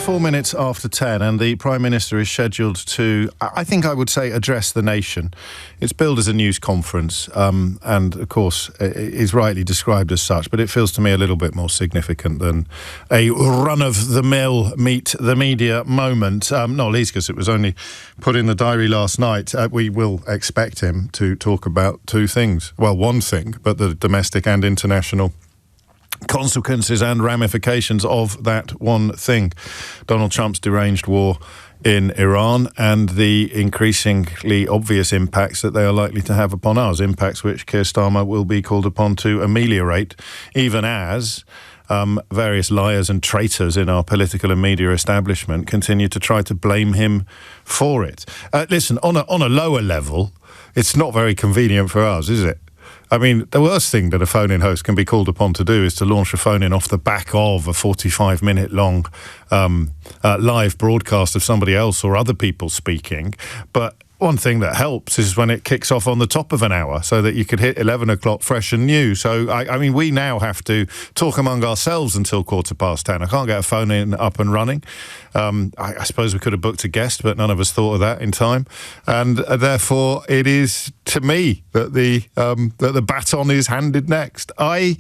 4 minutes after 10, and the Prime Minister is scheduled to, I think I would say, address the nation. It's billed as a news conference, and of course is rightly described as such, but it feels to me a little bit more significant than a run-of-the-mill meet the media moment, not least because it was only put in the diary last night. We will expect him to talk about two things. Well, one thing, but the domestic and international consequences and ramifications of that one thing. Donald Trump's deranged war in Iran and the increasingly obvious impacts that they are likely to have upon us, impacts which Keir Starmer will be called upon to ameliorate, even as various liars and traitors in our political and media establishment continue to try to blame him for it. Listen, on a lower level, it's not very convenient for us, is it? I mean, the worst thing that a phone-in host can be called upon to do is to launch a phone-in off the back of a 45-minute long live broadcast of somebody else or other people speaking. But one thing that helps is when it kicks off on the top of an hour so that you could hit 11 o'clock fresh and new. So, I mean, we now have to talk among ourselves until 10:15. I can't get a phone-in up and running. I suppose we could have booked a guest, but none of us thought of that in time. And therefore, it is to me that the baton is handed next. And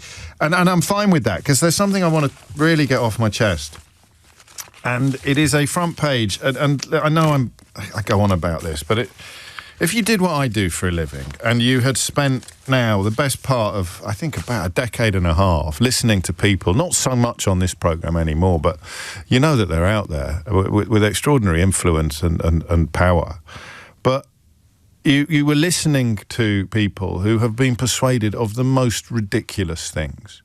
I'm fine with that because there's something I want to really get off my chest. And it is a front page, and I know I go on about this, but if you did what I do for a living and you had spent now the best part of, I think, about a decade and a half listening to people, not so much on this programme anymore, but you know that they're out there with extraordinary influence and power. But you were listening to people who have been persuaded of the most ridiculous things.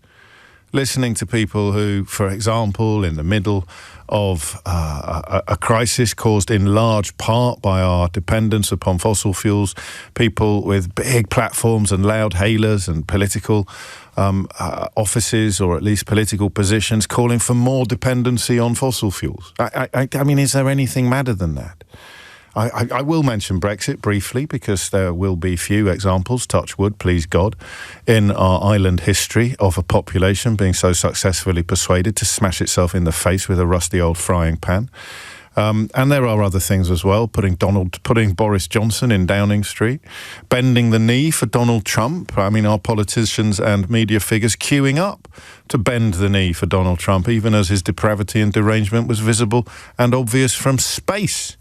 Listening to people who, for example, in the middle of a crisis caused in large part by our dependence upon fossil fuels, people with big platforms and loud hailers and political offices, or at least political positions, calling for more dependency on fossil fuels. I mean, is there anything madder than that? I will mention Brexit briefly because there will be few examples, touch wood, please God, in our island history of a population being so successfully persuaded to smash itself in the face with a rusty old frying pan. And there are other things as well, putting Boris Johnson in Downing Street, bending the knee for Donald Trump. I mean, our politicians and media figures queuing up to bend the knee for Donald Trump, even as his depravity and derangement was visible and obvious from space.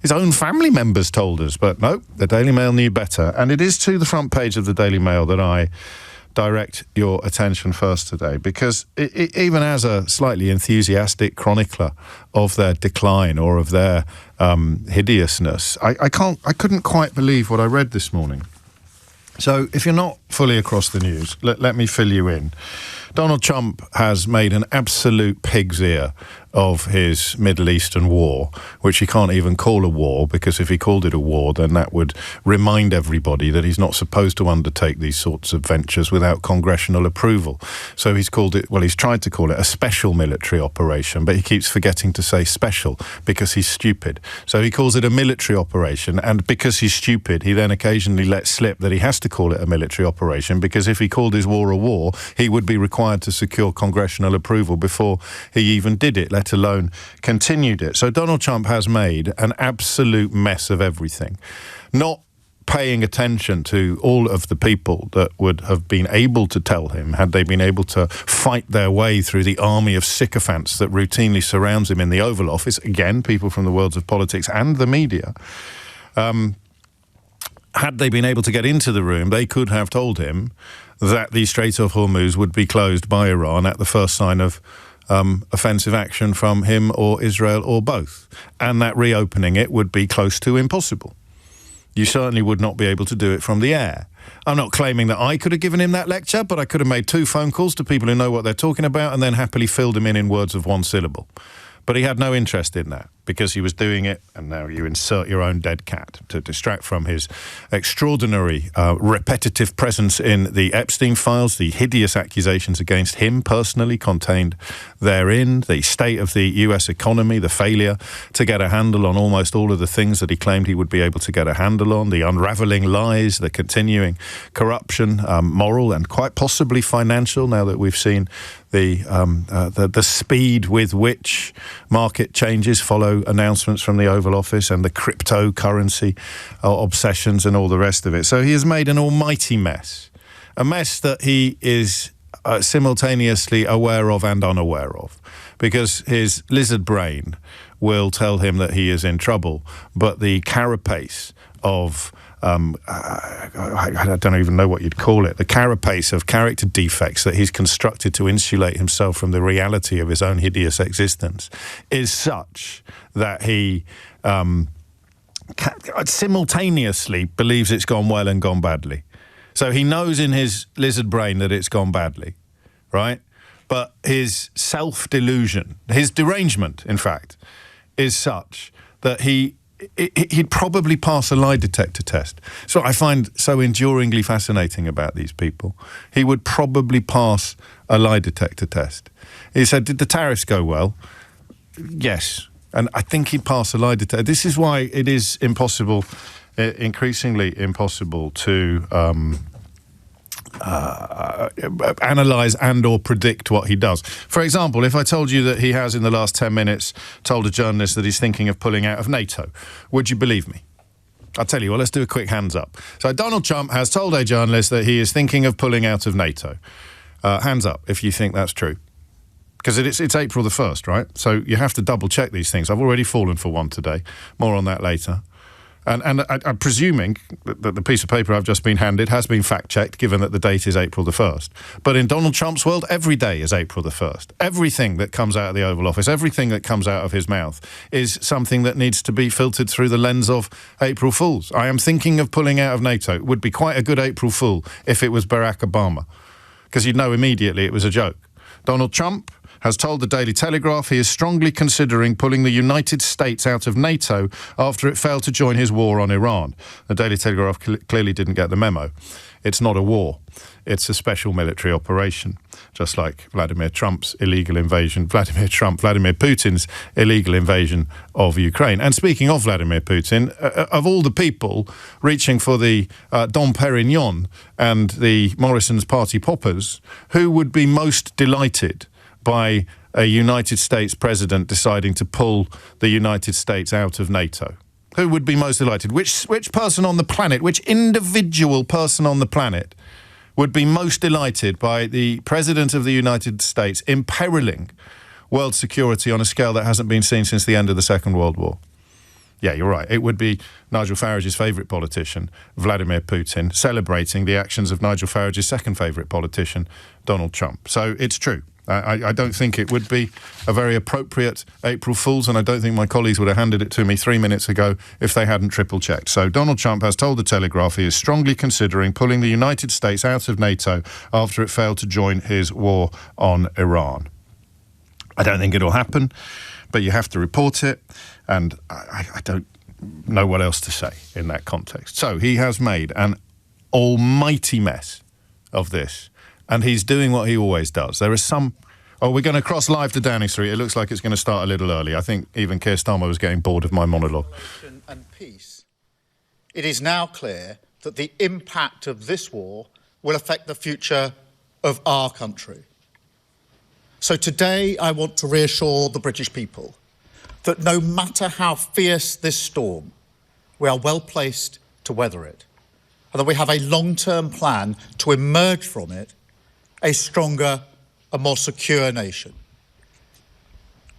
His own family members told us, but no, the Daily Mail knew better. And it is to the front page of the Daily Mail that I direct your attention first today, because even as a slightly enthusiastic chronicler of their decline or of their hideousness, I couldn't quite believe what I read this morning. So if you're not fully across the news, let me fill you in. Donald Trump has made an absolute pig's ear of his Middle Eastern war, which he can't even call a war, because if he called it a war, then that would remind everybody that he's not supposed to undertake these sorts of ventures without congressional approval. So he's tried to call it a special military operation, but he keeps forgetting to say special because he's stupid. So he calls it a military operation, and because he's stupid, he then occasionally lets slip that he has to call it a military operation, because if he called his war a war, he would be required to secure congressional approval before he even did it, let alone continued it. So Donald Trump has made an absolute mess of everything, not paying attention to all of the people that would have been able to tell him, had they been able to fight their way through the army of sycophants that routinely surrounds him in the Oval Office, again, people from the worlds of politics and the media. Had they been able to get into the room, they could have told him that the Strait of Hormuz would be closed by Iran at the first sign of offensive action from him or Israel or both, and that reopening it would be close to impossible. You certainly would not be able to do it from the air. I'm not claiming that I could have given him that lecture, but I could have made 2 phone calls to people who know what they're talking about and then happily filled him in words of 1 syllable. But he had no interest in that because he was doing it, and now you insert your own dead cat to distract from his extraordinary repetitive presence in the Epstein files, the hideous accusations against him personally contained therein, the state of the US economy, the failure to get a handle on almost all of the things that he claimed he would be able to get a handle on, the unraveling lies, the continuing corruption, moral and quite possibly financial, now that we've seen the speed with which market changes follow announcements from the Oval Office and the cryptocurrency obsessions and all the rest of it. So he has made an almighty mess, a mess that he is simultaneously aware of and unaware of, because his lizard brain will tell him that he is in trouble, but the carapace of I don't even know what you'd call it, the carapace of character defects that he's constructed to insulate himself from the reality of his own hideous existence is such that he simultaneously believes it's gone well and gone badly. So he knows in his lizard brain that it's gone badly, right? But his self-delusion, his derangement, in fact, is such that he'd probably pass a lie detector test. So I find so enduringly fascinating about these people. He would probably pass a lie detector test. He said, did the tariffs go well? Yes. And I think he'd pass a lie detector. This is why it is impossible, increasingly impossible to analyse and or predict what he does. For example, if I told you that he has in the last 10 minutes told a journalist that he's thinking of pulling out of NATO, would you believe me? I'll tell you what, let's do a quick hands up. So Donald Trump has told a journalist that he is thinking of pulling out of NATO. Hands up if you think that's true. Because it's April the 1st, right? So you have to double check these things. I've already fallen for one today. More on that later. And I'm presuming that the piece of paper I've just been handed has been fact-checked, given that the date is April the 1st. But in Donald Trump's world, every day is April the 1st. Everything that comes out of the Oval Office, everything that comes out of his mouth is something that needs to be filtered through the lens of April Fools. I am thinking of pulling out of NATO. It would be quite a good April Fool if it was Barack Obama, because you'd know immediately it was a joke. Donald Trump has told the Daily Telegraph he is strongly considering pulling the United States out of NATO after it failed to join his war on Iran. The Daily Telegraph clearly didn't get the memo. It's not a war. It's a special military operation, just like Vladimir Putin's illegal invasion of Ukraine. And speaking of Vladimir Putin, of all the people reaching for the Dom Perignon and the Morrison's Party Poppers, who would be most delighted by a United States president deciding to pull the United States out of NATO? Who would be most delighted? Which person on the planet, which individual person on the planet would be most delighted by the President of the United States imperiling world security on a scale that hasn't been seen since the end of the Second World War? Yeah, you're right. It would be Nigel Farage's favourite politician, Vladimir Putin, celebrating the actions of Nigel Farage's second favourite politician, Donald Trump. So it's true. I don't think it would be a very appropriate April Fool's, and I don't think my colleagues would have handed it to me 3 minutes ago if they hadn't triple-checked. So Donald Trump has told the Telegraph he is strongly considering pulling the United States out of NATO after it failed to join his war on Iran. I don't think it'll happen, but you have to report it, and I don't know what else to say in that context. So he has made an almighty mess of this. And he's doing what he always does. There is some... Oh, we're going to cross live to Downing Street. It looks like it's going to start a little early. I think even Keir Starmer was getting bored of my monologue. And peace. It is now clear that the impact of this war will affect the future of our country. So today I want to reassure the British people that no matter how fierce this storm, we are well placed to weather it, and that we have a long-term plan to emerge from it a stronger and more secure nation.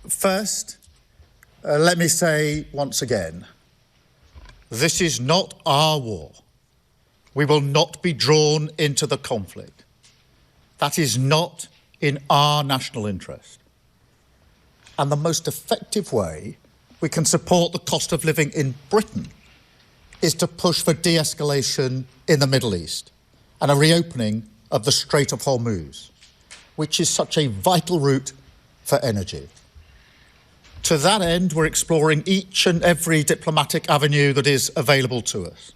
First, let me say once again, this is not our war. We will not be drawn into the conflict. That is not in our national interest. And the most effective way we can support the cost of living in Britain is to push for de-escalation in the Middle East and a reopening of the Strait of Hormuz, which is such a vital route for energy. To that end, we're exploring each and every diplomatic avenue that is available to us.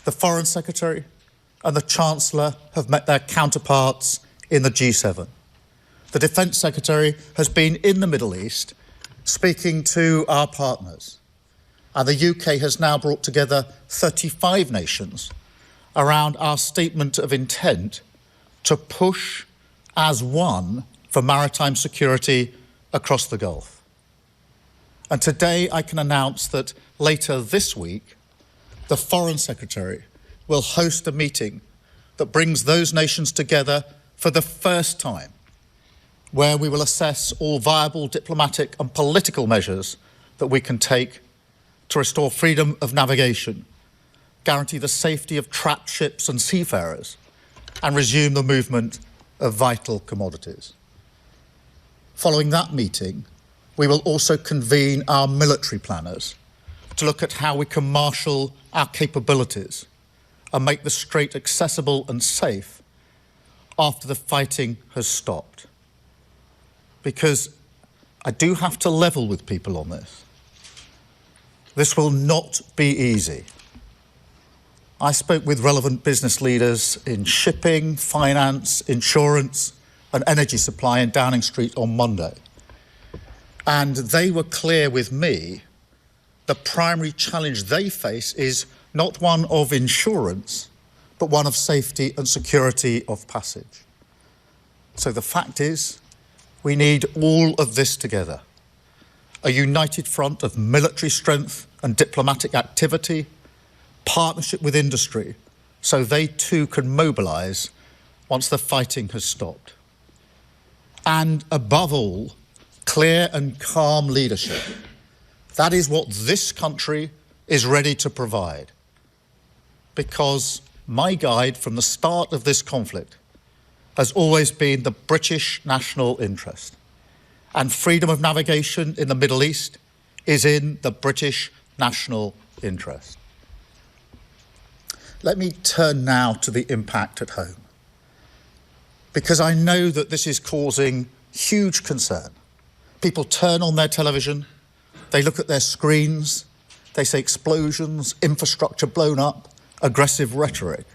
The Foreign Secretary and the Chancellor have met their counterparts in the G7. The Defence Secretary has been in the Middle East speaking to our partners. And the UK has now brought together 35 nations around our statement of intent to push as one for maritime security across the Gulf. And today I can announce that later this week, the Foreign Secretary will host a meeting that brings those nations together for the first time, where we will assess all viable diplomatic and political measures that we can take to restore freedom of navigation, guarantee the safety of trapped ships and seafarers, and resume the movement of vital commodities. Following that meeting, we will also convene our military planners to look at how we can marshal our capabilities and make the Strait accessible and safe after the fighting has stopped. Because I do have to level with people on this. This will not be easy. I spoke with relevant business leaders in shipping, finance, insurance, and energy supply in Downing Street on Monday. And they were clear with me the primary challenge they face is not one of insurance, but one of safety and security of passage. So the fact is, we need all of this together. A united front of military strength and diplomatic activity, partnership with industry, so they too can mobilise once the fighting has stopped. And above all, clear and calm leadership. That is what this country is ready to provide. Because my guide from the start of this conflict has always been the British national interest. And freedom of navigation in the Middle East is in the British national interest. Let me turn now to the impact at home, because I know that this is causing huge concern. People turn on their television, they look at their screens, they say explosions, infrastructure blown up, aggressive rhetoric.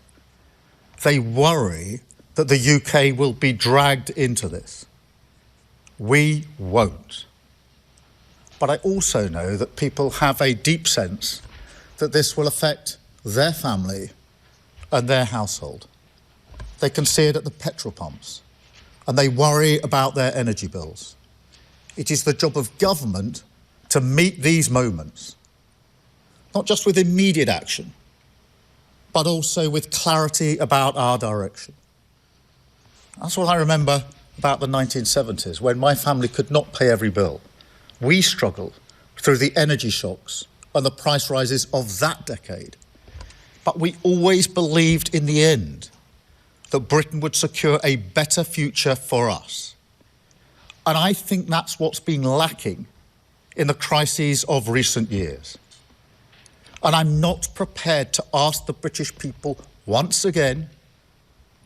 They worry that the UK will be dragged into this. We won't. But I also know that people have a deep sense that this will affect their family and their household. They can see it at the petrol pumps, and they worry about their energy bills. It is the job of government to meet these moments, not just with immediate action, but also with clarity about our direction. That's what I remember about the 1970s, when my family could not pay every bill. We struggled through the energy shocks and the price rises of that decade. But we always believed in the end that Britain would secure a better future for us. And I think that's what's been lacking in the crises of recent years. And I'm not prepared to ask the British people once again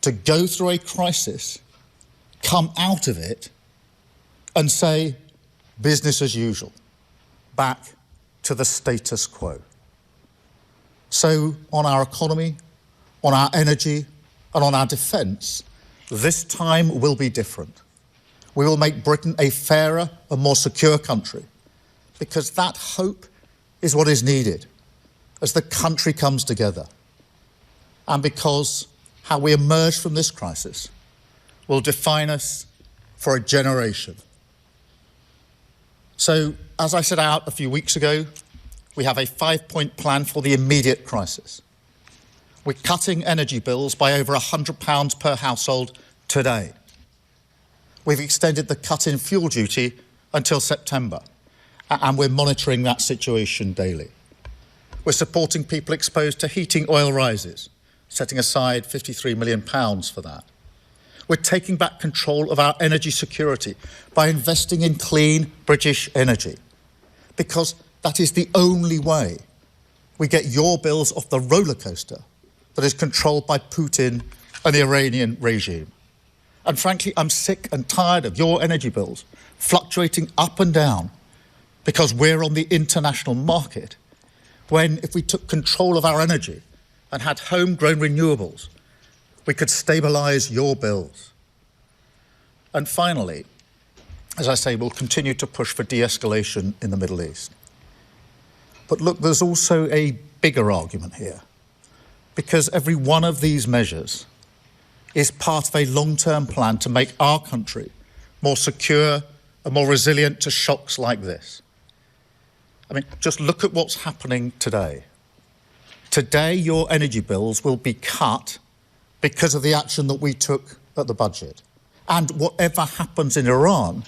to go through a crisis, come out of it, and say, business as usual, back to the status quo. So on our economy, on our energy, and on our defence, this time will be different. We will make Britain a fairer and more secure country, because that hope is what is needed as the country comes together, and because how we emerge from this crisis will define us for a generation. So, as I set out a few weeks ago, we have a 5-point plan for the immediate crisis. We're cutting energy bills by over £100 per household today. We've extended the cut in fuel duty until September, and we're monitoring that situation daily. We're supporting people exposed to heating oil rises, setting aside £53 million for that. We're taking back control of our energy security by investing in clean British energy, because that is the only way we get your bills off the roller coaster that is controlled by Putin and the Iranian regime. And frankly, I'm sick and tired of your energy bills fluctuating up and down because we're on the international market, when if we took control of our energy and had homegrown renewables, we could stabilise your bills. And finally, as I say, we'll continue to push for de-escalation in the Middle East. But look, there's also a bigger argument here, because every one of these measures is part of a long-term plan to make our country more secure and more resilient to shocks like this. I mean, just look at what's happening today. Today, your energy bills will be cut because of the action that we took at the budget. And whatever happens in Iran,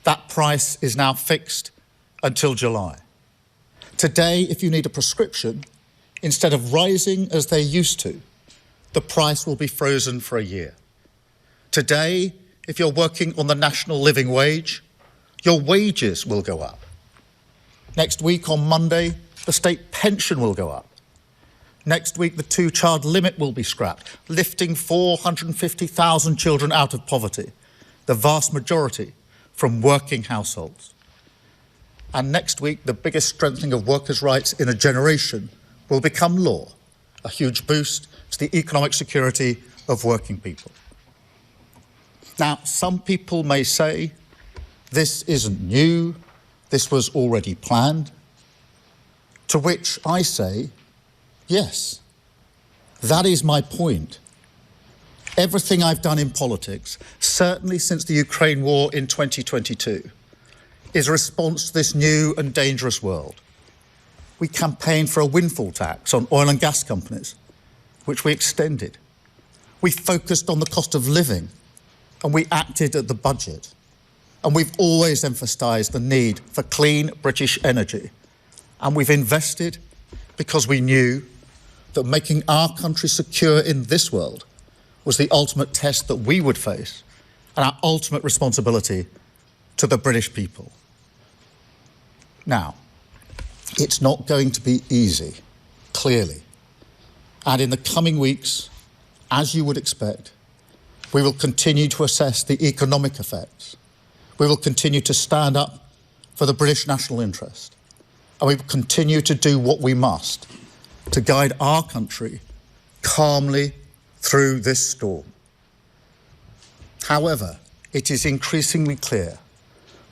that price is now fixed until July. Today, if you need a prescription, instead of rising as they used to, the price will be frozen for a year. Today, if you're working on the national living wage, your wages will go up. Next week, on Monday, the state pension will go up. Next week, the two-child limit will be scrapped, lifting 450,000 children out of poverty, the vast majority from working households. And next week, the biggest strengthening of workers' rights in a generation will become law, a huge boost to the economic security of working people. Now, some people may say, this isn't new, this was already planned. To which I say, yes, that is my point. Everything I've done in politics, certainly since the Ukraine war in 2022, is a response to this new and dangerous world. We campaigned for a windfall tax on oil and gas companies, which we extended. We focused on the cost of living, and we acted at the budget. And we've always emphasised the need for clean British energy. And we've invested because we knew that making our country secure in this world was the ultimate test that we would face and our ultimate responsibility to the British people. Now, it's not going to be easy, clearly. And in the coming weeks, as you would expect, we will continue to assess the economic effects. We will continue to stand up for the British national interest. And we will continue to do what we must to guide our country calmly through this storm. However, it is increasingly clear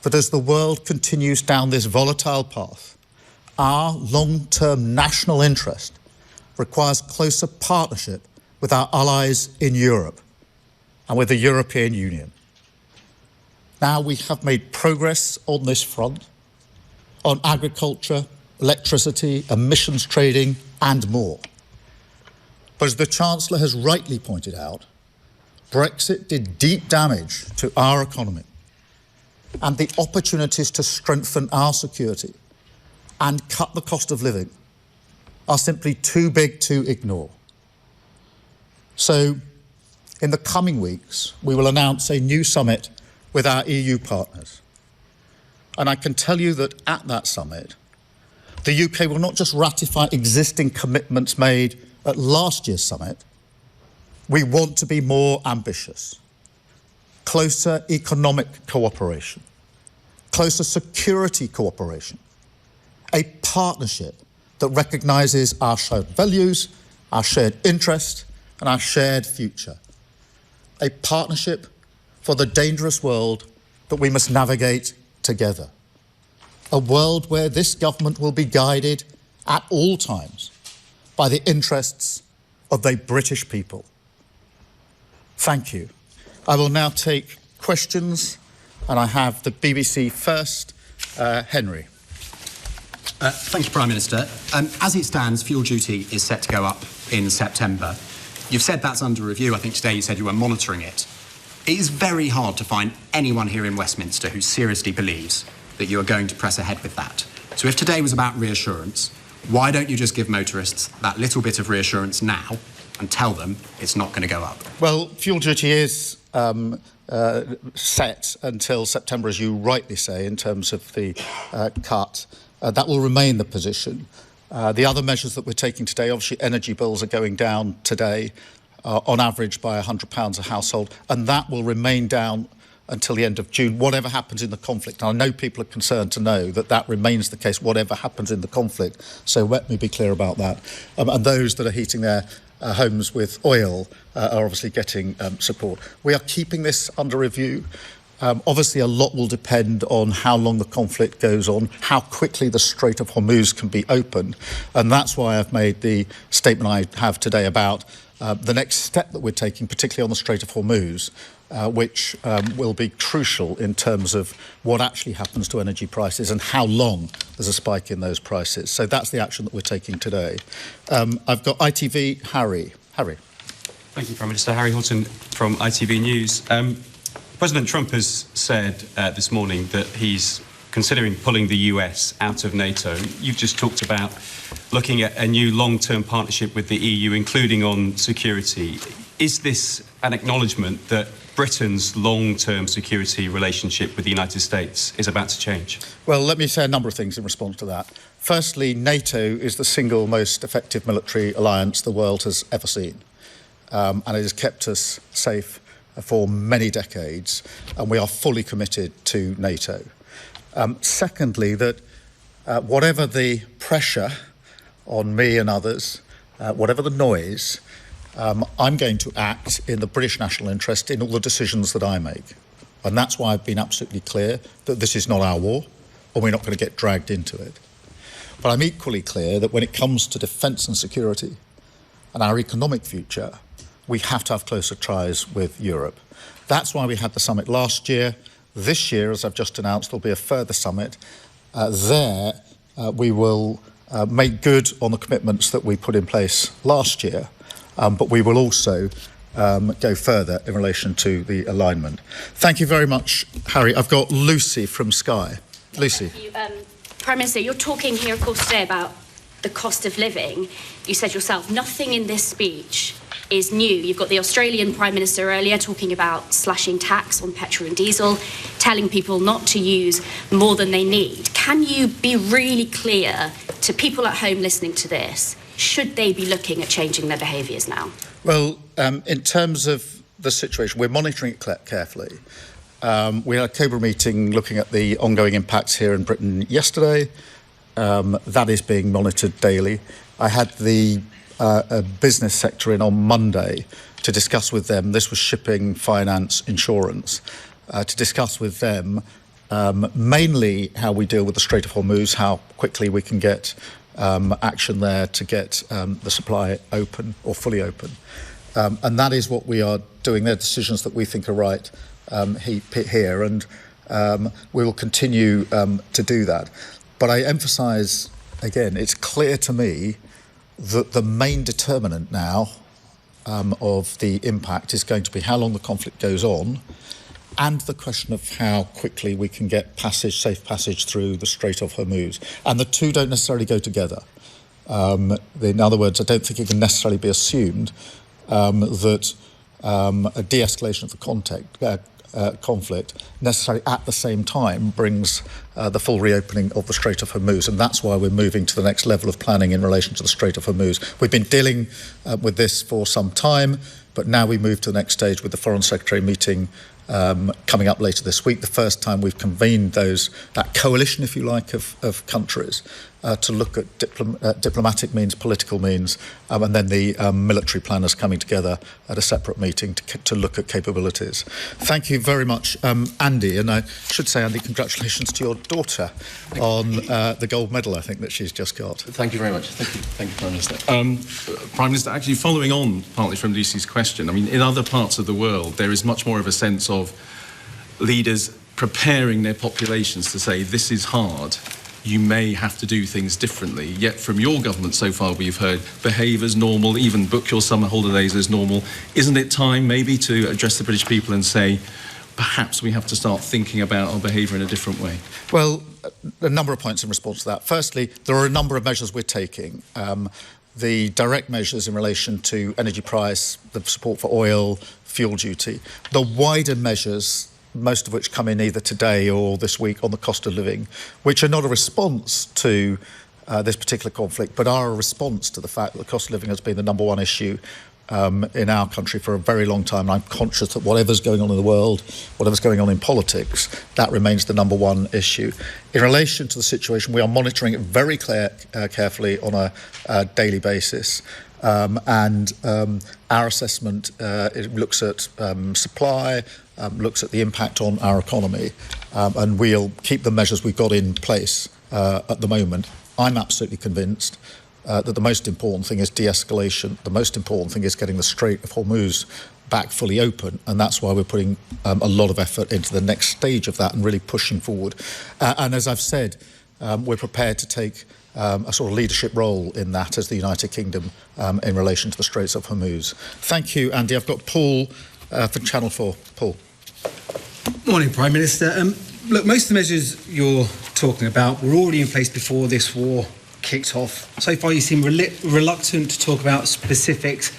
that as the world continues down this volatile path, our long-term national interest requires closer partnership with our allies in Europe and with the European Union. Now we have made progress on this front, on agriculture, electricity, emissions trading, and more. But as the Chancellor has rightly pointed out, Brexit did deep damage to our economy, and the opportunities to strengthen our security and cut the cost of living are simply too big to ignore. So, in the coming weeks, we will announce a new summit with our EU partners. And I can tell you that at that summit, the UK will not just ratify existing commitments made at last year's summit. We want to be more ambitious. Closer economic cooperation, closer security cooperation, a partnership that recognises our shared values, our shared interest, and our shared future. A partnership for the dangerous world that we must navigate together. A world where this government will be guided at all times by the interests of the British people. Thank you. I will now take questions, and I have the BBC first. Henry. Thank you, Prime Minister. As it stands, fuel duty is set to go up in September. You've said that's under review. I think today you said you were monitoring it. It is very hard to find anyone here in Westminster who seriously believes that you are going to press ahead with that. So if today was about reassurance, why don't you just give motorists that little bit of reassurance now and tell them it's not going to go up? Well, fuel duty is set until September, as you rightly say, in terms of the cut. That will remain the position. The other measures that we're taking today, obviously energy bills are going down today, on average by £100 a household, and that will remain down until the end of June, whatever happens in the conflict. And I know people are concerned to know that that remains the case, whatever happens in the conflict. So let me be clear about that. And those that are heating their homes with oil are obviously getting support. We are keeping this under review. Obviously, a lot will depend on how long the conflict goes on, how quickly the Strait of Hormuz can be opened. And that's why I've made the statement I have today about the next step that we're taking, particularly on the Strait of Hormuz, which will be crucial in terms of what actually happens to energy prices and how long there's a spike in those prices. So that's the action that we're taking today. I've got ITV Harry. Harry. Thank you, Prime Minister. Harry Horton from ITV News. President Trump has said this morning that he's considering pulling the US out of NATO. You've just talked about looking at a new long-term partnership with the EU, including on security. Is this an acknowledgement that Britain's long-term security relationship with the United States is about to change? Well, let me say a number of things in response to that. Firstly, NATO is the single most effective military alliance the world has ever seen. And it has kept us safe for many decades, and we are fully committed to NATO. Secondly, that whatever the pressure on me and others, whatever the noise, I'm going to act in the British national interest in all the decisions that I make. And that's why I've been absolutely clear that this is not our war, and we're not going to get dragged into it. But I'm equally clear that when it comes to defence and security and our economic future, we have to have closer ties with Europe. That's why we had the summit last year. This year, as I've just announced, there'll be a further summit. We will make good on the commitments that we put in place last year, but we will also go further in relation to the alignment. Thank you very much, Harry. I've got Lucy from Sky. Lucy. Thank you. Prime Minister, you're talking here, of course, today about the cost of living. You said yourself, nothing in this speech is new. You've got the Australian Prime Minister earlier talking about slashing tax on petrol and diesel, telling people not to use more than they need. Can you be really clear to people at home listening to this? Should they be looking at changing their behaviours now? Well, in terms of the situation, we're monitoring it carefully. We had a Cobra meeting looking at the ongoing impacts here in Britain yesterday. That is being monitored daily. I had the business sector in on Monday to discuss with them, this was shipping, finance, insurance, to discuss with them mainly how we deal with the Strait of Hormuz, how quickly we can get action there to get the supply open or fully open. And that is what we are doing. They're decisions that we think are right here, and we will continue to do that. But I emphasise, again, it's clear to me that the main determinant now of the impact is going to be how long the conflict goes on, and the question of how quickly we can get safe passage through the Strait of Hormuz. And the two don't necessarily go together. In other words, I don't think it can necessarily be assumed that a de-escalation of the conflict necessarily at the same time brings the full reopening of the Strait of Hormuz, and that's why we're moving to the next level of planning in relation to the Strait of Hormuz. We've been dealing with this for some time, but now we move to the next stage with the Foreign Secretary meeting coming up later this week, the first time we've convened that coalition, if you like, of countries to look at diplomatic means, political means, and then the military planners coming together at a separate meeting to look at capabilities. Thank you very much, Andy. And I should say, Andy, congratulations to your daughter on the gold medal, I think, that she's just got. Thank you very much. Thank you, Prime Minister. Prime Minister, actually following on partly from Lucy's question, I mean, in other parts of the world, there is much more of a sense of leaders preparing their populations to say, this is hard, you may have to do things differently. Yet from your government so far, we've heard behave as normal, even book your summer holidays as normal. Isn't it time maybe to address the British people and say, perhaps we have to start thinking about our behaviour in a different way? Well, a number of points in response to that. Firstly, there are a number of measures we're taking. The direct measures in relation to energy price, the support for oil, fuel duty, the wider measures, most of which come in either today or this week on the cost of living, which are not a response to this particular conflict, but are a response to the fact that the cost of living has been the number one issue in our country for a very long time. And I'm conscious that whatever's going on in the world, whatever's going on in politics, that remains the number one issue. In relation to the situation, we are monitoring it very carefully on a daily basis. And our assessment it looks at supply, looks at the impact on our economy, and we'll keep the measures we've got in place at the moment. I'm absolutely convinced that the most important thing is de-escalation. The most important thing is getting the Strait of Hormuz back fully open, and that's why we're putting a lot of effort into the next stage of that and really pushing forward. And as I've said, we're prepared to take a sort of leadership role in that as the United Kingdom in relation to the Straits of Hormuz. Thank you, Andy. I've got Paul for Channel 4. Paul. Morning, Prime Minister. Look, most of the measures you're talking about were already in place before this war kicked off. So far, you seem reluctant to talk about specifics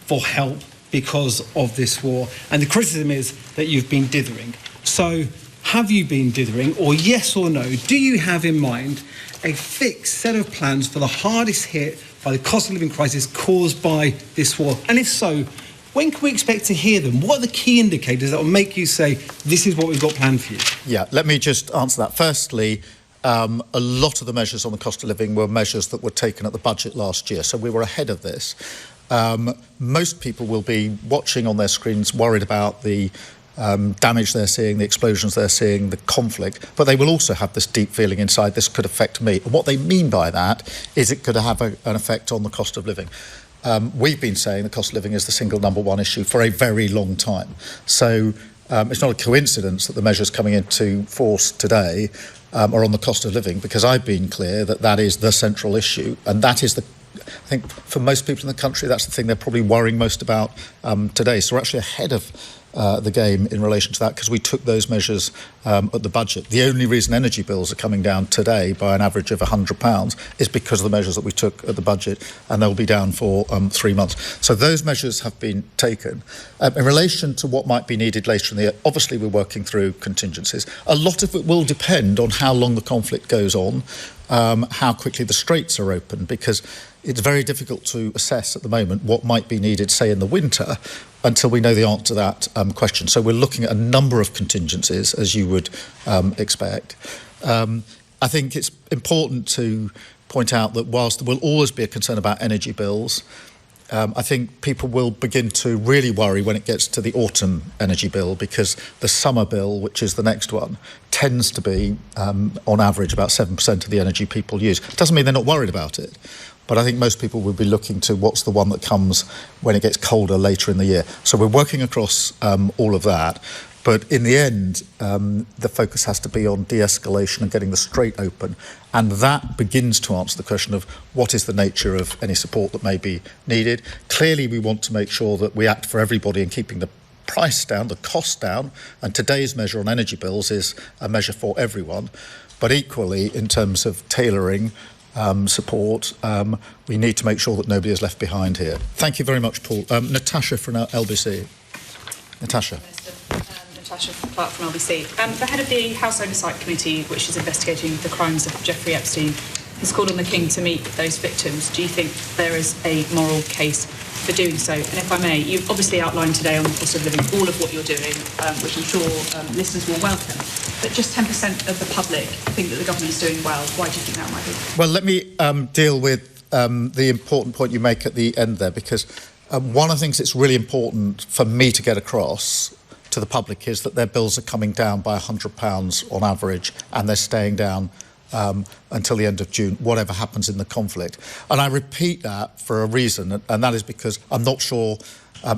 for help because of this war. And the criticism is that you've been dithering. So, have you been dithering, or yes or no, do you have in mind a fixed set of plans for the hardest hit by the cost of living crisis caused by this war? And if so, when can we expect to hear them? What are the key indicators that will make you say, this is what we've got planned for you? Yeah, let me just answer that. Firstly, a lot of the measures on the cost of living were measures that were taken at the budget last year, so we were ahead of this. Most people will be watching on their screens worried about the damage they're seeing, the explosions they're seeing, the conflict, but they will also have this deep feeling inside, this could affect me. And what they mean by that is it could have an effect on the cost of living. We've been saying the cost of living is the single number one issue for a very long time. So it's not a coincidence that the measures coming into force today are on the cost of living, because I've been clear that that is the central issue, and that is I think for most people in the country, that's the thing they're probably worrying most about today. So we're actually ahead of the game in relation to that, because we took those measures at the budget. The only reason energy bills are coming down today by an average of £100 is because of the measures that we took at the budget, and they'll be down for 3 months. So those measures have been taken. In relation to what might be needed later in the year, obviously we're working through contingencies. A lot of it will depend on how long the conflict goes on, how quickly the straits are open, because it's very difficult to assess at the moment what might be needed, say, in the winter, until we know the answer to that question. So we're looking at a number of contingencies, as you would expect. I think it's important to point out that whilst there will always be a concern about energy bills, I think people will begin to really worry when it gets to the autumn energy bill, because the summer bill, which is the next one, tends to be, on average, about 7% of the energy people use. Doesn't mean they're not worried about it, but I think most people will be looking to what's the one that comes when it gets colder later in the year. So we're working across all of that. But in the end, the focus has to be on de-escalation and getting the strait open. And that begins to answer the question of what is the nature of any support that may be needed. Clearly, we want to make sure that we act for everybody in keeping the price down, the cost down. And today's measure on energy bills is a measure for everyone. But equally, in terms of tailoring support, we need to make sure that nobody is left behind here. Thank you very much, Paul. Natasha from LBC. Natasha. Natasha Clark from LBC. The head of the House Oversight Committee, which is investigating the crimes of Jeffrey Epstein, has called on the King to meet with those victims. Do you think there is a moral case for doing so? And if I may, you've obviously outlined today on the cost of living all of what you're doing, which I'm sure listeners will welcome. But just 10% of the public think that the government is doing well. Why do you think that might be? Well, let me deal with the important point you make at the end there, because one of the things that's really important for me to get across to the public is that their bills are coming down by £100 on average, and they're staying down until the end of June, whatever happens in the conflict. And I repeat that for a reason, and that is because I'm not sure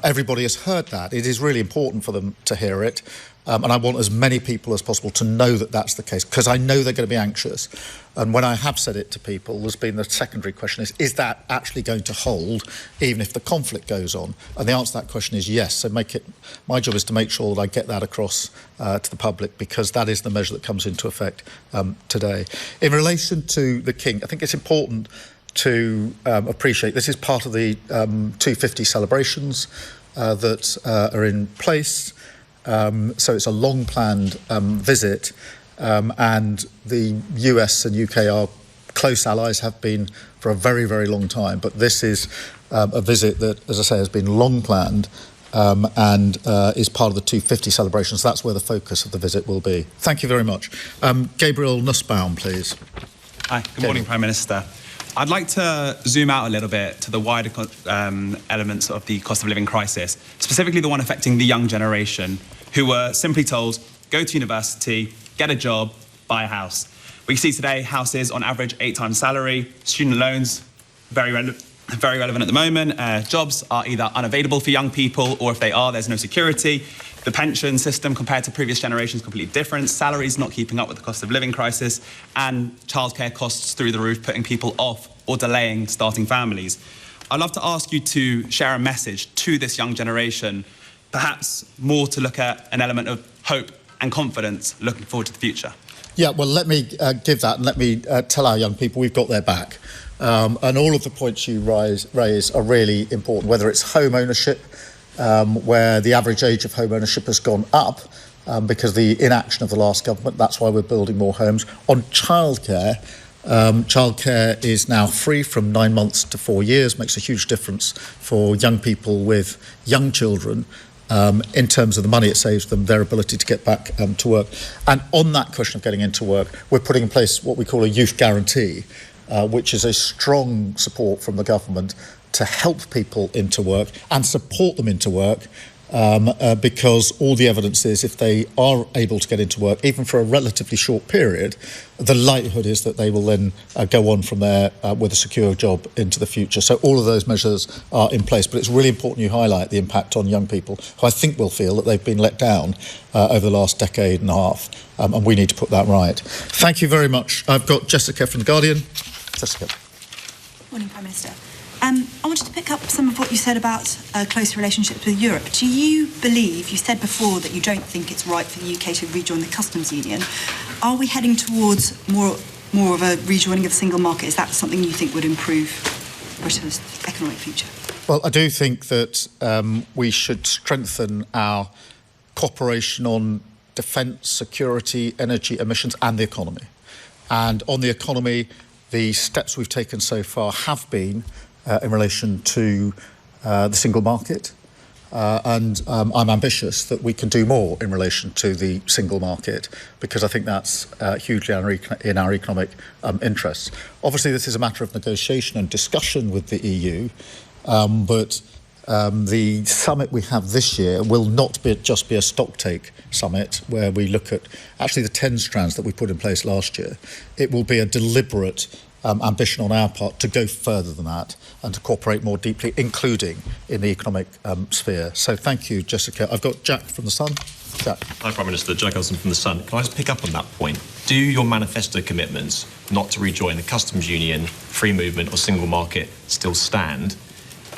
everybody has heard that. It is really important for them to hear it, and I want as many people as possible to know that that's the case, because I know they're going to be anxious. And when I have said it to people, there's been the secondary question is that actually going to hold even if the conflict goes on? And the answer to that question is yes. So my job is to make sure that I get that across to the public, because that is the measure that comes into effect today. In relation to the King, I think it's important to appreciate this is part of the 250 celebrations that are in place. So it's a long-planned visit, and the US and UK are close allies, have been for a very, very long time. But this is a visit that, as I say, has been long-planned and is part of the 250 celebrations. That's where the focus of the visit will be. Thank you very much. Gabriel Nussbaum, please. Hi, good morning, Prime Minister. I'd like to zoom out a little bit to the wider elements of the cost of living crisis, specifically the one affecting the young generation, who were simply told, go to university, get a job, buy a house. We see today houses on average 8 times salary, student loans, very very relevant at the moment. Jobs are either unavailable for young people, or if they are, there's no security. The pension system compared to previous generations is completely different. Salaries not keeping up with the cost of living crisis, and childcare costs through the roof, putting people off or delaying starting families. I'd love to ask you to share a message to this young generation, perhaps more to look at an element of hope and confidence looking forward to the future. Yeah, well, let me give that, and let me tell our young people we've got their back. And all of the points you raise are really important, whether it's home ownership, where the average age of home ownership has gone up because of the inaction of the last government. That's why we're building more homes. On childcare, childcare is now free from 9 months to 4 years, makes a huge difference for young people with young children. In terms of the money it saves them, their ability to get back to work. And on that question of getting into work, we're putting in place what we call a youth guarantee, which is a strong support from the government to help people into work and support them into work, because all the evidence is if they are able to get into work, even for a relatively short period, the likelihood is that they will then go on from there with a secure job into the future. So all of those measures are in place, but it's really important you highlight the impact on young people, who I think will feel that they've been let down over the last decade and a half, and we need to put that right. Thank you very much. I've got Jessica from The Guardian. Jessica. Morning, Prime Minister. I wanted to pick up some of what you said about close relationships with Europe. Do you believe, you said before that you don't think it's right for the UK to rejoin the customs union. Are we heading towards more of a rejoining of the single market? Is that something you think would improve Britain's economic future? Well, I do think that we should strengthen our cooperation on defence, security, energy, emissions and the economy. And on the economy, the steps we've taken so far have been in relation to the single market. And I'm ambitious that we can do more in relation to the single market, because I think that's hugely in our economic interests. Obviously, this is a matter of negotiation and discussion with the EU, but the summit we have this year will not just be a stocktake summit where we look at actually the 10 strands that we put in place last year. It will be a deliberate ambition on our part to go further than that and to cooperate more deeply, including in the economic sphere. So thank you, Jessica. I've got Jack from The Sun. Jack. Hi, Prime Minister. Jack Elson from The Sun. Can I just pick up on that point? Do your manifesto commitments not to rejoin the customs union, free movement or single market still stand?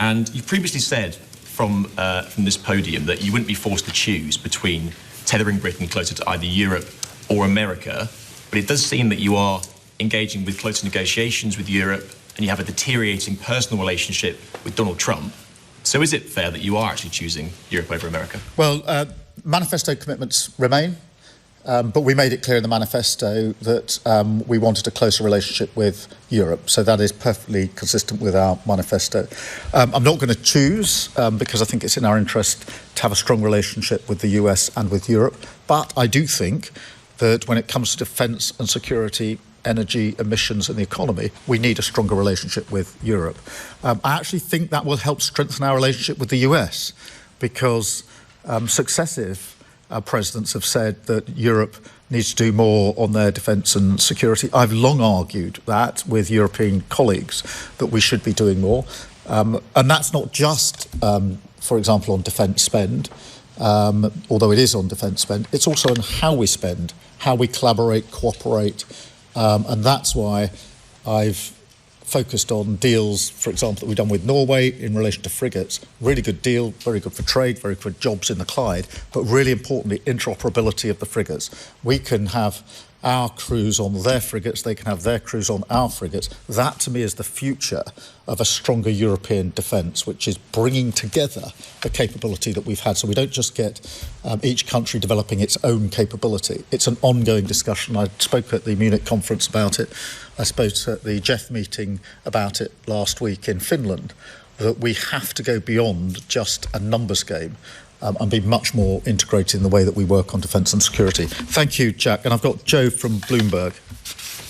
And you've previously said from this podium that you wouldn't be forced to choose between tethering Britain closer to either Europe or America, but it does seem that you are engaging with closer negotiations with Europe, and you have a deteriorating personal relationship with Donald Trump. So is it fair that you are actually choosing Europe over America? Well, manifesto commitments remain, but we made it clear in the manifesto that we wanted a closer relationship with Europe. So that is perfectly consistent with our manifesto. I'm not going to choose, because I think it's in our interest to have a strong relationship with the US and with Europe. But I do think that when it comes to defence and security, energy, emissions and the economy, we need a stronger relationship with Europe. I actually think that will help strengthen our relationship with the US, because successive presidents have said that Europe needs to do more on their defence and security. I've long argued that with European colleagues, that we should be doing more. And that's not just, for example, on defence spend, although it is on defence spend, it's also on how we spend, how we collaborate, cooperate, and that's why I've focused on deals, for example, that we've done with Norway in relation to frigates. Really good deal, very good for trade, very good for jobs in the Clyde, but really importantly, interoperability of the frigates. We can have our crews on their frigates, they can have their crews on our frigates. That, to me, is the future of a stronger European defence, which is bringing together the capability that we've had. So we don't just get each country developing its own capability. It's an ongoing discussion. I spoke at the Munich conference about it. I spoke at the Jeff meeting about it last week in Finland, that we have to go beyond just a numbers game. And be much more integrated in the way that we work on defence and security. Thank you, Jack. And I've got Joe from Bloomberg.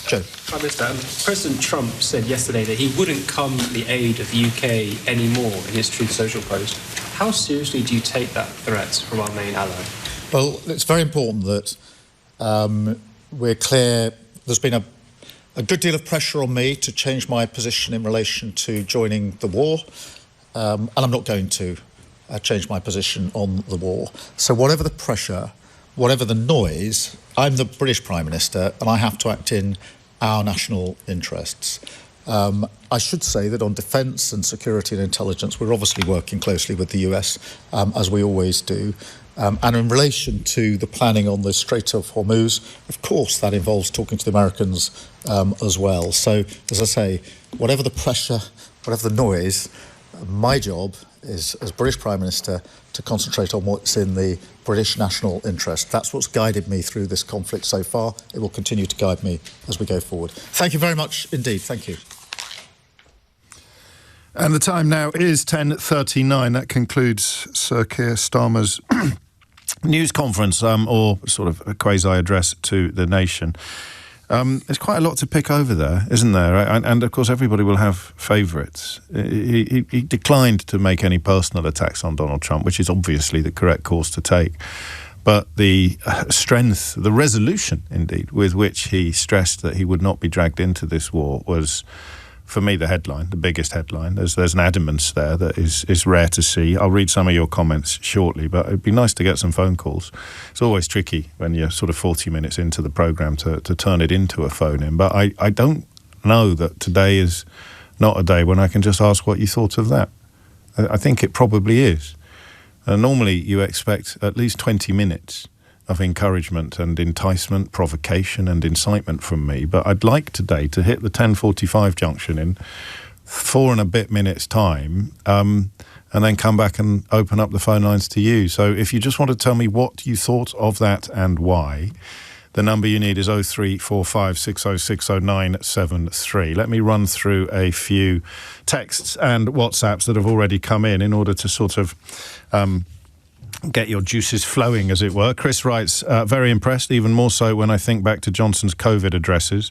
Joe. Prime Minister, President Trump said yesterday that he wouldn't come to the aid of the UK anymore in his Truth Social post. How seriously do you take that threat from our main ally? Well, it's very important that we're clear. There's been a good deal of pressure on me to change my position in relation to joining the war, and I'm not going to change my position on the war. So whatever the pressure, whatever the noise, I'm the British Prime Minister and I have to act in our national interests. I should say that on defence and security and intelligence, we're obviously working closely with the US, as we always do. And in relation to the planning on the Strait of Hormuz, of course, that involves talking to the Americans as well. So, as I say, whatever the pressure, whatever the noise, my job is, as British Prime Minister, to concentrate on what's in the British national interest. That's what's guided me through this conflict so far. It will continue to guide me as we go forward. Thank you very much indeed. Thank you. And the time now is 10:39. That concludes Sir Keir Starmer's news conference, or sort of a quasi-address to the nation. There's quite a lot to pick over there, isn't there? And of course, everybody will have favourites. He declined to make any personal attacks on Donald Trump, which is obviously the correct course to take. But the strength, the resolution, indeed, with which he stressed that he would not be dragged into this war was, for me, the headline, the biggest headline. There's an adamance there that is rare to see. I'll read some of your comments shortly, but it'd be nice to get some phone calls. It's always tricky when you're sort of 40 minutes into the programme to turn it into a phone-in. But I don't know that today is not a day when I can just ask what you thought of that. I think it probably is. Normally you expect at least 20 minutes of encouragement and enticement, provocation and incitement from me. But I'd like today to hit the 10:45 junction in 4 and a bit minutes time, and then come back and open up the phone lines to you. So if you just want to tell me what you thought of that and why, the number you need is 0345 6060973. Let me run through a few texts and WhatsApps that have already come in order to sort of get your juices flowing, as it were. Chris writes, very impressed, even more so when I think back to Johnson's COVID addresses.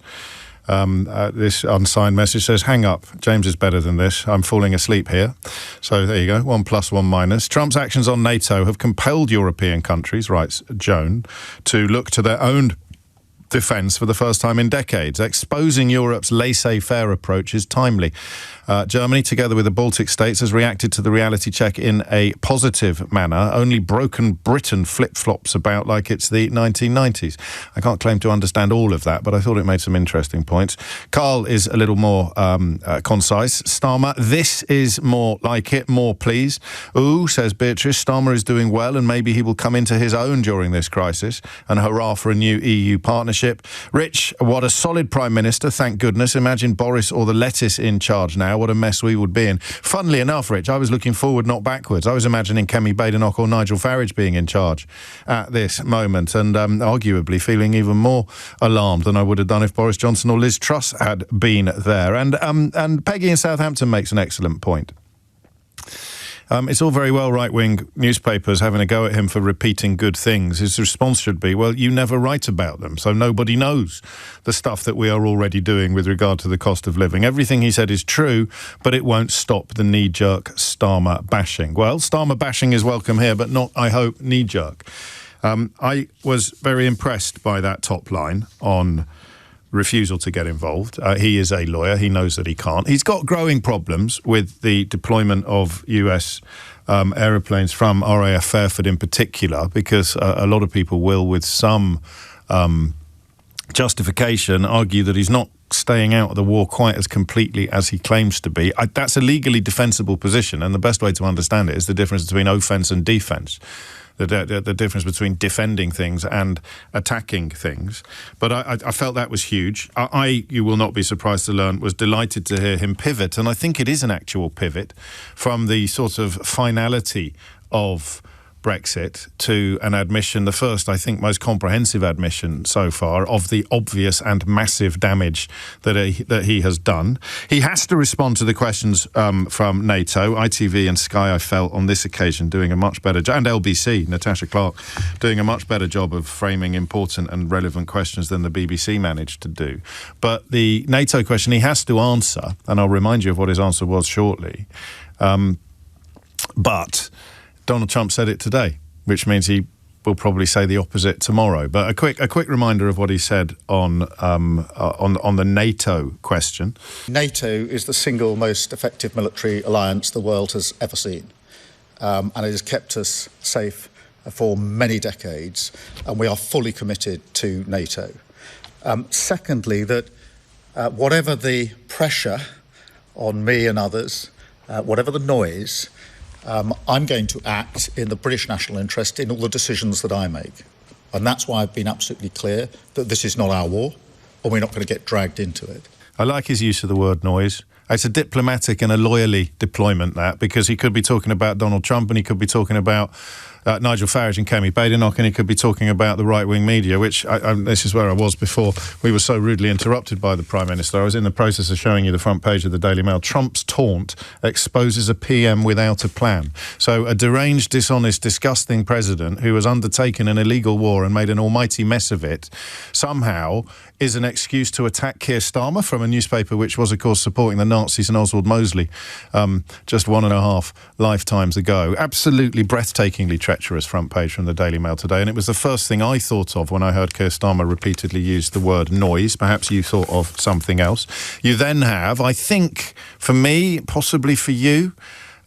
This unsigned message says, hang up, James is better than this, I'm falling asleep here. So there you go, 1 plus 1 minus. Trump's actions on NATO have compelled European countries, writes Joan, to look to their own defence for the first time in decades. Exposing Europe's laissez-faire approach is timely. Germany, together with the Baltic states, has reacted to the reality check in a positive manner. Only broken Britain flip-flops about like it's the 1990s. I can't claim to understand all of that, but I thought it made some interesting points. Carl is a little more concise. Starmer, this is more like it, more please. Ooh, says Beatrice, Starmer is doing well and maybe he will come into his own during this crisis. And hurrah for a new EU partnership. Rich, what a solid Prime Minister, thank goodness. Imagine Boris or the lettuce in charge now. What a mess we would be in. Funnily enough, Rich, I was looking forward, not backwards. I was imagining Kemi Badenoch or Nigel Farage being in charge at this moment, and arguably feeling even more alarmed than I would have done if Boris Johnson or Liz Truss had been there. And Peggy in Southampton makes an excellent point. It's all very well right-wing newspapers having a go at him for repeating good things. His response should be, well, you never write about them, so nobody knows the stuff that we are already doing with regard to the cost of living. Everything he said is true, but it won't stop the knee-jerk Starmer bashing. Well, Starmer bashing is welcome here, but not, I hope, knee-jerk. I was very impressed by that top line on refusal to get involved. He is a lawyer. He knows that he can't. He's got growing problems with the deployment of US aeroplanes from RAF Fairford in particular, because a lot of people will, with some justification, argue that he's not staying out of the war quite as completely as he claims to be. That's a legally defensible position, and the best way to understand it is the difference between offence and defence. The difference between defending things and attacking things. But I felt that was huge. You will not be surprised to learn, was delighted to hear him pivot, and I think it is an actual pivot from the sort of finality of Brexit to an admission, the first, I think, most comprehensive admission so far of the obvious and massive damage that he has done. He has to respond to the questions from NATO. ITV and Sky, I felt, on this occasion, doing a much better job, and LBC, Natasha Clark, doing a much better job of framing important and relevant questions than the BBC managed to do. But the NATO question he has to answer, and I'll remind you of what his answer was shortly, but Donald Trump said it today, which means he will probably say the opposite tomorrow. But a quick reminder of what he said on the NATO question. NATO is the single most effective military alliance the world has ever seen, and it has kept us safe for many decades, and we are fully committed to NATO. Secondly, that whatever the pressure on me and others, whatever the noise, I'm going to act in the British national interest in all the decisions that I make. And that's why I've been absolutely clear that this is not our war, and we're not going to get dragged into it. I like his use of the word noise. It's a diplomatic and a lawyerly deployment, that, because he could be talking about Donald Trump and he could be talking about Nigel Farage and Kemi Badenoch, and he could be talking about the right-wing media, which this is where I was before we were so rudely interrupted by the Prime Minister. I was in the process of showing you the front page of the Daily Mail. Trump's taunt exposes a PM without a plan. So a deranged, dishonest, disgusting president who has undertaken an illegal war and made an almighty mess of it somehow is an excuse to attack Keir Starmer from a newspaper which was, of course, supporting the Nazis and Oswald Mosley just 1.5 lifetimes ago. Absolutely breathtakingly treacherous front page from the Daily Mail today, and it was the first thing I thought of when I heard Keir Starmer repeatedly use the word noise. Perhaps you thought of something else. You then have, I think, for me, possibly for you,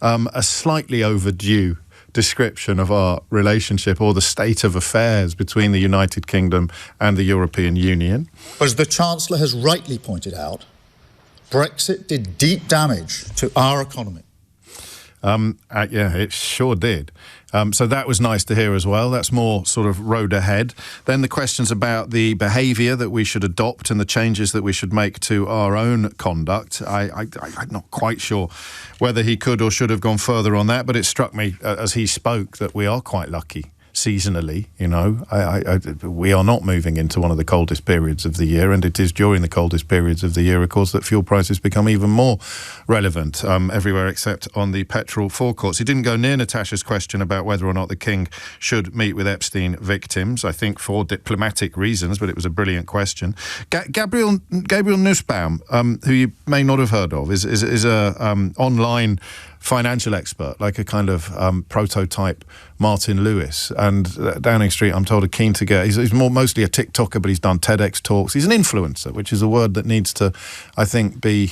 a slightly overdue description of our relationship or the state of affairs between the United Kingdom and the European Union. As the Chancellor has rightly pointed out, Brexit did deep damage to our economy. Yeah, it sure did. So that was nice to hear as well. That's more sort of road ahead. Then the questions about the behaviour that we should adopt and the changes that we should make to our own conduct. I'm not quite sure whether he could or should have gone further on that, but it struck me as he spoke that we are quite lucky seasonally, you know. We are not moving into one of the coldest periods of the year, and it is during the coldest periods of the year, of course, that fuel prices become even more relevant everywhere except on the petrol forecourts. He didn't go near Natasha's question about whether or not the King should meet with Epstein victims, I think for diplomatic reasons, but it was a brilliant question. Gabriel Nussbaum, who you may not have heard of, is a online financial expert, like a kind of prototype Martin Lewis. And Downing Street, I'm told, are keen to get... He's mostly a TikToker, but he's done TEDx talks. He's an influencer, which is a word that needs to, I think, be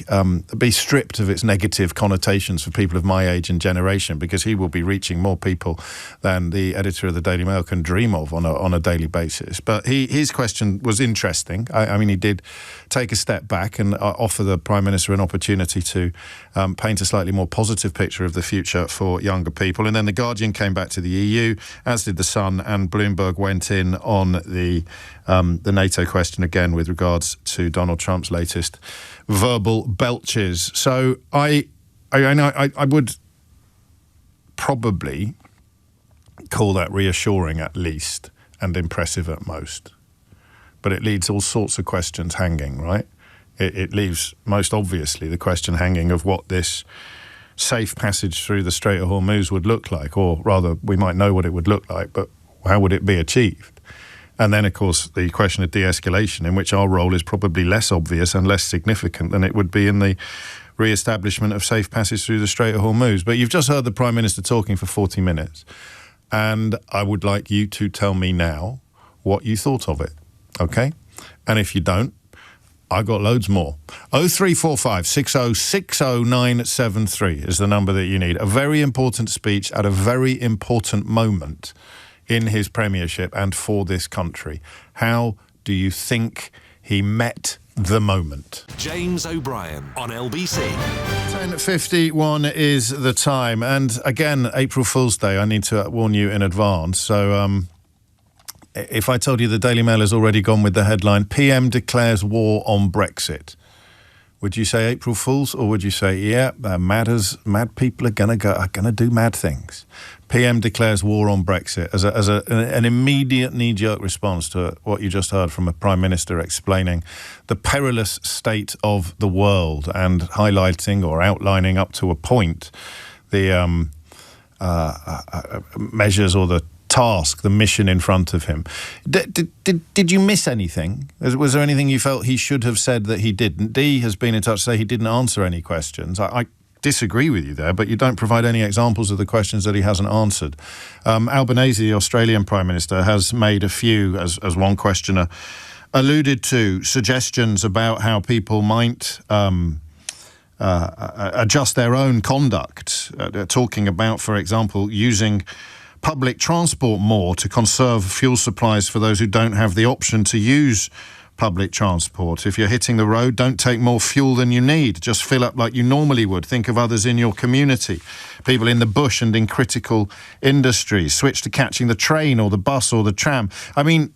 stripped of its negative connotations for people of my age and generation, because he will be reaching more people than the editor of the Daily Mail can dream of on a daily basis. But his question was interesting. I mean, he did take a step back and offer the Prime Minister an opportunity to paint a slightly more positive picture of the future for younger people. And then The Guardian came back to the EU, as did The Sun, and Bloomberg went in on the NATO question again with regards to Donald Trump's latest verbal belches. So I would probably call that reassuring at least and impressive at most. But it leaves all sorts of questions hanging, right? It leaves, most obviously, the question hanging of what this safe passage through the Strait of Hormuz would look like, or rather, we might know what it would look like, but how would it be achieved? And then, of course, the question of de-escalation, in which our role is probably less obvious and less significant than it would be in the re-establishment of safe passage through the Strait of Hormuz. But you've just heard the Prime Minister talking for 40 minutes, and I would like you to tell me now what you thought of it, okay? And if you don't, I've got loads more. 0345 6060973 is the number that you need. A very important speech at a very important moment in his premiership and for this country. How do you think he met the moment? James O'Brien on LBC. 10:51 is the time. And again, April Fool's Day, I need to warn you in advance. So, if I told you the Daily Mail has already gone with the headline, PM declares war on Brexit, would you say April Fools, or would you say, yeah, mad people are gonna do mad things? PM declares war on Brexit as an immediate knee-jerk response to what you just heard from a Prime Minister explaining the perilous state of the world and highlighting or outlining up to a point the measures or the task, the mission in front of him. Did you miss anything? Was there anything you felt he should have said that he didn't? Dee has been in touch to say he didn't answer any questions. I disagree with you there, but you don't provide any examples of the questions that he hasn't answered. Albanese, the Australian Prime Minister, has made a few, as one questioner alluded to, suggestions about how people might adjust their own conduct, talking about, for example, using public transport more to conserve fuel supplies for those who don't have the option to use public transport. If you're hitting the road, don't take more fuel than you need. Just fill up like you normally would. Think of others in your community, people in the bush and in critical industries. Switch to catching the train or the bus or the tram. I mean,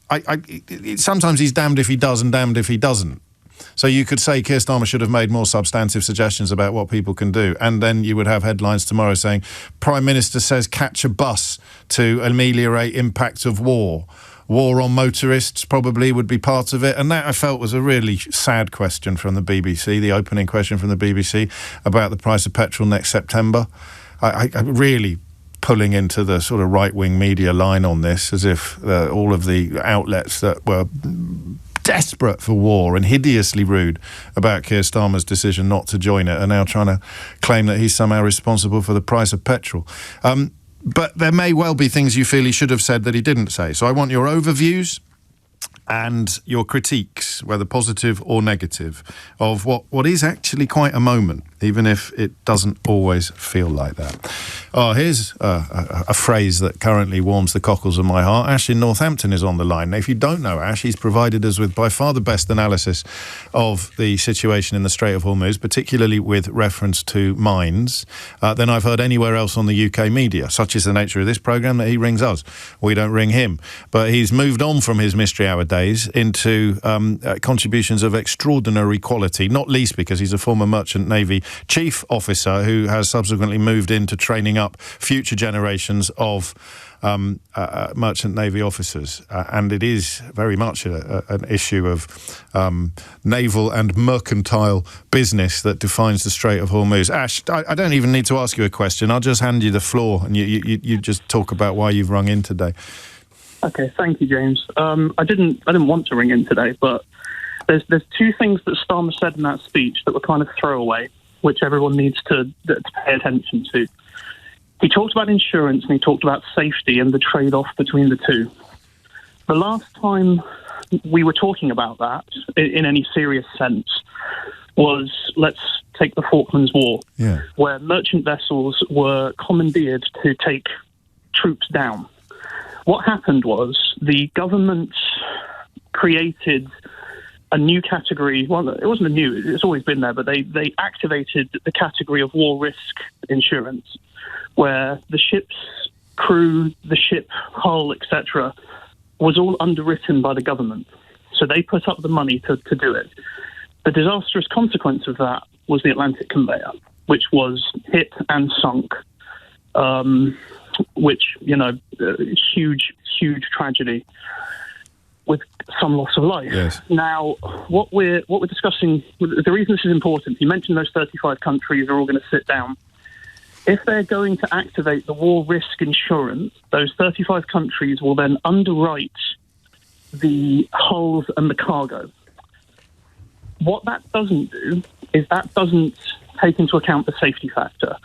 sometimes he's damned if he does and damned if he doesn't. So you could say Keir Starmer should have made more substantive suggestions about what people can do, and then you would have headlines tomorrow saying Prime Minister says catch a bus to ameliorate impacts of war. War on motorists probably would be part of it. And that, I felt, was a really sad question from the BBC, the opening question from the BBC about the price of petrol next September. I really pulling into the sort of right-wing media line on this, as if all of the outlets that were desperate for war and hideously rude about Keir Starmer's decision not to join it are now trying to claim that he's somehow responsible for the price of petrol. But there may well be things you feel he should have said that he didn't say. So I want your overviews and your critiques, whether positive or negative, of what is actually quite a moment, even if it doesn't always feel like that. Oh, here's a phrase that currently warms the cockles of my heart. Ash in Northampton is on the line. Now, if you don't know Ash, he's provided us with by far the best analysis of the situation in the Strait of Hormuz, particularly with reference to mines, than I've heard anywhere else on the UK media. Such is the nature of this programme that he rings us. We don't ring him. But he's moved on from his Mystery Hour days into contributions of extraordinary quality, not least because he's a former Merchant Navy chief officer who has subsequently moved into training up future generations of Merchant Navy officers. And it is very much an issue of naval and mercantile business that defines the Strait of Hormuz. Ash, I don't even need to ask you a question. I'll just hand you the floor and you just talk about why you've rung in today. Okay, thank you, James. I didn't want to ring in today, but there's two things that Starmer said in that speech that were kind of throwaway, which everyone needs to pay attention to. He talked about insurance and he talked about safety and the trade-off between the two. The last time we were talking about that in any serious sense was, let's take the Falklands War, where merchant vessels were commandeered to take troops down. What happened was the government created a new category. Well, it wasn't it's always been there, but they activated the category of war risk insurance, where the ship's crew, the ship hull, etc., was all underwritten by the government. So they put up the money to do it. The disastrous consequence of that was the Atlantic conveyor, which was hit and sunk, which, huge tragedy with some loss of life. Yes. Now, what we're discussing, the reason this is important, you mentioned those 35 countries are all going to sit down. If they're going to activate the war risk insurance, those 35 countries will then underwrite the hulls and the cargo. What that doesn't do is that doesn't take into account the safety factor.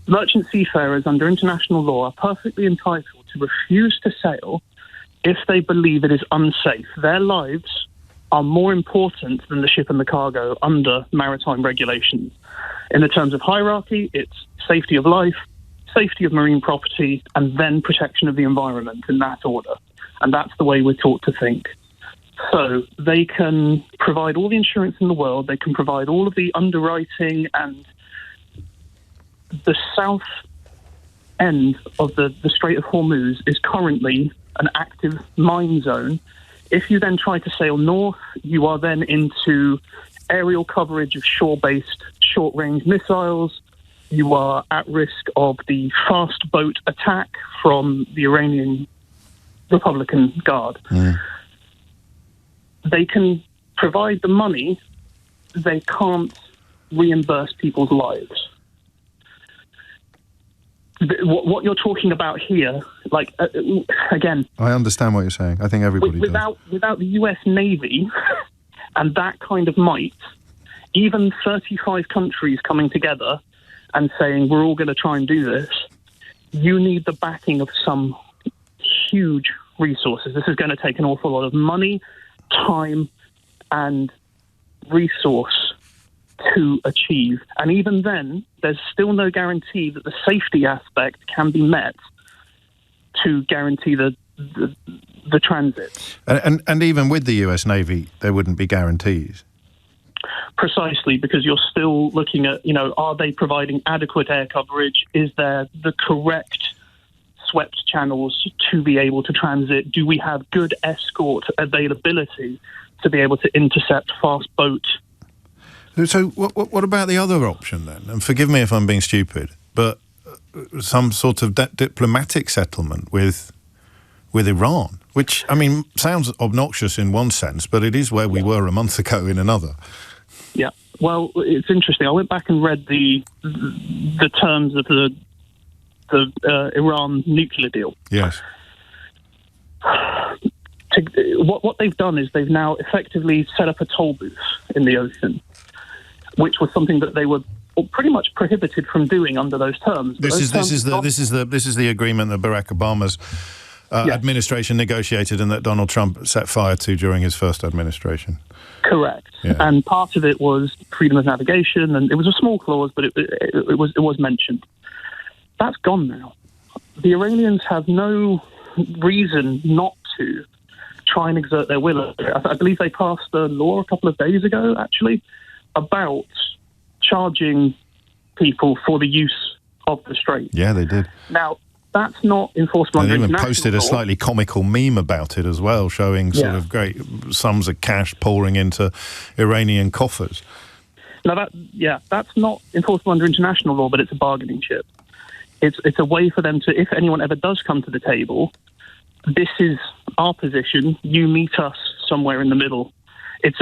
Merchant seafarers under international law are perfectly entitled to refuse to sail if they believe it is unsafe. Their lives are more important than the ship and the cargo under maritime regulations. In the terms of hierarchy, it's safety of life, safety of marine property, and then protection of the environment in that order. And that's the way we're taught to think. So they can provide all the insurance in the world, they can provide all of the underwriting, and the south end of the Strait of Hormuz is currently an active mine zone. If you then try to sail north, you are then into aerial coverage of shore-based short-range missiles. You are at risk of the fast boat attack from the Iranian Republican Guard. They can provide the money, they can't reimburse people's lives. What you're talking about here, again... I understand what you're saying. I think everybody does. Without the US Navy and that kind of might, even 35 countries coming together and saying we're all going to try and do this, you need the backing of some huge resources. This is going to take an awful lot of money, time, and resource to achieve. And even then, there's still no guarantee that the safety aspect can be met to guarantee the transit. And even with the US Navy, there wouldn't be guarantees. Precisely, because you're still looking at, are they providing adequate air coverage? Is there the correct swept channels to be able to transit? Do we have good escort availability to be able to intercept fast boat? So what about the other option then? And forgive me if I'm being stupid, but some sort of diplomatic settlement with Iran, which, sounds obnoxious in one sense, but it is where we were a month ago in another. Yeah, well, it's interesting. I went back and read the terms of the Iran nuclear deal. Yes. What they've done is they've now effectively set up a toll booth in the ocean, which was something that they were pretty much prohibited from doing under those terms. This is the agreement that Barack Obama's administration negotiated and that Donald Trump set fire to during his first administration. Correct. Yeah. And part of it was freedom of navigation, and it was a small clause, but it was mentioned. That's gone now. The Iranians have no reason not to try and exert their will. I believe they passed a law a couple of days ago, actually, about charging people for the use of the strait. Yeah, they did. Now, that's not enforceable under international law. They even posted a slightly comical meme about it as well, showing sort of great sums of cash pouring into Iranian coffers. Now, that's not enforceable under international law, but it's a bargaining chip. It's a way for them to, if anyone ever does come to the table, this is our position, you meet us somewhere in the middle. It's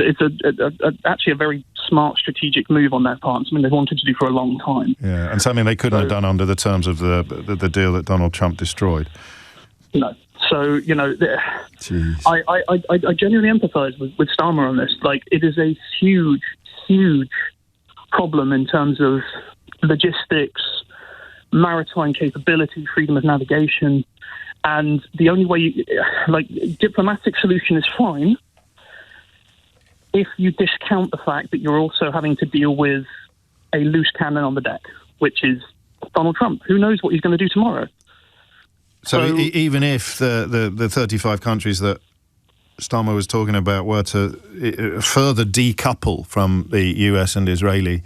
actually a very smart strategic move on their part. Something they've wanted to do for a long time. Yeah, and something they couldn't have done under the terms of the deal that Donald Trump destroyed. No. So, I genuinely empathise with Starmer on this. Like, it is a huge, huge problem in terms of logistics, maritime capability, freedom of navigation. And the only way, diplomatic solution is fine if you discount the fact that you're also having to deal with a loose cannon on the deck, which is Donald Trump. Who knows what he's going to do tomorrow? So even if the 35 countries that Starmer was talking about were to further decouple from the US and Israeli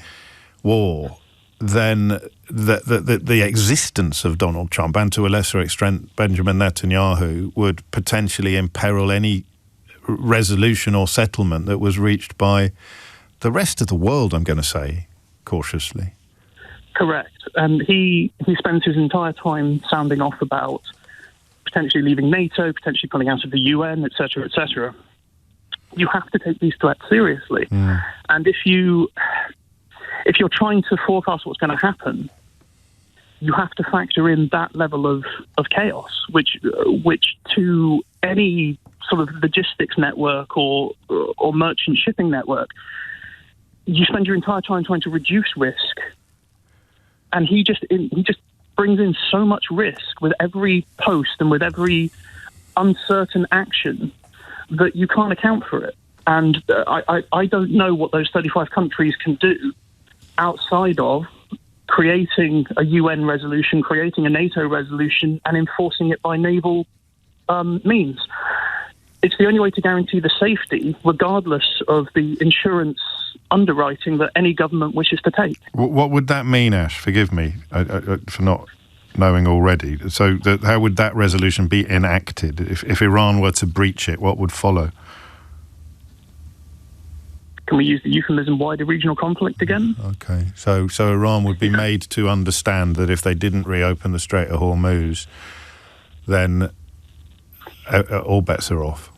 war, then the existence of Donald Trump and, to a lesser extent, Benjamin Netanyahu would potentially imperil any resolution or settlement that was reached by the rest of the world, I'm going to say, cautiously. Correct. And he spends his entire time sounding off about potentially leaving NATO, potentially pulling out of the UN, etc., etc. You have to take these threats seriously. Mm. And if you're trying to forecast what's going to happen, you have to factor in that level of chaos, which to any sort of logistics network or merchant shipping network, you spend your entire time trying to reduce risk, and he just brings in so much risk with every post and with every uncertain action that you can't account for it. And I don't know what those 35 countries can do outside of creating a UN resolution, creating a NATO resolution, and enforcing it by naval means. It's the only way to guarantee the safety, regardless of the insurance underwriting that any government wishes to take. What would that mean, Ash? Forgive me for not knowing already. So how would that resolution be enacted? If Iran were to breach it, what would follow? Can we use the euphemism wider regional conflict again? Okay. So Iran would be made to understand that if they didn't reopen the Strait of Hormuz, then all bets are off.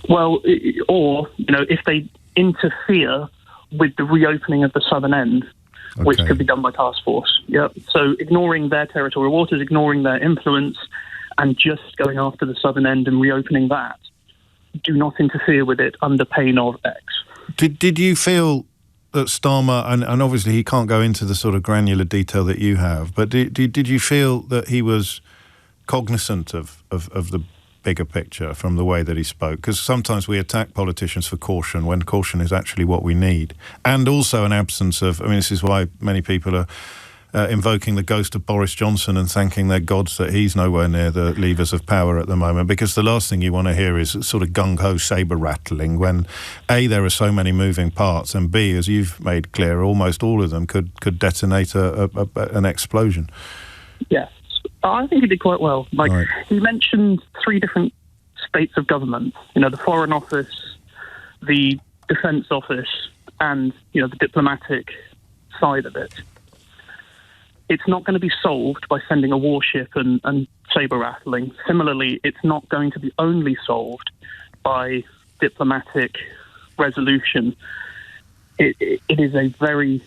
Well, or, if they interfere with the reopening of the southern end, which could be done by task force. Yep. So ignoring their territorial waters, ignoring their influence, and just going after the southern end and reopening that. Do not interfere with it under pain of X. Did you feel that Starmer, and obviously he can't go into the sort of granular detail that you have, but did you feel that he was cognizant of the bigger picture from the way that he spoke? Because sometimes we attack politicians for caution when caution is actually what we need. And also an absence of, I mean, this is why many people are invoking the ghost of Boris Johnson and thanking their gods that he's nowhere near the levers of power at the moment, because the last thing you want to hear is sort of gung-ho sabre-rattling when, A, there are so many moving parts, and B, as you've made clear, almost all of them could detonate an explosion. Yes, I think he did quite well. Right. He mentioned 3 different states of government, the Foreign Office, the Defence Office, and, the diplomatic side of it. It's not going to be solved by sending a warship and sabre-rattling. Similarly, it's not going to be only solved by diplomatic resolution. It is a very...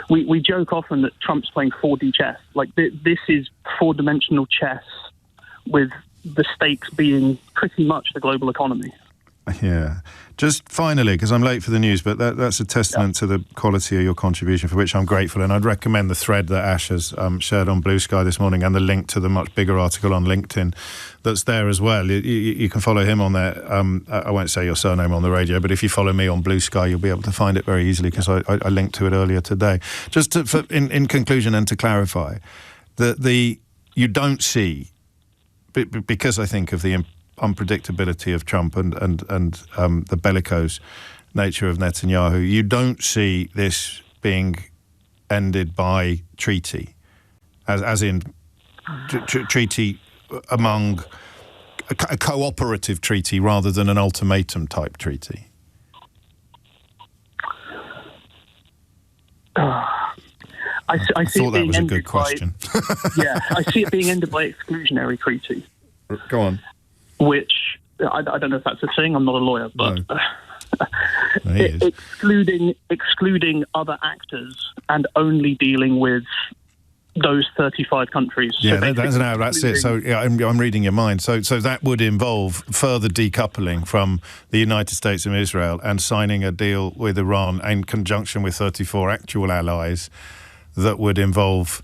We joke often that Trump's playing 4D chess. This is 4-dimensional chess with the stakes being pretty much the global economy. Yeah. Just finally, because I'm late for the news, but that's a testament to the quality of your contribution, for which I'm grateful. And I'd recommend the thread that Ash has shared on Blue Sky this morning, and the link to the much bigger article on LinkedIn that's there as well. You can follow him on there. I won't say your surname on the radio, but if you follow me on Blue Sky, you'll be able to find it very easily, because I linked to it earlier today. Just in conclusion, and to clarify, you don't see, because I think of the unpredictability of Trump and the bellicose nature of Netanyahu, you don't see this being ended by treaty, as in treaty among a cooperative treaty rather than an ultimatum type treaty. I thought that was a good question. I see it being ended by exclusionary treaty. Go on. Which, I don't know if that's a thing, I'm not a lawyer, but no. Excluding other actors and only dealing with those 35 countries. Yeah, that's it. So I'm reading your mind. So that would involve further decoupling from the United States and Israel and signing a deal with Iran in conjunction with 34 actual allies that would involve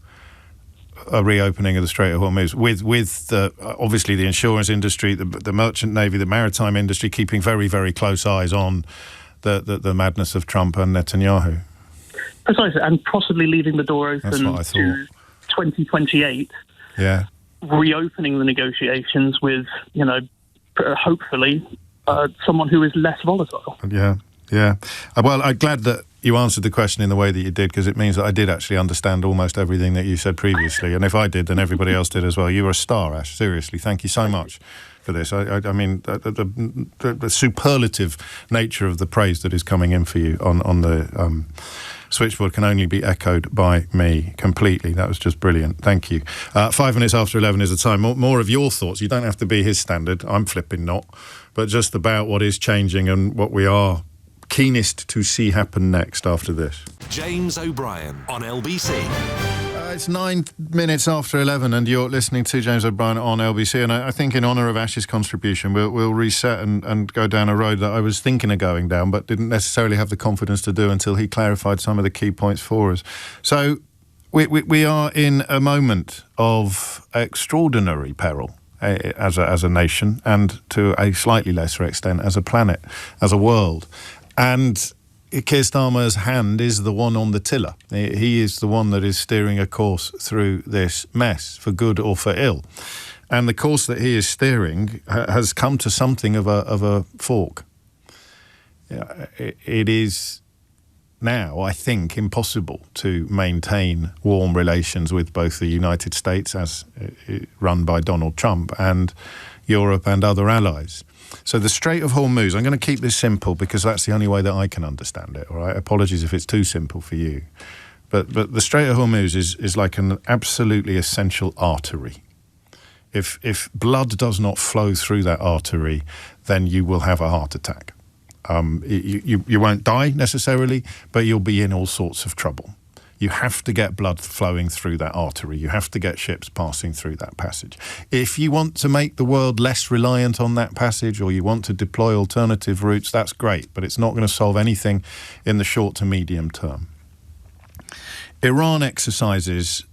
a reopening of the Strait of Hormuz, with obviously the insurance industry, the merchant navy, the maritime industry, keeping very, very close eyes on the madness of Trump and Netanyahu. Precisely, and possibly leaving the door open to 2028. Yeah, reopening the negotiations with, hopefully someone who is less volatile. Yeah. Well, I'm glad that you answered the question in the way that you did, because it means that I did actually understand almost everything that you said previously. And if I did, then everybody else did as well. You were a star, Ash. Seriously, thank you so much for this. I mean, the superlative nature of the praise that is coming in for you on the switchboard can only be echoed by me completely. That was just brilliant. Thank you. 5 minutes after 11 is the time. More of your thoughts. You don't have to be his standard. I'm flipping not. But just about what is changing and what we are keenest to see happen next after this. James O'Brien on LBC. It's 9 minutes after 11 and you're listening to James O'Brien on LBC, and I think in honour of Ash's contribution we'll reset and go down a road that I was thinking of going down but didn't necessarily have the confidence to do until he clarified some of the key points for us. So we are in a moment of extraordinary peril as a nation, and to a slightly lesser extent as a planet, as a world. And Keir Starmer's hand is the one on the tiller. He is the one that is steering a course through this mess, for good or for ill. And the course that he is steering has come to something of a fork. It is now, I think, impossible to maintain warm relations with both the United States, as run by Donald Trump, and Europe and other allies. So the Strait of Hormuz, I'm going to keep this simple because that's the only way that I can understand it, all right? Apologies if it's too simple for you. But the Strait of Hormuz is like an absolutely essential artery. If blood does not flow through that artery, then you will have a heart attack. You won't die necessarily, but you'll be in all sorts of trouble. You have to get blood flowing through that artery. You have to get ships passing through that passage. If you want to make the world less reliant on that passage, or you want to deploy alternative routes, that's great, but it's not going to solve anything in the short to medium term. Iran exercises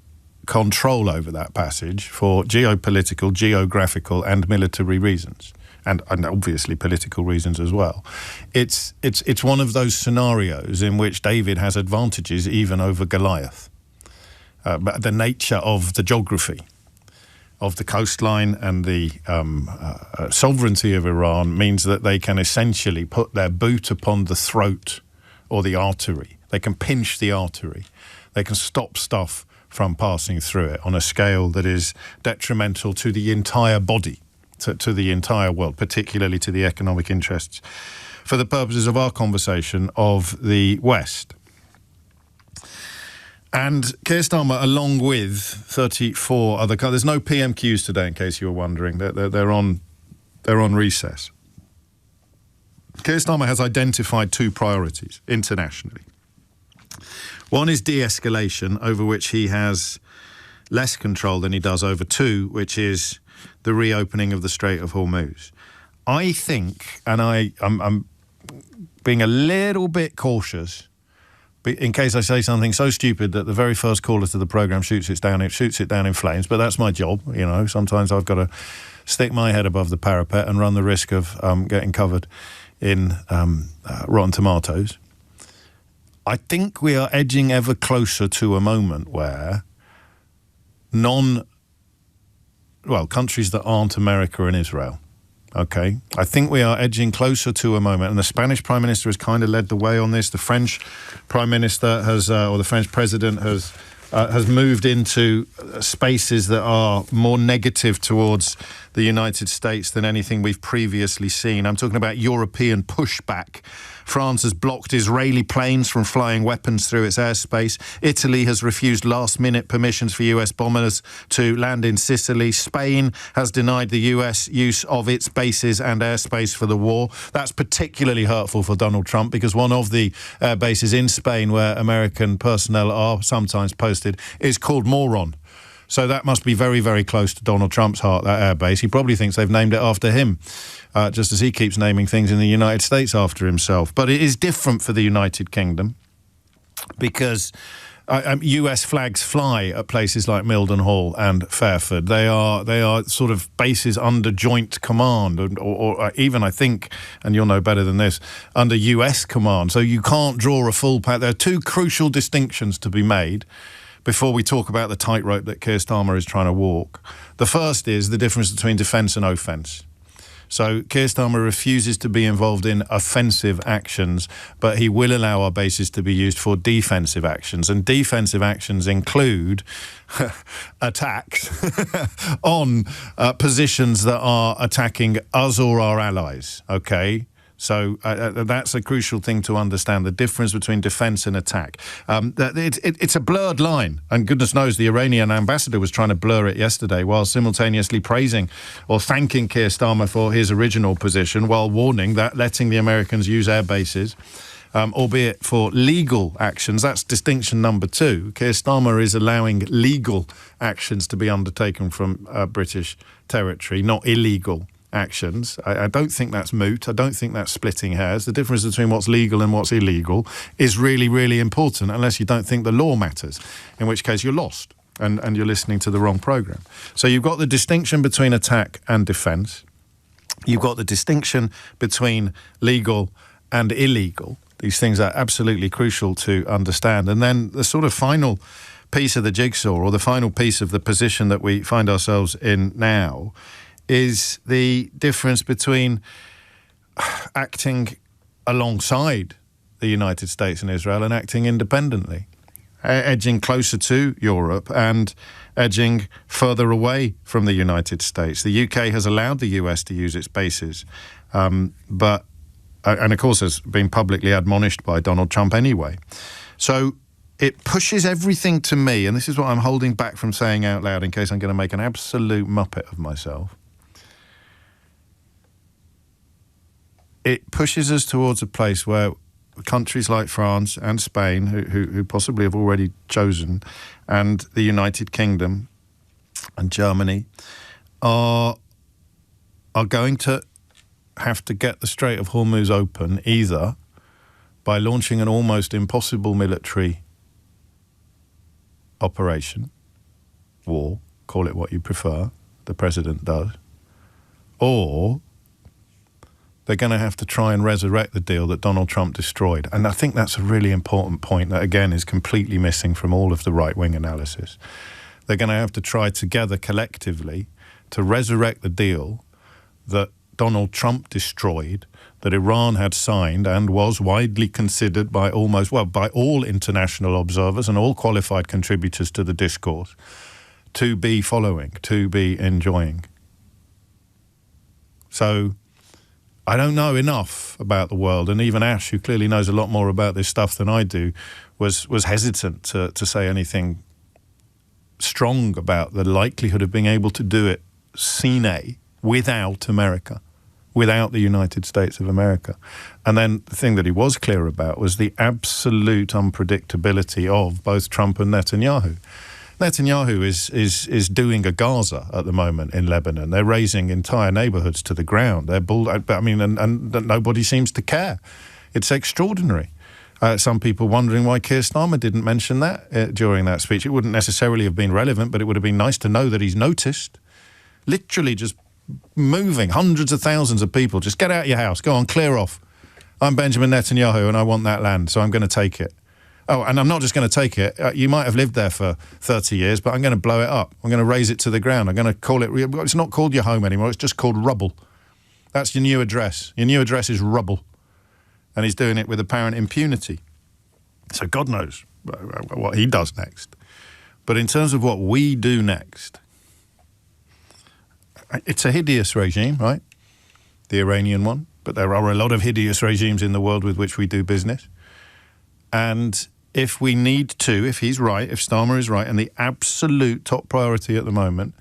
control over that passage for geopolitical, geographical and military reasons, and obviously political reasons as well. It's one of those scenarios in which David has advantages even over Goliath. But the nature of the geography of the coastline and the sovereignty of Iran means that they can essentially put their boot upon the throat or the artery. They can pinch the artery. They can stop stuff from passing through it on a scale that is detrimental to the entire body, to the entire world, particularly to the economic interests, for the purposes of our conversation, of the West. And Keir Starmer, along with 34 other countries, there's no PMQs today, in case you were wondering. They're on recess. Keir Starmer has identified two priorities internationally. One is de-escalation, over which he has less control than he does over two, which is the reopening of the Strait of Hormuz. I think, and I'm being a little bit cautious, in case I say something so stupid that the very first caller to the programme shoots it down in flames, but that's my job, you know. Sometimes I've got to stick my head above the parapet and run the risk of getting covered in Rotten Tomatoes. I think we are edging ever closer to a moment where countries that aren't America and Israel, okay? I think we are edging closer to a moment, and the Spanish Prime Minister has kind of led the way on this. The French Prime Minister has, or the French President has moved into spaces that are more negative towards the United States than anything we've previously seen. I'm talking about European pushback. France has blocked Israeli planes from flying weapons through its airspace. Italy has refused last-minute permissions for US bombers to land in Sicily. Spain has denied the US use of its bases and airspace for the war. That's particularly hurtful for Donald Trump, because one of the bases in Spain where American personnel are sometimes posted is called Moron. So that must be very, very close to Donald Trump's heart, that airbase. He probably thinks they've named it after him, just as he keeps naming things in the United States after himself. But it is different for the United Kingdom because US flags fly at places like Mildenhall and Fairford. They are sort of bases under joint command, or even, I think, and you'll know better than this, under US command. So you can't draw a full path. There are two crucial distinctions to be made before we talk about the tightrope that Keir Starmer is trying to walk. The first is the difference between defence and offence. So Keir Starmer refuses to be involved in offensive actions, but he will allow our bases to be used for defensive actions. And defensive actions include attacks on positions that are attacking us or our allies, okay? So that's a crucial thing to understand, the difference between defence and attack. It's a blurred line, and goodness knows the Iranian ambassador was trying to blur it yesterday while simultaneously praising or thanking Keir Starmer for his original position, while warning that letting the Americans use air bases, albeit for legal actions, that's distinction number two. Keir Starmer is allowing legal actions to be undertaken from British territory, not illegal actions. I don't think that's moot. I don't think that's splitting hairs. The difference between what's legal and what's illegal is really, really important, unless you don't think the law matters, in which case you're lost and you're listening to the wrong programme. So you've got the distinction between attack and defence. You've got the distinction between legal and illegal. These things are absolutely crucial to understand. And then the sort of final piece of the jigsaw, or the final piece of the position that we find ourselves in now, is the difference between acting alongside the United States and Israel and acting independently, edging closer to Europe and edging further away from the United States. The UK has allowed the US to use its bases, but of course has been publicly admonished by Donald Trump anyway. So it pushes everything to me, and this is what I'm holding back from saying out loud in case I'm going to make an absolute muppet of myself. It pushes us towards a place where countries like France and Spain, who possibly have already chosen, and the United Kingdom and Germany, are going to have to get the Strait of Hormuz open either by launching an almost impossible military operation, war, call it what you prefer, the president does, or they're going to have to try and resurrect the deal that Donald Trump destroyed. And I think that's a really important point that, again, is completely missing from all of the right-wing analysis. They're going to have to try together collectively to resurrect the deal that Donald Trump destroyed, that Iran had signed and was widely considered by by all international observers and all qualified contributors to the discourse to be following, to be enjoying. So I don't know enough about the world, and even Ash, who clearly knows a lot more about this stuff than I do, was hesitant to say anything strong about the likelihood of being able to do it sine without America, without the United States of America. And then the thing that he was clear about was the absolute unpredictability of both Trump and Netanyahu. Netanyahu is doing a Gaza at the moment in Lebanon. They're razing entire neighborhoods to the ground. And nobody seems to care. It's extraordinary. Some people wondering why Keir Starmer didn't mention that during that speech. It wouldn't necessarily have been relevant, but it would have been nice to know that he's noticed. Literally just moving hundreds of thousands of people. Just get out of your house. Go on, clear off. I'm Benjamin Netanyahu and I want that land, so I'm going to take it. Oh, and I'm not just going to take it. You might have lived there for 30 years, but I'm going to blow it up. I'm going to raze it to the ground. I'm going to call it... It's not called your home anymore. It's just called rubble. That's your new address. Your new address is rubble. And he's doing it with apparent impunity. So God knows what he does next. But in terms of what we do next, it's a hideous regime, right? The Iranian one. But there are a lot of hideous regimes in the world with which we do business. And if we need to, if he's right, if Starmer is right, and the absolute top priority at the moment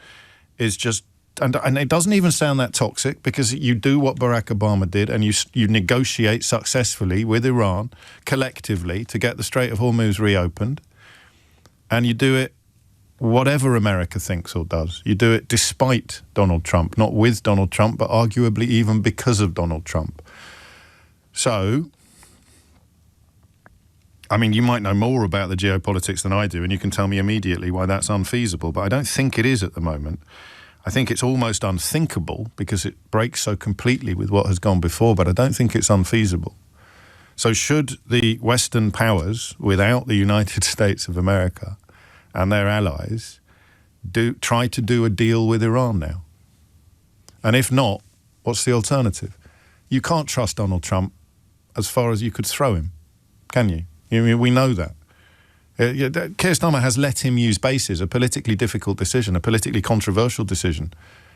is just, and it doesn't even sound that toxic, because you do what Barack Obama did and you negotiate successfully with Iran collectively to get the Strait of Hormuz reopened, and you do it whatever America thinks or does. You do it despite Donald Trump, not with Donald Trump, but arguably even because of Donald Trump. So, I mean, you might know more about the geopolitics than I do, and you can tell me immediately why that's unfeasible, but I don't think it is at the moment. I think it's almost unthinkable because it breaks so completely with what has gone before, but I don't think it's unfeasible. So should the Western powers, without the United States of America and their allies, try to do a deal with Iran now? And if not, what's the alternative? You can't trust Donald Trump as far as you could throw him, can you? We know that. Keir Starmer has let him use bases, a politically difficult decision, a politically controversial decision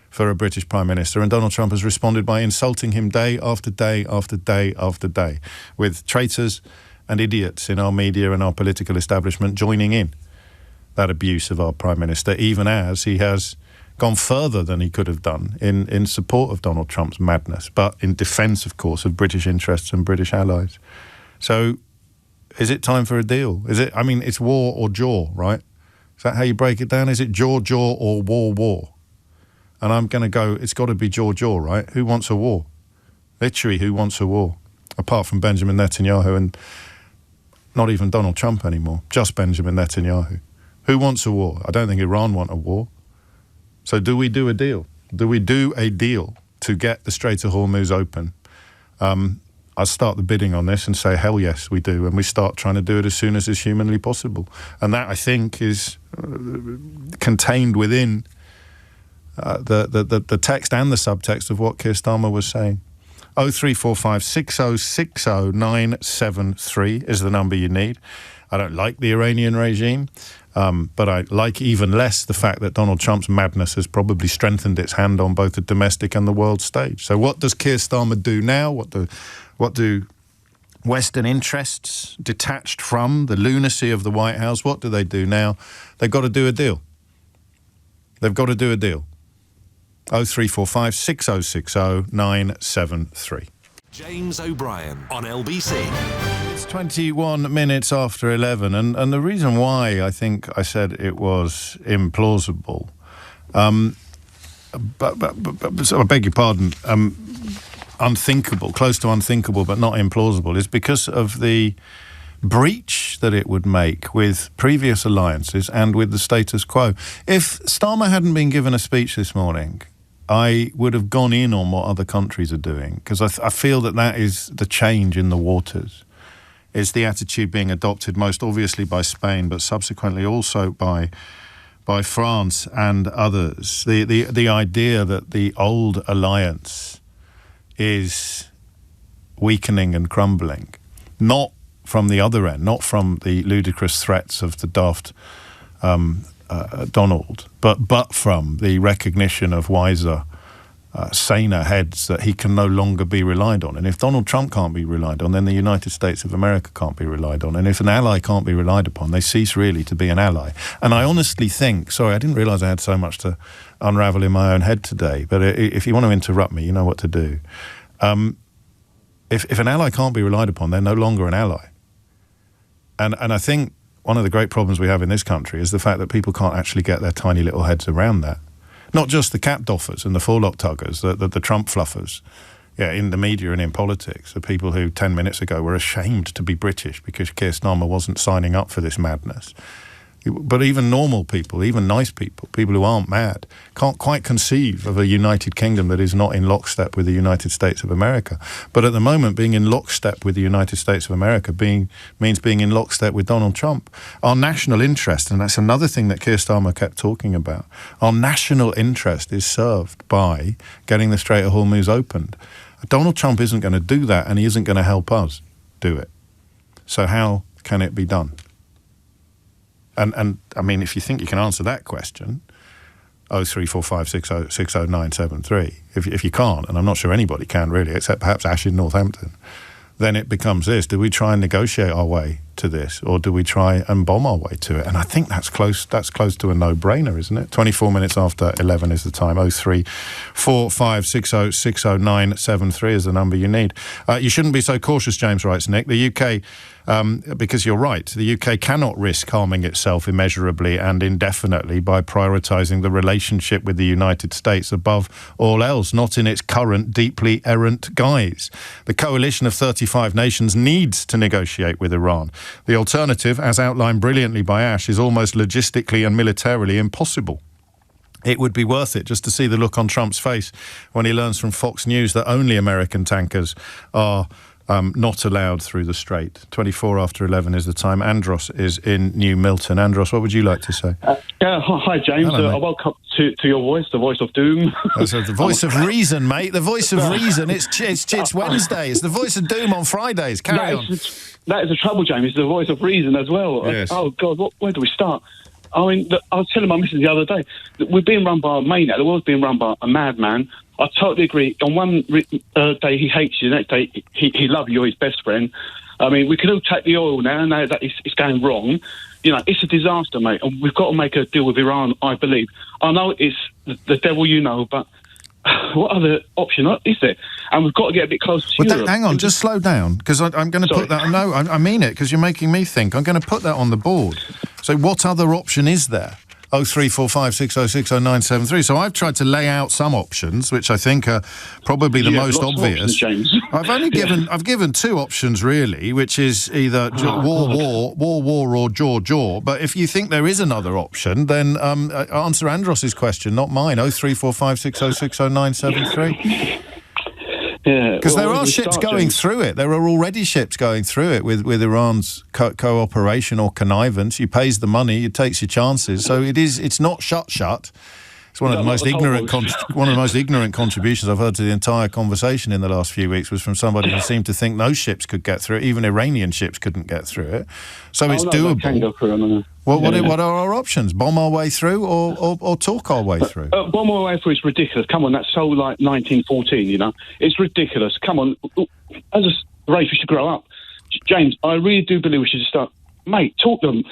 for a British Prime Minister, and Donald Trump has responded by insulting him day after day after day after day, with traitors and idiots in our media and our political establishment joining in that abuse of our Prime Minister, even as he has gone further than he could have done in support of Donald Trump's madness, but in defence, of course, of British interests and British allies. So, is it time for a deal? It's war or jaw, right? Is that how you break it down? Is it jaw or war? And I'm going to go, it's got to be jaw, right? Who wants a war? Literally, who wants a war? Apart from Benjamin Netanyahu and not even Donald Trump anymore, just Benjamin Netanyahu. Who wants a war? I don't think Iran want a war. So do we do a deal? Do we do a deal to get the Strait of Hormuz open? I'll start the bidding on this and say, hell yes, we do. And we start trying to do it as soon as is humanly possible. And that, I think, is contained within the text and the subtext of what Keir Starmer was saying. 0345 6060 973 is the number you need. I don't like the Iranian regime, but I like even less the fact that Donald Trump's madness has probably strengthened its hand on both the domestic and the world stage. So what does Keir Starmer do now? What do Western interests detached from the lunacy of the White House, what do they do now? They've got to do a deal. They've got to do a deal. 0345 6060 973. James O'Brien on LBC. It's 21 minutes after 11, and the reason why I think I said it was implausible, but so I beg your pardon, unthinkable, close to unthinkable, but not implausible, is because of the breach that it would make with previous alliances and with the status quo. If Starmer hadn't been given a speech this morning, I would have gone in on what other countries are doing, because I feel that is the change in the waters. It's the attitude being adopted most obviously by Spain, but subsequently also by France and others. The idea that the old alliance is weakening and crumbling, not from the other end, not from the ludicrous threats of the daft Donald, but from the recognition of wiser, saner heads that he can no longer be relied on. And if Donald Trump can't be relied on, then the United States of America can't be relied on. And if an ally can't be relied upon, they cease really to be an ally. And I honestly think, sorry, I didn't realise I had so much to unravel in my own head today, but if you want to interrupt me, you know what to do. If an ally can't be relied upon, they're no longer an ally. And I think one of the great problems we have in this country is the fact that people can't actually get their tiny little heads around that. Not just the cap doffers and the forelock tuggers, the Trump fluffers, in the media and in politics, the people who 10 minutes ago were ashamed to be British because Keir Starmer wasn't signing up for this madness. But even normal people, even nice people, people who aren't mad, can't quite conceive of a United Kingdom that is not in lockstep with the United States of America. But at the moment, being in lockstep with the United States of America means being in lockstep with Donald Trump. Our national interest, and that's another thing that Keir Starmer kept talking about, our national interest is served by getting the Strait of Hormuz opened. Donald Trump isn't going to do that, and he isn't going to help us do it. So how can it be done? And I mean, if you think you can answer that question, 03456060973. If you can't, and I'm not sure anybody can really, except perhaps Ash in Northampton, then it becomes this: do we try and negotiate our way to this, or do we try and bomb our way to it? And I think that's close to a no-brainer, isn't it? 24 minutes after 11 is the time. 03456060973 is the number you need. You shouldn't be so cautious, James writes, Nick. The UK, because you're right, the UK cannot risk harming itself immeasurably and indefinitely by prioritising the relationship with the United States above all else, not in its current deeply errant guise. The coalition of 35 nations needs to negotiate with Iran. The alternative, as outlined brilliantly by Ash, is almost logistically and militarily impossible. It would be worth it just to see the look on Trump's face when he learns from Fox News that only American tankers are not allowed through the strait. 24 after 11 is the time. Andros is in New Milton. Andros, what would you like to say? Hi, James. I woke up to your voice, the voice of doom. The voice of reason, mate. The voice of reason. It's Wednesday. It's the voice of doom on Fridays. Carry on. That is the trouble, James. It's the voice of reason as well. Yes. Oh, God, where do we start? I mean, I was telling my missus the other day that we're being run by a maniac. The world's being run by a madman. I totally agree. On one day he hates you, the next day he loves you, you're his best friend. I mean, we can all take the oil now that it's going wrong. You know, it's a disaster, mate, and we've got to make a deal with Iran, I believe. I know it's the devil, but what other option is there? And we've got to get a bit closer to Europe. Hang on, just slow down, because I'm going to put that... No, I mean it, because you're making me think. I'm going to put that on the board. So what other option is there? 03456060973. So I've tried to lay out some options, which I think are probably the most obvious. I've given two options really, which is either war, or jaw. But if you think there is another option, then answer Andros's question, not mine. 03456060973. Yeah, because there are ships going through it. There are already ships going through it with Iran's cooperation or connivance. You pays the money, you takes your chances. So it's not shut. It's one of the most ignorant contributions I've heard to the entire conversation in the last few weeks was from somebody who seemed to think no ships could get through it. Even Iranian ships couldn't get through it. So it's doable. Can go through, what are our options? Bomb our way through or talk our way through? Bomb our way through is ridiculous. Come on, that's so like 1914, you know. It's ridiculous. Come on. As a race, we should grow up. James, I really do believe we should start... Mate, talk to them.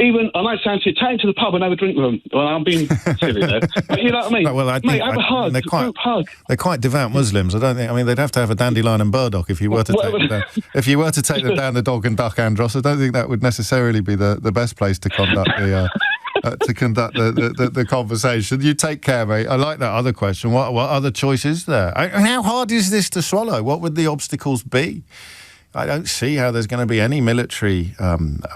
even, I might sound silly, take him to the pub and have a drink with him. Well, I'm being silly there. But you know what I mean? Well, Mate, have a hug, a group hug. They're quite devout Muslims. They'd have to have a dandelion and burdock if you were to take them down. If you were to take them down the dog and duck, Andros, I don't think that would necessarily be the best place to conduct the conversation. You take care, mate. I like that other question. What other choice is there? How hard is this to swallow? What would the obstacles be? I don't see how there's going to be any military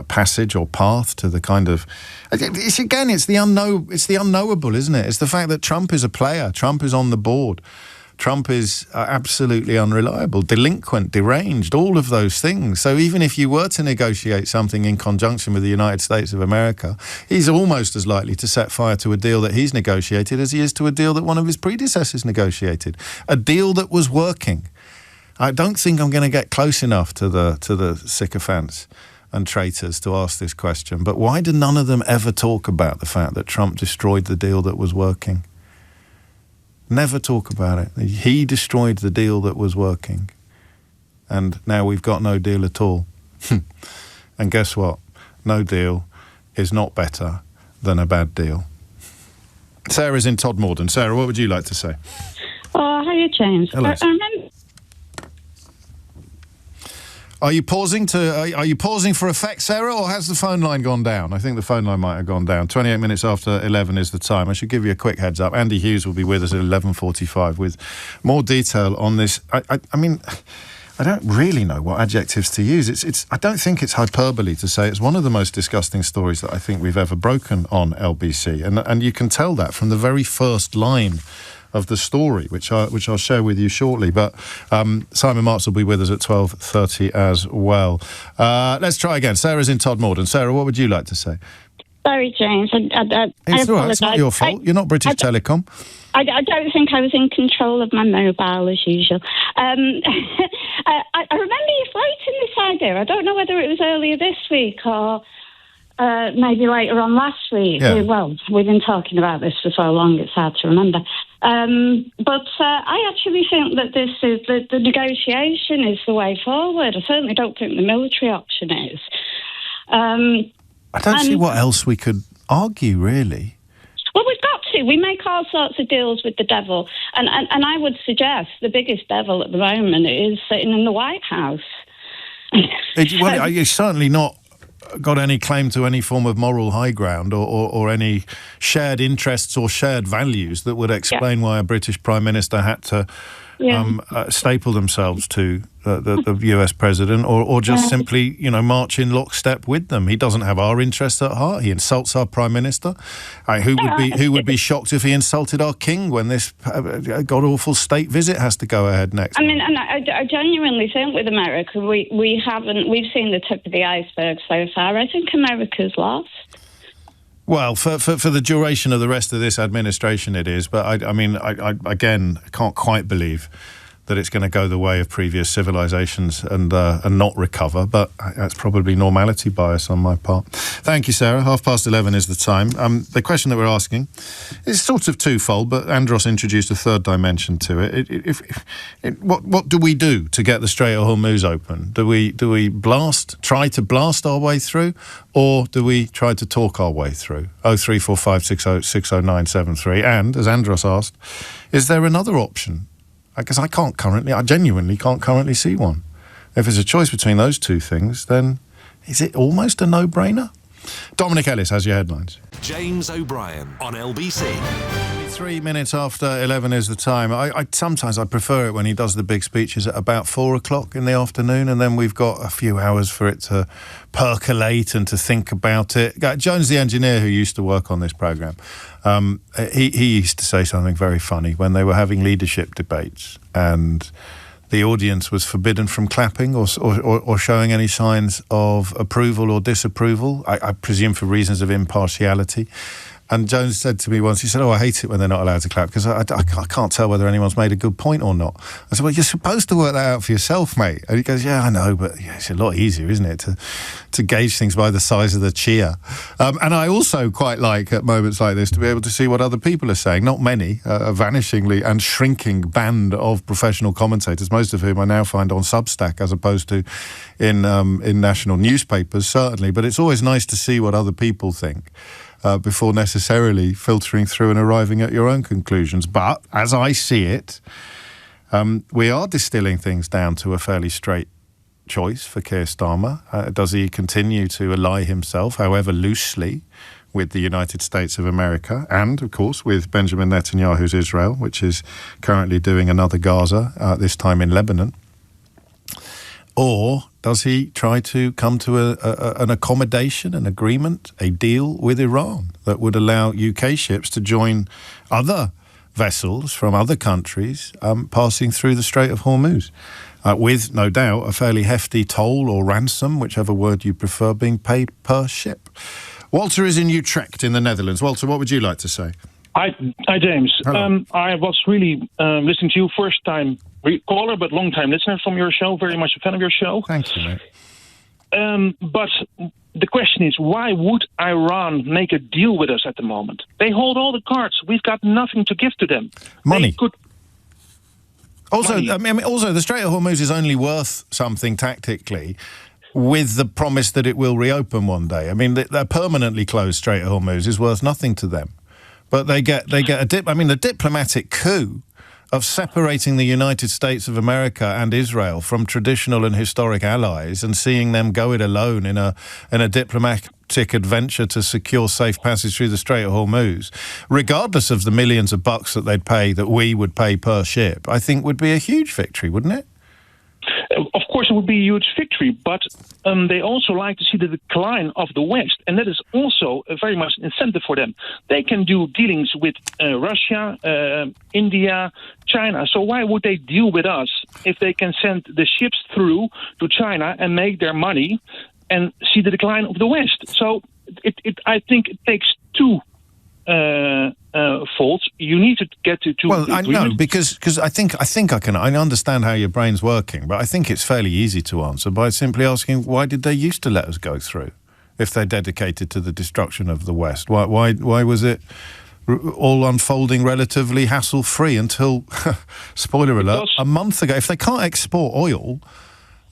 passage or path to the kind of. It's the unknowable, isn't it? It's the fact that Trump is a player. Trump is on the board. Trump is absolutely unreliable, delinquent, deranged, all of those things. So even if you were to negotiate something in conjunction with the United States of America, he's almost as likely to set fire to a deal that he's negotiated as he is to a deal that one of his predecessors negotiated. A deal that was working. I don't think I'm going to get close enough to the sycophants and traitors to ask this question. But why do none of them ever talk about the fact that Trump destroyed the deal that was working? Never talk about it. He destroyed the deal that was working. And now we've got no deal at all. And guess what? No deal is not better than a bad deal. Sarah's in Todmorden. Sarah, what would you like to say? Oh, hiya, James. Hello. Are you pausing for effect, Sarah, or has the phone line gone down? I think the phone line might have gone down. 28 minutes after 11 is the time. I should give you a quick heads up. Andy Hughes will be with us at 11:45 with more detail on this. I mean, I don't really know what adjectives to use. I don't think it's hyperbole to say it's one of the most disgusting stories that I think we've ever broken on LBC, and you can tell that from the very first line of the story, which I'll share with you shortly. But Simon Marks will be with us at 12:30 as well. Let's try again. Sarah's in Todmorden. Sarah, what would you like to say? Sorry, James. It's all right. It's not your fault. You're not British Telecom. I don't think I was in control of my mobile as usual. I remember you floating this idea. I don't know whether it was earlier this week or maybe later on last week. Yeah. Well, we've been talking about this for so long, it's hard to remember. But I actually think that this is the negotiation is the way forward. I certainly don't think the military option is. I don't see what else we could argue, really. Well, we've got to. We make all sorts of deals with the devil. And I would suggest the biggest devil at the moment is sitting in the White House. You're certainly not got any claim to any form of moral high ground or any shared interests or shared values that would explain why a British Prime Minister had to staple themselves to the US President or just simply, march in lockstep with them. He doesn't have our interests at heart. He insults our Prime Minister. Who would be shocked if he insulted our King when this god-awful state visit has to go ahead next? I mean, and I genuinely think with America, we've seen the tip of the iceberg so far. I think America's lost. Well, for the duration of the rest of this administration, it is. But I again can't quite believe that it's going to go the way of previous civilizations and not recover. But that's probably normality bias on my part. Thank you, Sarah. 11:30 is the time. The question that we're asking is sort of twofold, but Andros introduced a third dimension to it. What do we do to get the Strait of Hormuz open? Do we try to blast our way through, or do we try to talk our way through? 03456060973. And as Andros asked, is there another option? Because I genuinely can't currently see one. If there's a choice between those two things, then is it almost a no-brainer? Dominic Ellis has your headlines. James O'Brien on LBC. 3 minutes after 11 is the time. Sometimes I prefer it when he does the big speeches at about 4 o'clock in the afternoon, and then we've got a few hours for it to percolate and to think about it. Jones, the engineer who used to work on this programme, he used to say something very funny when they were having leadership debates and the audience was forbidden from clapping or showing any signs of approval or disapproval, I presume for reasons of impartiality. And Jones said to me once, he said, I hate it when they're not allowed to clap because I can't tell whether anyone's made a good point or not. I said, well, you're supposed to work that out for yourself, mate. And he goes, yeah, I know, but it's a lot easier, isn't it, to gauge things by the size of the cheer. And I also quite like, at moments like this, to be able to see what other people are saying. Not many, a vanishingly and shrinking band of professional commentators, most of whom I now find on Substack as opposed to in national newspapers, certainly. But it's always nice to see what other people think. Before necessarily filtering through and arriving at your own conclusions. But, as I see it, we are distilling things down to a fairly straight choice for Keir Starmer. Does he continue to ally himself, however loosely, with the United States of America and, of course, with Benjamin Netanyahu's Israel, which is currently doing another Gaza, this time in Lebanon? Or does he try to come to an accommodation, an agreement, a deal with Iran that would allow UK ships to join other vessels from other countries passing through the Strait of Hormuz, with, no doubt, a fairly hefty toll or ransom, whichever word you prefer, being paid per ship? Walter is in Utrecht in the Netherlands. Walter, what would you like to say? Hi, James. I was really listening to you first time caller, but long time listener from your show. Very much a fan of your show. Thank you, mate. But the question is, why would Iran make a deal with us at the moment? They hold all the cards. We've got nothing to give to them. Money. Also, the Strait of Hormuz is only worth something tactically with the promise that it will reopen one day. I mean, the permanently closed Strait of Hormuz is worth nothing to them. But they get the diplomatic coup of separating the United States of America and Israel from traditional and historic allies and seeing them go it alone in a diplomatic adventure to secure safe passage through the Strait of Hormuz, regardless of the millions of bucks that they'd pay, that we would pay per ship, I think would be a huge victory, wouldn't it? Of course, it would be a huge victory, but they also like to see the decline of the West, and that is also very much an incentive for them. They can do dealings with Russia, India, China, so why would they deal with us if they can send the ships through to China and make their money and see the decline of the West? So I think it takes two faults. You need to get to two. Well, I know because I understand how your brain's working, but I think it's fairly easy to answer by simply asking, why did they used to let us go through if they're dedicated to the destruction of the West? Why was it all unfolding relatively hassle-free until, spoiler alert, a month ago? If they can't export oil,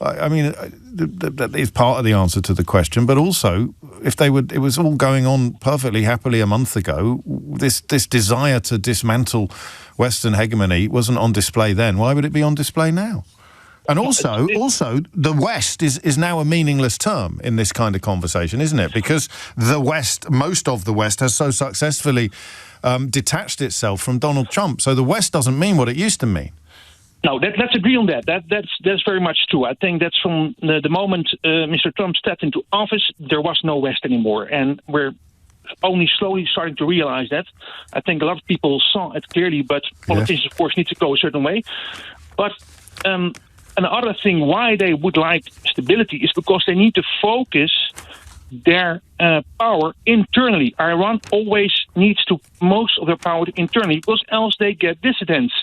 I mean, that is part of the answer to the question, but also, if they would, it was all going on perfectly happily a month ago. This desire to dismantle Western hegemony wasn't on display then. Why would it be on display now? And also, the West is now a meaningless term in this kind of conversation, isn't it? Because the West, most of the West, has so successfully detached itself from Donald Trump. So the West doesn't mean what it used to mean. No, let's agree on that. That's very much true. I think that's from the moment Mr. Trump stepped into office, there was no West anymore. And we're only slowly starting to realize that. I think a lot of people saw it clearly, but politicians, of course, need to go a certain way. But another thing why they would like stability is because they need to focus their power internally. Iran always needs to most of their power internally because else they get dissidents.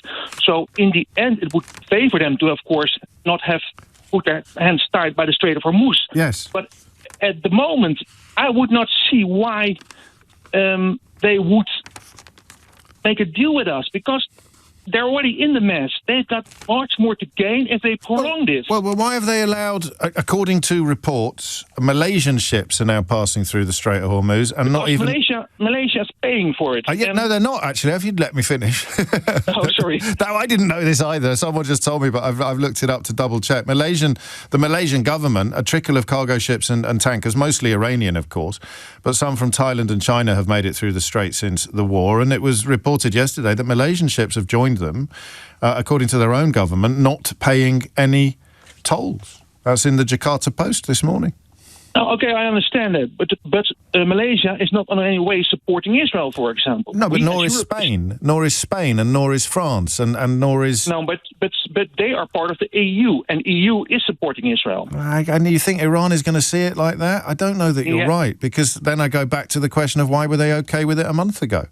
So in the end, it would favor them to, of course, not have put their hands tied by the Strait of Hormuz. Yes. But at the moment, I would not see why they would make a deal with us because they're already in the mess. They've got much more to gain if they prolong this. Well, why have they allowed, according to reports, Malaysian ships are now passing through the Strait of Hormuz and not even... Malaysia's paying for it. No, they're not, actually. Have you let me finish? Oh, sorry. No, I didn't know this either. Someone just told me, but I've looked it up to double-check. The Malaysian government, a trickle of cargo ships and tankers, mostly Iranian, of course, but some from Thailand and China have made it through the Strait since the war, and it was reported yesterday that Malaysian ships have joined them, according to their own government, not paying any tolls. That's in the Jakarta Post this morning. Oh, okay, I understand that, but Malaysia is not in any way supporting Israel, for example. No, but nor is Spain, and nor is France, and nor is... No, but they are part of the EU, and EU is supporting Israel. And you think Iran is going to see it like that? I don't know that you're right, because then I go back to the question of why were they okay with it a month ago?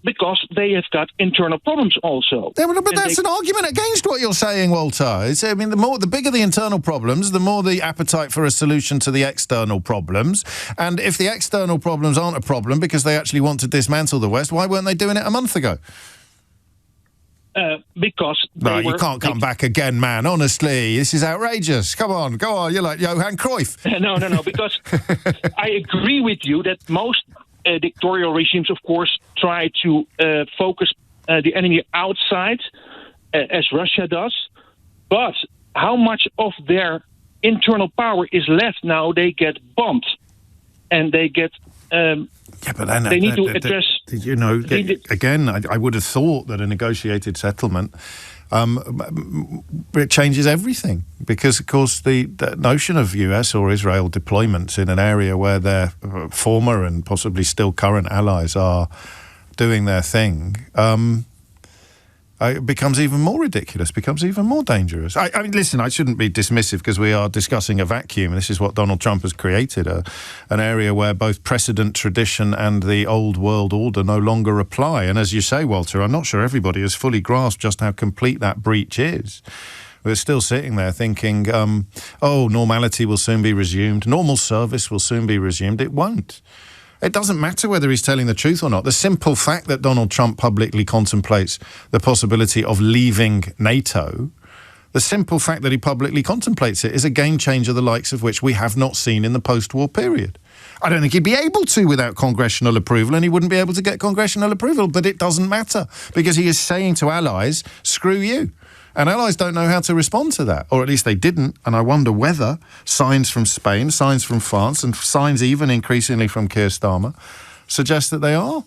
Because they have got internal problems also. Yeah, but that's an argument against what you're saying, Walter. The bigger the internal problems, the more the appetite for a solution to the external problems. And if the external problems aren't a problem because they actually want to dismantle the West, why weren't they doing it a month ago? Because you can't come back again, man. Honestly, this is outrageous. Come on, go on. You're like Johan Cruyff. No, because I agree with you that most dictatorial regimes, of course, try to focus the enemy outside, as Russia does. But how much of their internal power is left now? They get bombed, and they get. But then they need to address. Again, I would have thought that a negotiated settlement. It changes everything because, of course, the notion of US or Israel deployments in an area where their former and possibly still current allies are doing their thing it becomes even more ridiculous, becomes even more dangerous. I mean, listen, I shouldn't be dismissive because we are discussing a vacuum. This is what Donald Trump has created, an area where both precedent, tradition and the old world order no longer apply. And as you say, Walter, I'm not sure everybody has fully grasped just how complete that breach is. We're still sitting there thinking, normality will soon be resumed. Normal service will soon be resumed. It won't. It doesn't matter whether he's telling the truth or not. The simple fact that Donald Trump publicly contemplates the possibility of leaving NATO, the simple fact that he publicly contemplates it is a game changer the likes of which we have not seen in the post-war period. I don't think he'd be able to without congressional approval, and he wouldn't be able to get congressional approval, but it doesn't matter because he is saying to allies, screw you. And allies don't know how to respond to that, or at least they didn't. And I wonder whether signs from Spain, signs from France, and signs even increasingly from Keir Starmer suggest that they are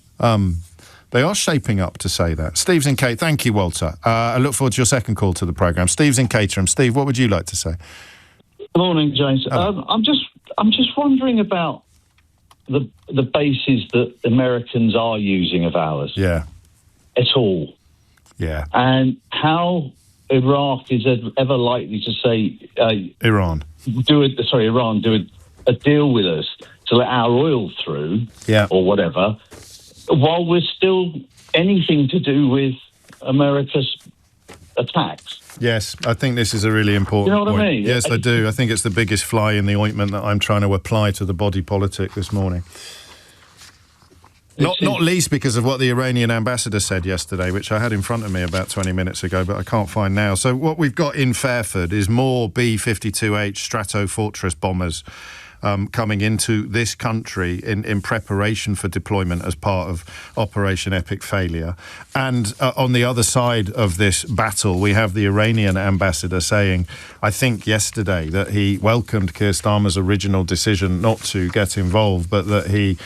shaping up to say that. Steve's in Caterham. Thank you, Walter. I look forward to your second call to the programme. Steve's in Caterham. Steve, what would you like to say? Good morning, James. I'm just wondering about the bases that Americans are using of ours. Yeah. At all. Yeah. And how Iraq is ever likely to say Iran do a deal with us to let our oil through, or whatever, while we're still anything to do with America's attacks. Yes, I think this is a really important point. You know what I mean? Yes, I do. I think it's the biggest fly in the ointment that I'm trying to apply to the body politic this morning. Not least because of what the Iranian ambassador said yesterday, which I had in front of me about 20 minutes ago, but I can't find now. So what we've got in Fairford is more B-52H Stratofortress bombers coming into this country in preparation for deployment as part of Operation Epic Failure. And on the other side of this battle, we have the Iranian ambassador saying, I think yesterday, that he welcomed Keir Starmer's original decision not to get involved, but that he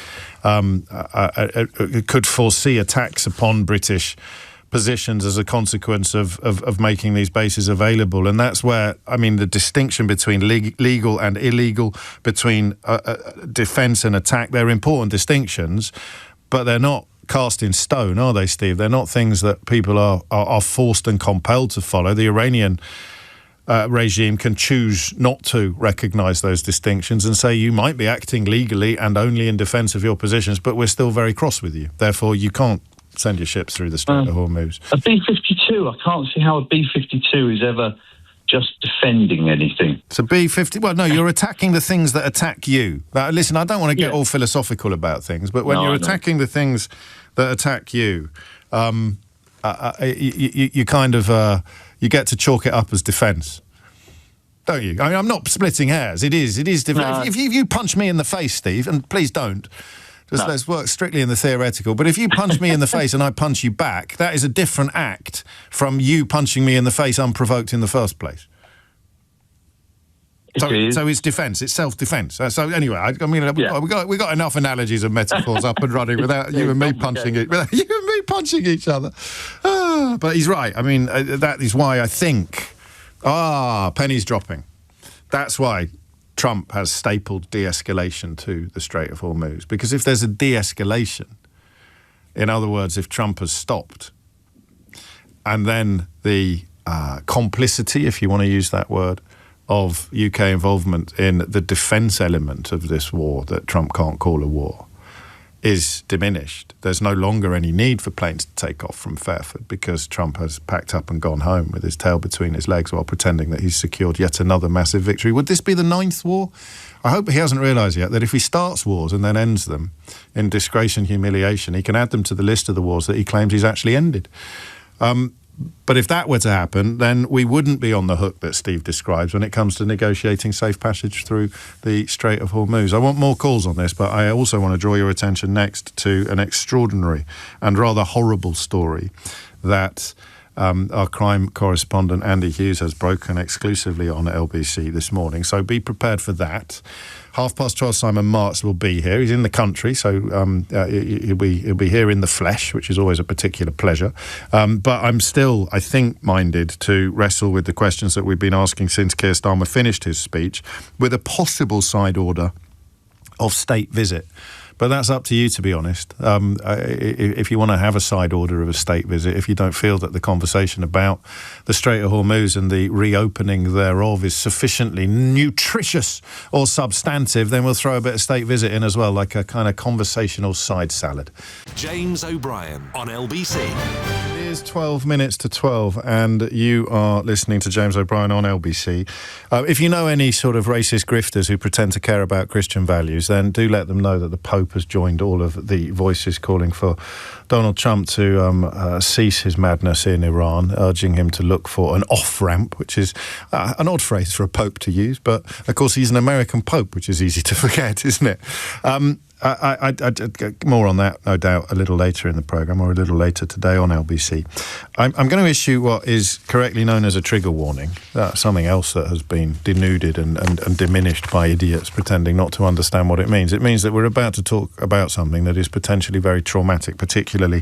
could foresee attacks upon British positions as a consequence of making these bases available. And that's where, I mean, the distinction between legal and illegal, between defence and attack, they're important distinctions, but they're not cast in stone, are they, Steve? They're not things that people are forced and compelled to follow. The Iranian regime can choose not to recognise those distinctions and say you might be acting legally and only in defence of your positions, but we're still very cross with you. Therefore, you can't send your ships through the Strait of Hormuz. A B-52, I can't see how a B-52 is ever just defending anything. It's a B-50. Well, no, you're attacking the things that attack you. Listen, I don't want to get all philosophical about things, but when you're attacking the things that attack you, you kind of you get to chalk it up as defence, don't you? I mean, I'm not splitting hairs. It is defence. No. If you punch me in the face, Steve, and please don't. Let's work strictly in the theoretical. But if you punch me in the face and I punch you back, that is a different act from you punching me in the face unprovoked in the first place. So it's defence. It's self-defence. So anyway, I mean, we got enough analogies and metaphors up and running without you and me punching each other. But he's right. I mean, that is why I think pennies dropping. That's why Trump has stapled de-escalation to the Strait of Hormuz. Because if there's a de-escalation, in other words, if Trump has stopped, and then the complicity, if you want to use that word, of UK involvement in the defence element of this war that Trump can't call a war is diminished. There's no longer any need for planes to take off from Fairford because Trump has packed up and gone home with his tail between his legs while pretending that he's secured yet another massive victory. Would this be the 9th war? I hope he hasn't realised yet that if he starts wars and then ends them in disgrace and humiliation, he can add them to the list of the wars that he claims he's actually ended. But if that were to happen, then we wouldn't be on the hook that Steve describes when it comes to negotiating safe passage through the Strait of Hormuz. I want more calls on this, but I also want to draw your attention next to an extraordinary and rather horrible story that our crime correspondent Andy Hughes has broken exclusively on LBC this morning. So be prepared for that. 12:30, Simon Marks will be here. He's in the country, so he'll be here in the flesh, which is always a particular pleasure. But I'm still, I think, minded to wrestle with the questions that we've been asking since Keir Starmer finished his speech, with a possible side order of state visit. But that's up to you, to be honest. If you want to have a side order of a state visit, if you don't feel that the conversation about the Strait of Hormuz and the reopening thereof is sufficiently nutritious or substantive, then we'll throw a bit of state visit in as well, like a kind of conversational side salad. James O'Brien on LBC. It is 12 minutes to 12, and you are listening to James O'Brien on LBC. If you know any sort of racist grifters who pretend to care about Christian values, then do let them know that the Pope has joined all of the voices calling for Donald Trump to cease his madness in Iran, urging him to look for an off-ramp, which is an odd phrase for a pope to use, but of course he's an American pope, which is easy to forget, isn't it? More on that, no doubt, a little later in the programme, or a little later today on LBC. I'm going to issue what is correctly known as a trigger warning. That's something else that has been denuded and diminished by idiots pretending not to understand what it means. It means that we're about to talk about something that is potentially very traumatic, particularly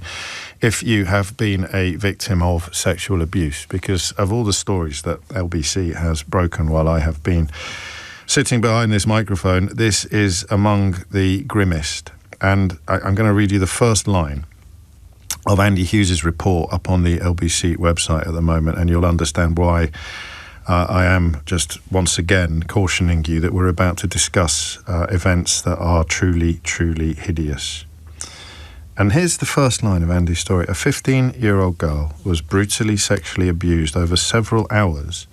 if you have been a victim of sexual abuse, because of all the stories that LBC has broken while I have been sitting behind this microphone, this is among the grimmest. And I'm going to read you the first line of Andy Hughes' report up on the LBC website at the moment, and you'll understand why I am just once again cautioning you that we're about to discuss events that are truly, truly hideous. And here's the first line of Andy's story. A 15-year-old girl was brutally sexually abused over several hours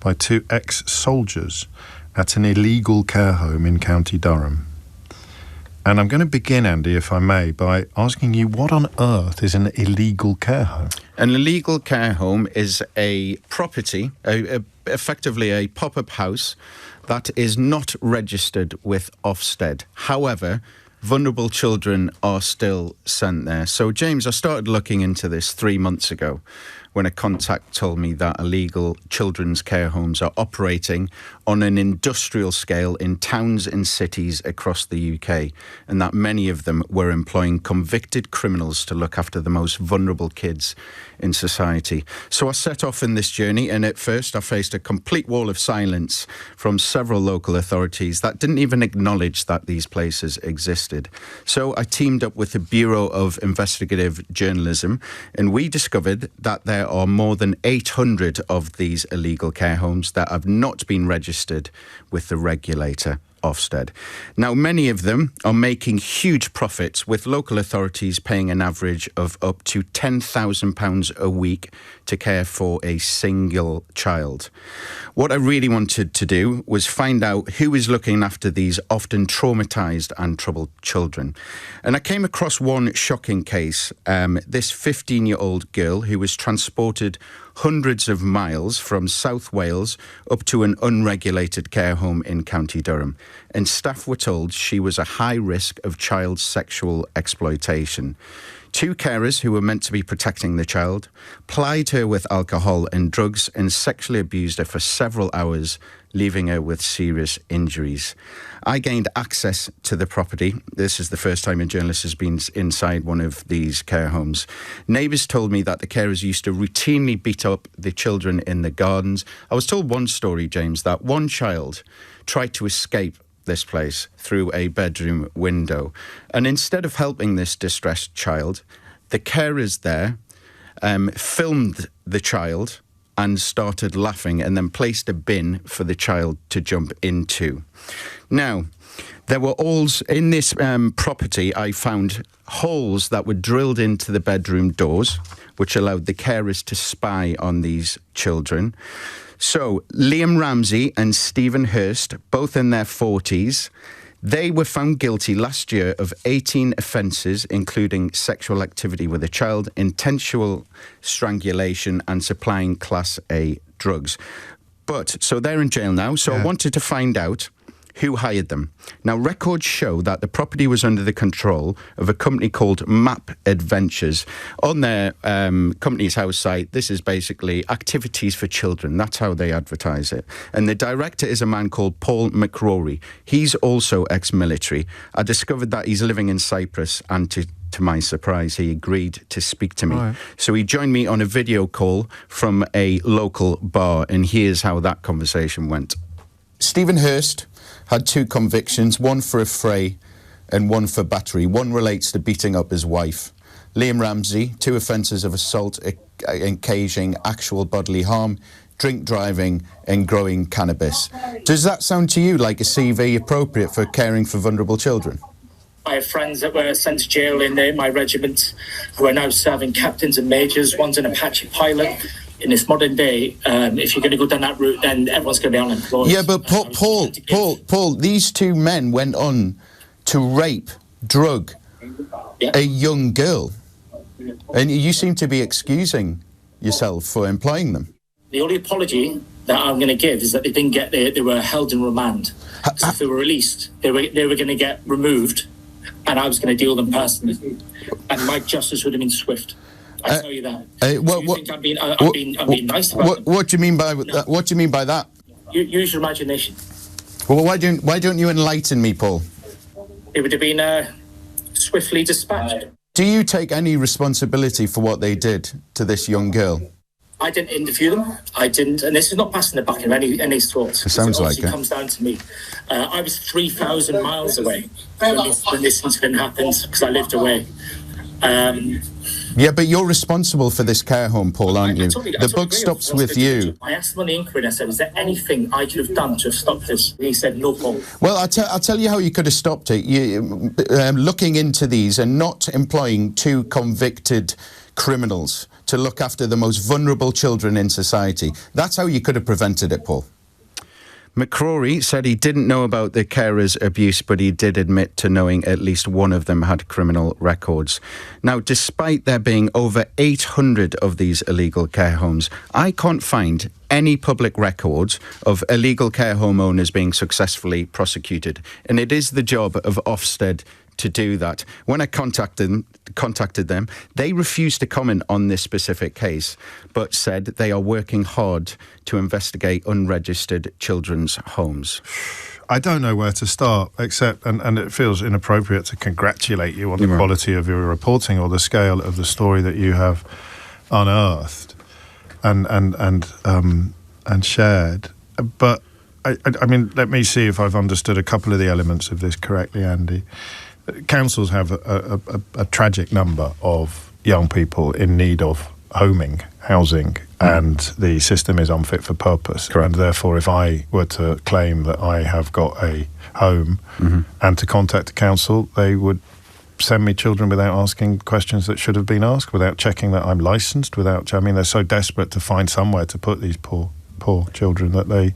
by 2 ex-soldiers at an illegal care home in County Durham. And I'm going to begin, Andy, if I may, by asking you, what on earth is an illegal care home? An illegal care home is a property, effectively a pop-up house that is not registered with Ofsted. However, vulnerable children are still sent there. So, James, I started looking into this 3 months ago when a contact told me that illegal children's care homes are operating on an industrial scale in towns and cities across the UK, and that many of them were employing convicted criminals to look after the most vulnerable kids in society. So I set off in this journey, and at first I faced a complete wall of silence from several local authorities that didn't even acknowledge that these places existed. So I teamed up with the Bureau of Investigative Journalism, and we discovered that there are more than 800 of these illegal care homes that have not been registered with the regulator, Ofsted. Now, many of them are making huge profits, with local authorities paying an average of up to £10,000 a week to care for a single child. What I really wanted to do was find out who is looking after these often traumatised and troubled children. And I came across one shocking case, this 15-year-old girl who was transported hundreds of miles from South Wales up to an unregulated care home in County Durham. And staff were told she was a high risk of child sexual exploitation. 2 carers who were meant to be protecting the child plied her with alcohol and drugs and sexually abused her for several hours leaving her with serious injuries. I gained access to the property. This is the first time a journalist has been inside one of these care homes. Neighbours told me that the carers used to routinely beat up the children in the gardens. I was told one story, James, that one child tried to escape this place through a bedroom window. And instead of helping this distressed child, the carers there filmed the child and started laughing and then placed a bin for the child to jump into. Now, there were holes in this property. I found holes that were drilled into the bedroom doors, which allowed the carers to spy on these children. So, Liam Ramsey and Stephen Hurst, both in their 40s, they were found guilty last year of 18 offences, including sexual activity with a child, intentional strangulation and supplying Class A drugs. So they're in jail now. So I wanted to find out who hired them. Now, records show that the property was under the control of a company called Map Adventures. On their company's house site, this is basically activities for children. That's how they advertise it. And the director is a man called Paul McCrory. He's also ex-military. I discovered that he's living in Cyprus, and to my surprise, he agreed to speak to me. Right. So he joined me on a video call from a local bar, and here's how that conversation went. Stephen Hurst had 2 convictions, one for affray and one for battery. One relates to beating up his wife. Liam Ramsey, 2 offences of assault, occasioning actual bodily harm, drink driving and growing cannabis. Does that sound to you like a CV appropriate for caring for vulnerable children? I have friends that were sent to jail in my regiment who are now serving captains and majors. One's an Apache pilot. In this modern day, if you're going to go down that route, then everyone's going to be unemployed. Yeah, but Paul, these 2 men went on to rape, drug a young girl. And you seem to be excusing yourself for employing them. The only apology that I'm going to give is that they didn't get they were held in remand. So if they were released, they were going to get removed, and I was going to deal with them personally. And my justice would have been swift. I tell you that. I'm being nice about them. What do you mean by that? What do you mean by that? Use your imagination. Well, why don't you enlighten me, Paul? It would have been swiftly dispatched. Do you take any responsibility for what they did to this young girl? I didn't interview them. I didn't, and this is not passing the buck in any thoughts. It sounds like it. It comes down to me. I was 3,000 miles away when this incident happened because I lived away. Yeah, but you're responsible for this care home, Paul, aren't you? The buck stops with you. I asked him on the inquiry, and I said, is there anything I could have done to have stopped this? And he said, no, Paul. Well, I'll tell you how you could have stopped it. Looking into these and not employing 2 convicted criminals to look after the most vulnerable children in society. That's how you could have prevented it, Paul. McCrory said he didn't know about the carers' abuse, but he did admit to knowing at least one of them had criminal records. Now, despite there being over 800 of these illegal care homes, I can't find any public records of illegal care home owners being successfully prosecuted. And it is the job of Ofsted to do that. When I contacted them, they refused to comment on this specific case, but said they are working hard to investigate unregistered children's homes. I don't know where to start, except, and it feels inappropriate to congratulate you on the quality of your reporting or the scale of the story that you have unearthed and shared. But I mean, let me see if I've understood a couple of the elements of this correctly, Andy. Councils have a tragic number of young people in need of housing, and the system is unfit for purpose. Correct. And therefore, if I were to claim that I have got a home and to contact the council, they would send me children without asking questions that should have been asked, without checking that I'm licensed, they're so desperate to find somewhere to put these poor children that they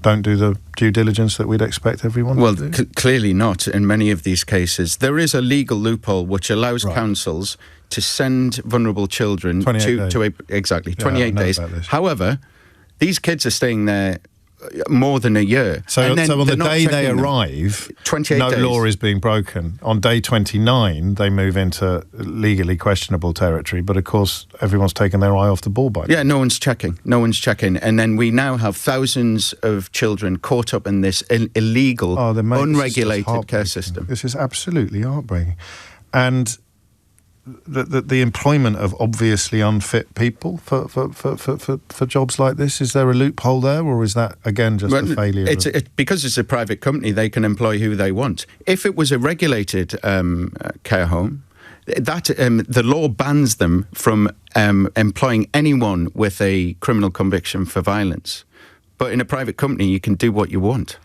don't do the due diligence that we'd expect everyone to do? Clearly not. In many of these cases, there is a legal loophole which allows councils to send vulnerable children to 28 days. However, these kids are staying there more than a year. So on the day they arrive, 28 no days. law is being broken. On day 29, they move into legally questionable territory. But of course, everyone's taken their eye off the ball by now. Yeah, no one's checking. And then we now have thousands of children caught up in this illegal, unregulated care system. This is absolutely heartbreaking. And the employment of obviously unfit people for jobs like this, is there a loophole there, or is that again just a failure? Because it's a private company, they can employ who they want. If it was a regulated care home, that the law bans them from employing anyone with a criminal conviction for violence. But in a private company, you can do what you want.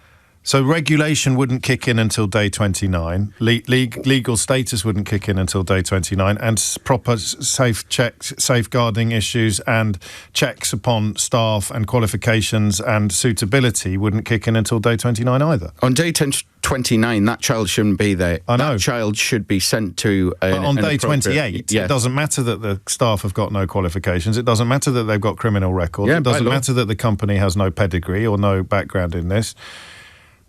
So regulation wouldn't kick in until day 29. Legal status wouldn't kick in until day 29, and proper safeguarding issues and checks upon staff and qualifications and suitability wouldn't kick in until day 29 either. On day 29, that child shouldn't be there. I know. That child should be sent to on day 28, yes. It doesn't matter that the staff have got no qualifications. It doesn't matter that they've got criminal records. Yeah, it doesn't matter that the company has no pedigree or no background in this.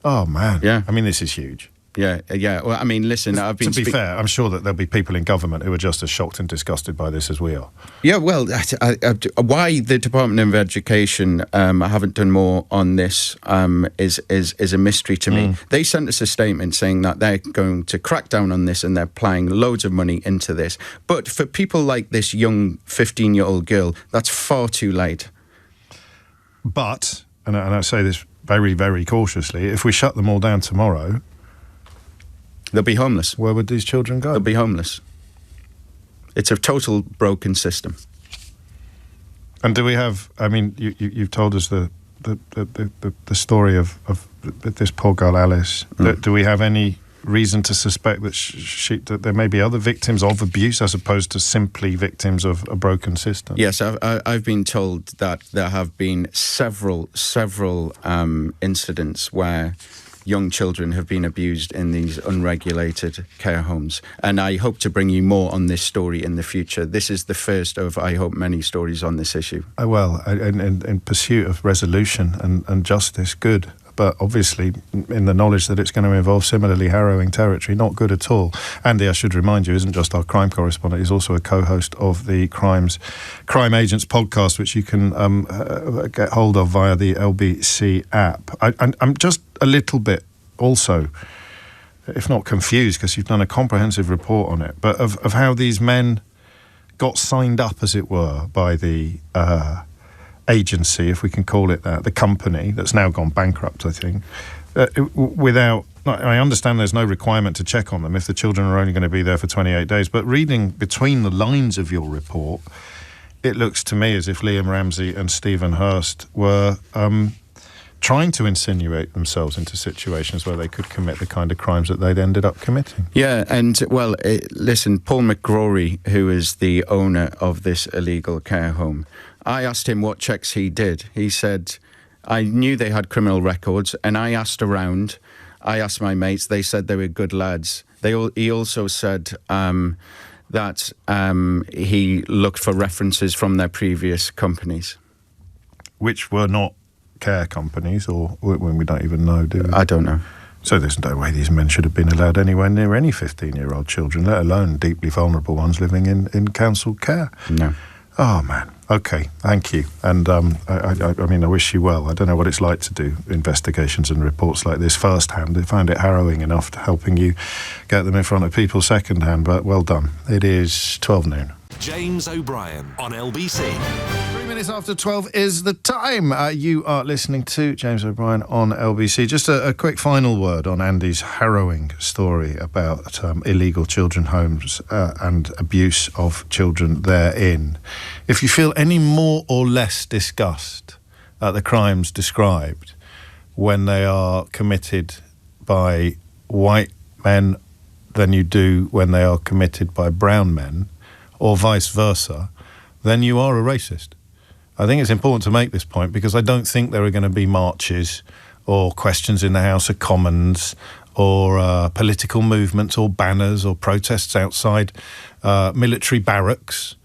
Oh, man. Yeah. I mean, this is huge. Yeah. Well, I mean, listen, I've been... To be fair, I'm sure that there'll be people in government who are just as shocked and disgusted by this as we are. Yeah, well, why the Department of Education haven't done more on this is a mystery to me. They sent us a statement saying that they're going to crack down on this and they're applying loads of money into this. But for people like this young 15-year-old girl, that's far too late. But, and I say this very, very cautiously, if we shut them all down tomorrow, they'll be homeless. Where would these children go? They'll be homeless. It's a total broken system. And do we have? I mean, you've told us the story of this poor girl Alice. Do we have any reason to suspect that that there may be other victims of abuse as opposed to simply victims of a broken system? Yes, I've been told that there have been several incidents where young children have been abused in these unregulated care homes. And I hope to bring you more on this story in the future. This is the first of, I hope, many stories on this issue. Well, in pursuit of resolution and justice, good. But obviously, in the knowledge that it's going to involve similarly harrowing territory, not good at all. Andy, I should remind you, isn't just our crime correspondent, he's also a co-host of the Crime Agents podcast, which you can get hold of via the LBC app. I'm just a little bit also, if not confused, because you've done a comprehensive report on it, but of how these men got signed up, as it were, by the agency, if we can call it that, the company that's now gone bankrupt, I think, without... I understand there's no requirement to check on them if the children are only going to be there for 28 days, but reading between the lines of your report, it looks to me as if Liam Ramsey and Stephen Hurst were trying to insinuate themselves into situations where they could commit the kind of crimes that they'd ended up committing. Yeah, and, well, listen, Paul McGrory, who is the owner of this illegal care home, I asked him what checks he did. He said, I knew they had criminal records, and I asked around. I asked my mates. They said they were good lads. He also said that he looked for references from their previous companies. Which were not care companies, or when we don't even know, do we? I don't know. So there's no way these men should have been allowed anywhere near any 15-year-old children, let alone deeply vulnerable ones living in council care. No. Oh, man. Okay, thank you. And I mean, I wish you well. I don't know what it's like to do investigations and reports like this firsthand. I found it harrowing enough to helping you get them in front of people secondhand, but well done. It is 12 noon. James O'Brien on LBC. 3 minutes after 12 is the time. You are listening to James O'Brien on LBC. Just a quick final word on Andy's harrowing story about illegal children homes and abuse of children therein. If you feel any more or less disgust at the crimes described when they are committed by white men than you do when they are committed by brown men, or vice versa, then you are a racist. I think it's important to make this point because I don't think there are going to be marches or questions in the House of Commons or political movements or banners or protests outside military barracks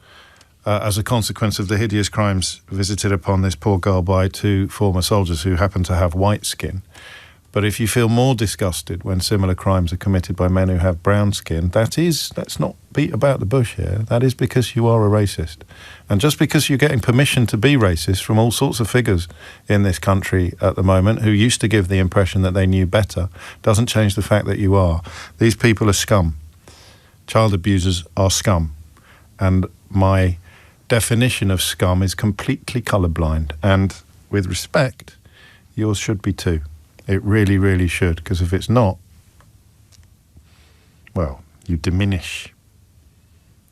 as a consequence of the hideous crimes visited upon this poor girl by 2 former soldiers who happen to have white skin. But if you feel more disgusted when similar crimes are committed by men who have brown skin, let's not beat about the bush here. That is because you are a racist. And just because you're getting permission to be racist from all sorts of figures in this country at the moment who used to give the impression that they knew better, doesn't change the fact that you are. These people are scum. Child abusers are scum. And my definition of scum is completely colourblind. And with respect, yours should be too. It really, really should, because if it's not, well, you diminish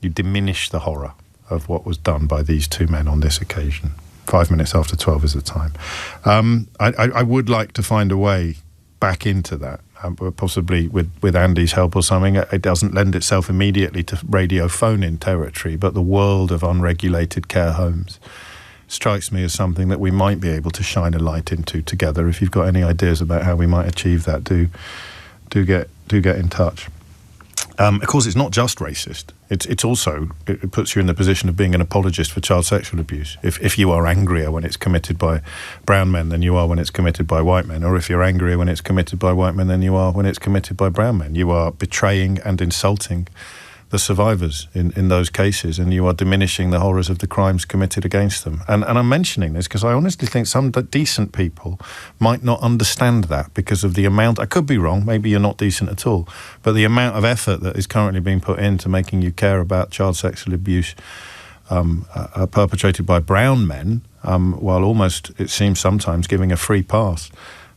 the horror of what was done by these 2 men on this occasion. 5 minutes after 12 is the time. I would like to find a way back into that, possibly with Andy's help or something. It doesn't lend itself immediately to radio phone-in territory, but the world of unregulated care homes strikes me as something that we might be able to shine a light into together. If you've got any ideas about how we might achieve that, do get in touch. Of course, it's not just racist. It's also, it puts you in the position of being an apologist for child sexual abuse. If you are angrier when it's committed by brown men than you are when it's committed by white men, or if you're angrier when it's committed by white men than you are when it's committed by brown men, you are betraying and insulting the survivors in those cases, and you are diminishing the horrors of the crimes committed against them. And I'm mentioning this because I honestly think some decent people might not understand that because of the amount, I could be wrong, maybe you're not decent at all, but the amount of effort that is currently being put into making you care about child sexual abuse perpetrated by brown men, while almost, it seems sometimes, giving a free pass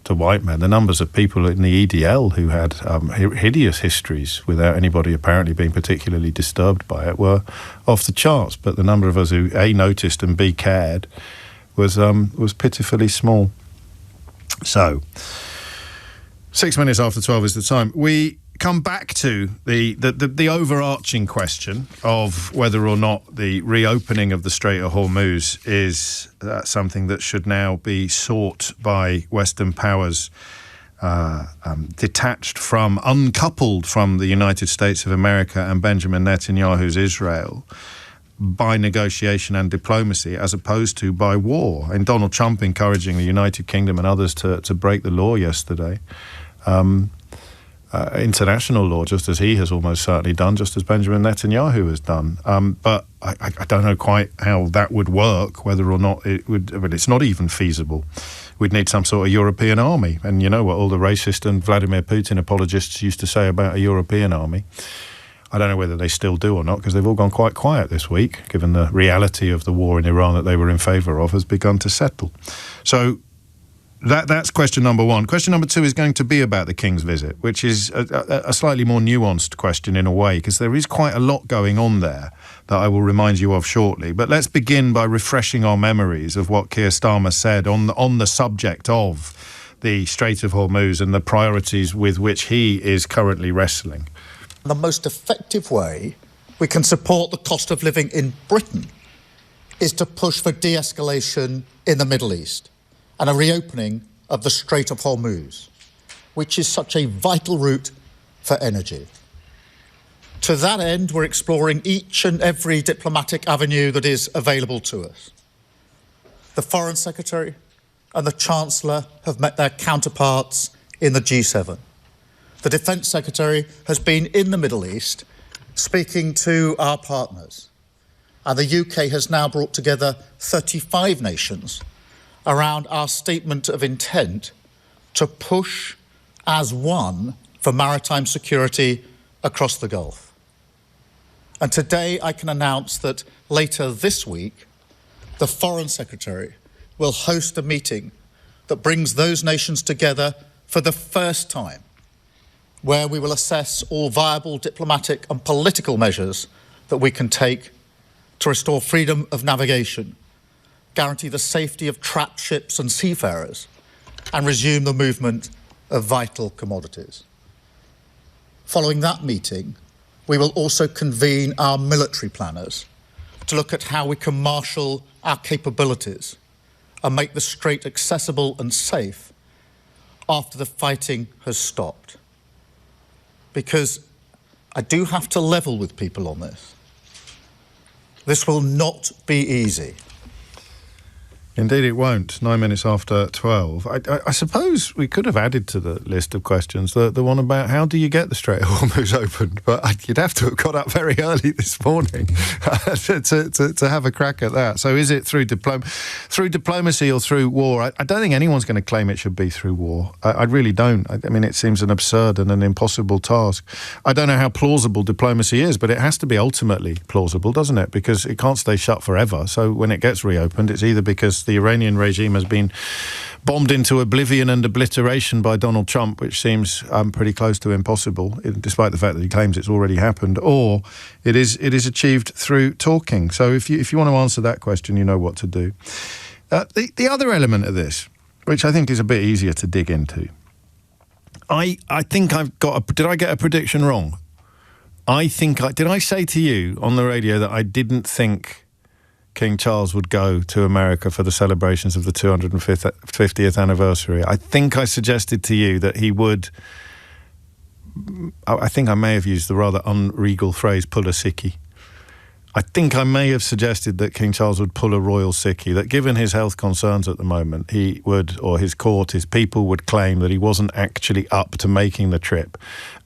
to white men. The numbers of people in the EDL who had hideous histories without anybody apparently being particularly disturbed by it were off the charts, but the number of us who A, noticed and B, cared was pitifully small. So, 6 minutes after 12 is the time. We come back to the overarching question of whether or not the reopening of the Strait of Hormuz is something that should now be sought by Western powers, detached from, uncoupled from the United States of America and Benjamin Netanyahu's Israel, by negotiation and diplomacy as opposed to by war. And Donald Trump encouraging the United Kingdom and others to break the law yesterday. International law, just as he has almost certainly done, just as Benjamin Netanyahu has done. But I don't know quite how that would work, whether or not it would. I mean, it's not even feasible. We'd need some sort of European army. And you know what all the racist and Vladimir Putin apologists used to say about a European army. I don't know whether they still do or not, because they've all gone quite quiet this week, given the reality of the war in Iran that they were in favour of has begun to settle. So that's question number one. Question number two is going to be about the King's visit, which is a slightly more nuanced question in a way, because there is quite a lot going on there that I will remind you of shortly. But let's begin by refreshing our memories of what Keir Starmer said on the subject of the Strait of Hormuz and the priorities with which he is currently wrestling. The most effective way we can support the cost of living in Britain is to push for de-escalation in the Middle East and a reopening of the Strait of Hormuz, which is such a vital route for energy. To that end, we're exploring each and every diplomatic avenue that is available to us. The Foreign Secretary and the Chancellor have met their counterparts in the G7. The Defence Secretary has been in the Middle East speaking to our partners. And the UK has now brought together 35 nations around our statement of intent to push as one for maritime security across the Gulf. And today I can announce that later this week, the Foreign Secretary will host a meeting that brings those nations together for the first time, where we will assess all viable diplomatic and political measures that we can take to restore freedom of navigation, guarantee the safety of trapped ships and seafarers, and resume the movement of vital commodities. Following that meeting, we will also convene our military planners to look at how we can marshal our capabilities and make the Strait accessible and safe after the fighting has stopped. Because I do have to level with people on this. This will not be easy. Indeed it won't. 9 minutes after 12. I suppose we could have added to the list of questions the one about how do you get the Strait of Hormuz opened, but you'd have to have got up very early this morning to have a crack at that. So is it through diplomacy or through war? I don't think anyone's going to claim it should be through war. I really don't. I mean, it seems an absurd and an impossible task. I don't know how plausible diplomacy is, but it has to be ultimately plausible, doesn't it? Because it can't stay shut forever. So when it gets reopened, it's either because the Iranian regime has been bombed into oblivion and obliteration by Donald Trump, which seems pretty close to impossible, despite the fact that he claims it's already happened, or it is achieved through talking. So if you want to answer that question, you know what to do. The other element of this, which I think is a bit easier to dig into, I think I've got did I get a prediction wrong? Did I say to you on the radio that I didn't think King Charles would go to America for the celebrations of the 250th anniversary? I think I suggested to you that he would, I think I may have used the rather unregal phrase, pull a sickie. I think I may have suggested that King Charles would pull a royal sickie, that given his health concerns at the moment, he would, or his court, his people would claim that he wasn't actually up to making the trip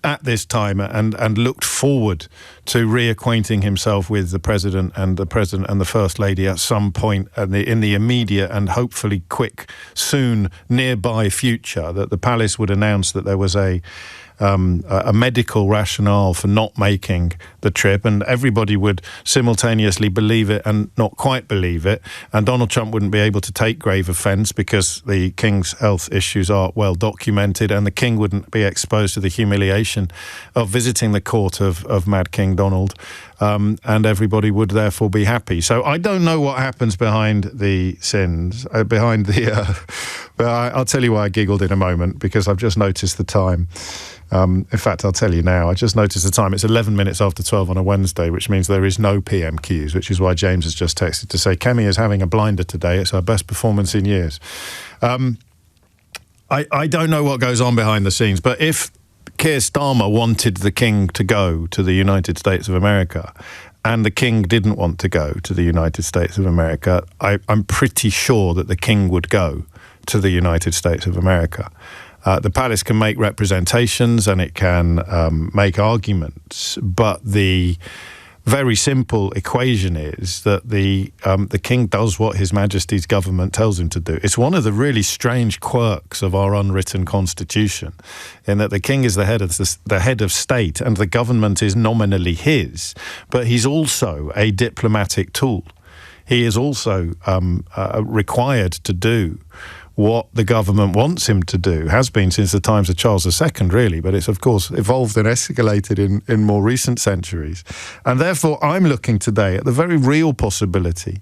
at this time and looked forward to reacquainting himself with the President and the First Lady at some point in the immediate and hopefully quick, soon, nearby future, that the palace would announce that there was a medical rationale for not making the trip, and everybody would simultaneously believe it and not quite believe it, and Donald Trump wouldn't be able to take grave offence because the King's health issues are well documented, and the King wouldn't be exposed to the humiliation of visiting the court of Mad King Donald, and everybody would therefore be happy. So I don't know what happens behind the scenes, I'll tell you why I giggled in a moment, because I've just noticed the time. In fact, I'll tell you now, I just noticed the time. It's 11 minutes after 12 on a Wednesday, which means there is no PM Qs, which is why James has just texted to say, Kemi is having a blinder today. It's our best performance in years. I don't know what goes on behind the scenes, but if Keir Starmer wanted the King to go to the United States of America, and the King didn't want to go to the United States of America, I'm pretty sure that the King would go to the United States of America. The palace can make representations and it can make arguments, but the very simple equation is that the King does what His Majesty's government tells him to do. It's one of the really strange quirks of our unwritten constitution, in that the King is the head of state and the government is nominally his, but he's also a diplomatic tool. He is also required to do what the government wants him to do, has been since the times of Charles II, really, but it's, of course, evolved and escalated in more recent centuries. And therefore, I'm looking today at the very real possibility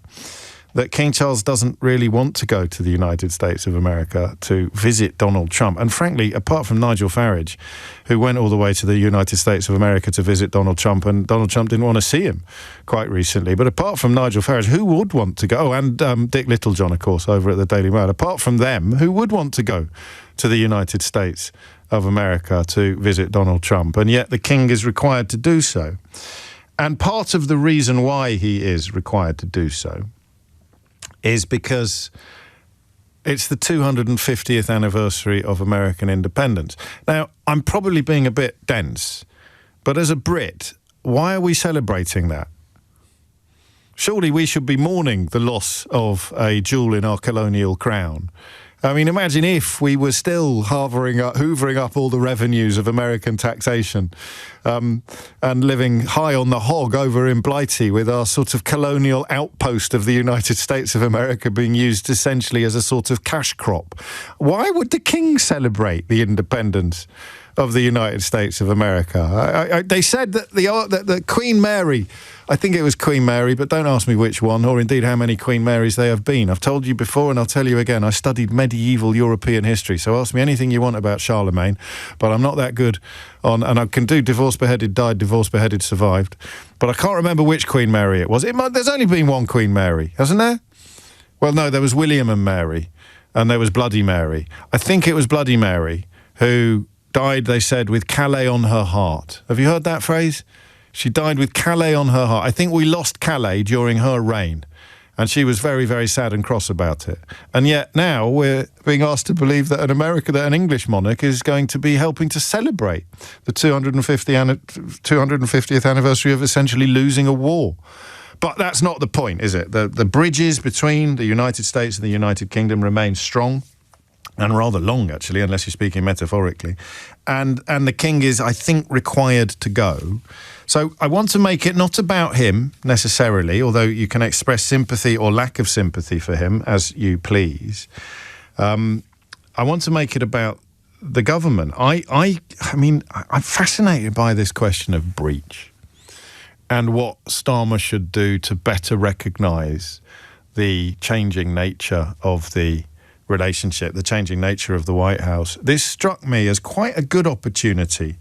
that King Charles doesn't really want to go to the United States of America to visit Donald Trump. And frankly, apart from Nigel Farage, who went all the way to the United States of America to visit Donald Trump, and Donald Trump didn't want to see him quite recently. But apart from Nigel Farage, who would want to go? And Dick Littlejohn, of course, over at the Daily Mail. Apart from them, who would want to go to the United States of America to visit Donald Trump? And yet the King is required to do so. And part of the reason why he is required to do so is because it's the 250th anniversary of American independence. Now, I'm probably being a bit dense, but as a Brit, why are we celebrating that? Surely we should be mourning the loss of a jewel in our colonial crown. I mean, imagine if we were still hoovering up all the revenues of American taxation and living high on the hog over in Blighty with our sort of colonial outpost of the United States of America being used essentially as a sort of cash crop. Why would the King celebrate the independence of the United States of America? They said that the Queen Mary, I think it was Queen Mary, but don't ask me which one, or indeed how many Queen Marys there have been. I've told you before and I'll tell you again, I studied medieval European history, so ask me anything you want about Charlemagne, but I'm not that good on, and I can do divorced, beheaded, died, divorced, beheaded, survived, but I can't remember which Queen Mary it was. There's only been one Queen Mary, hasn't there? Well, no, there was William and Mary, and there was Bloody Mary. I think it was Bloody Mary who died, they said, with Calais on her heart. Have you heard that phrase? She died with Calais on her heart. I think we lost Calais during her reign. And she was very, very sad and cross about it. And yet now we're being asked to believe that an English monarch is going to be helping to celebrate the 250th anniversary of essentially losing a war. But that's not the point, is it? The bridges between the United States and the United Kingdom remain strong. And rather long, actually, unless you're speaking metaphorically. And the king is, I think, required to go. So I want to make it not about him, necessarily, although you can express sympathy or lack of sympathy for him, as you please. I want to make it about the government. I mean, I'm fascinated by this question of breach and what Starmer should do to better recognise the changing nature of the relationship, the changing nature of the White House. This struck me as quite a good opportunity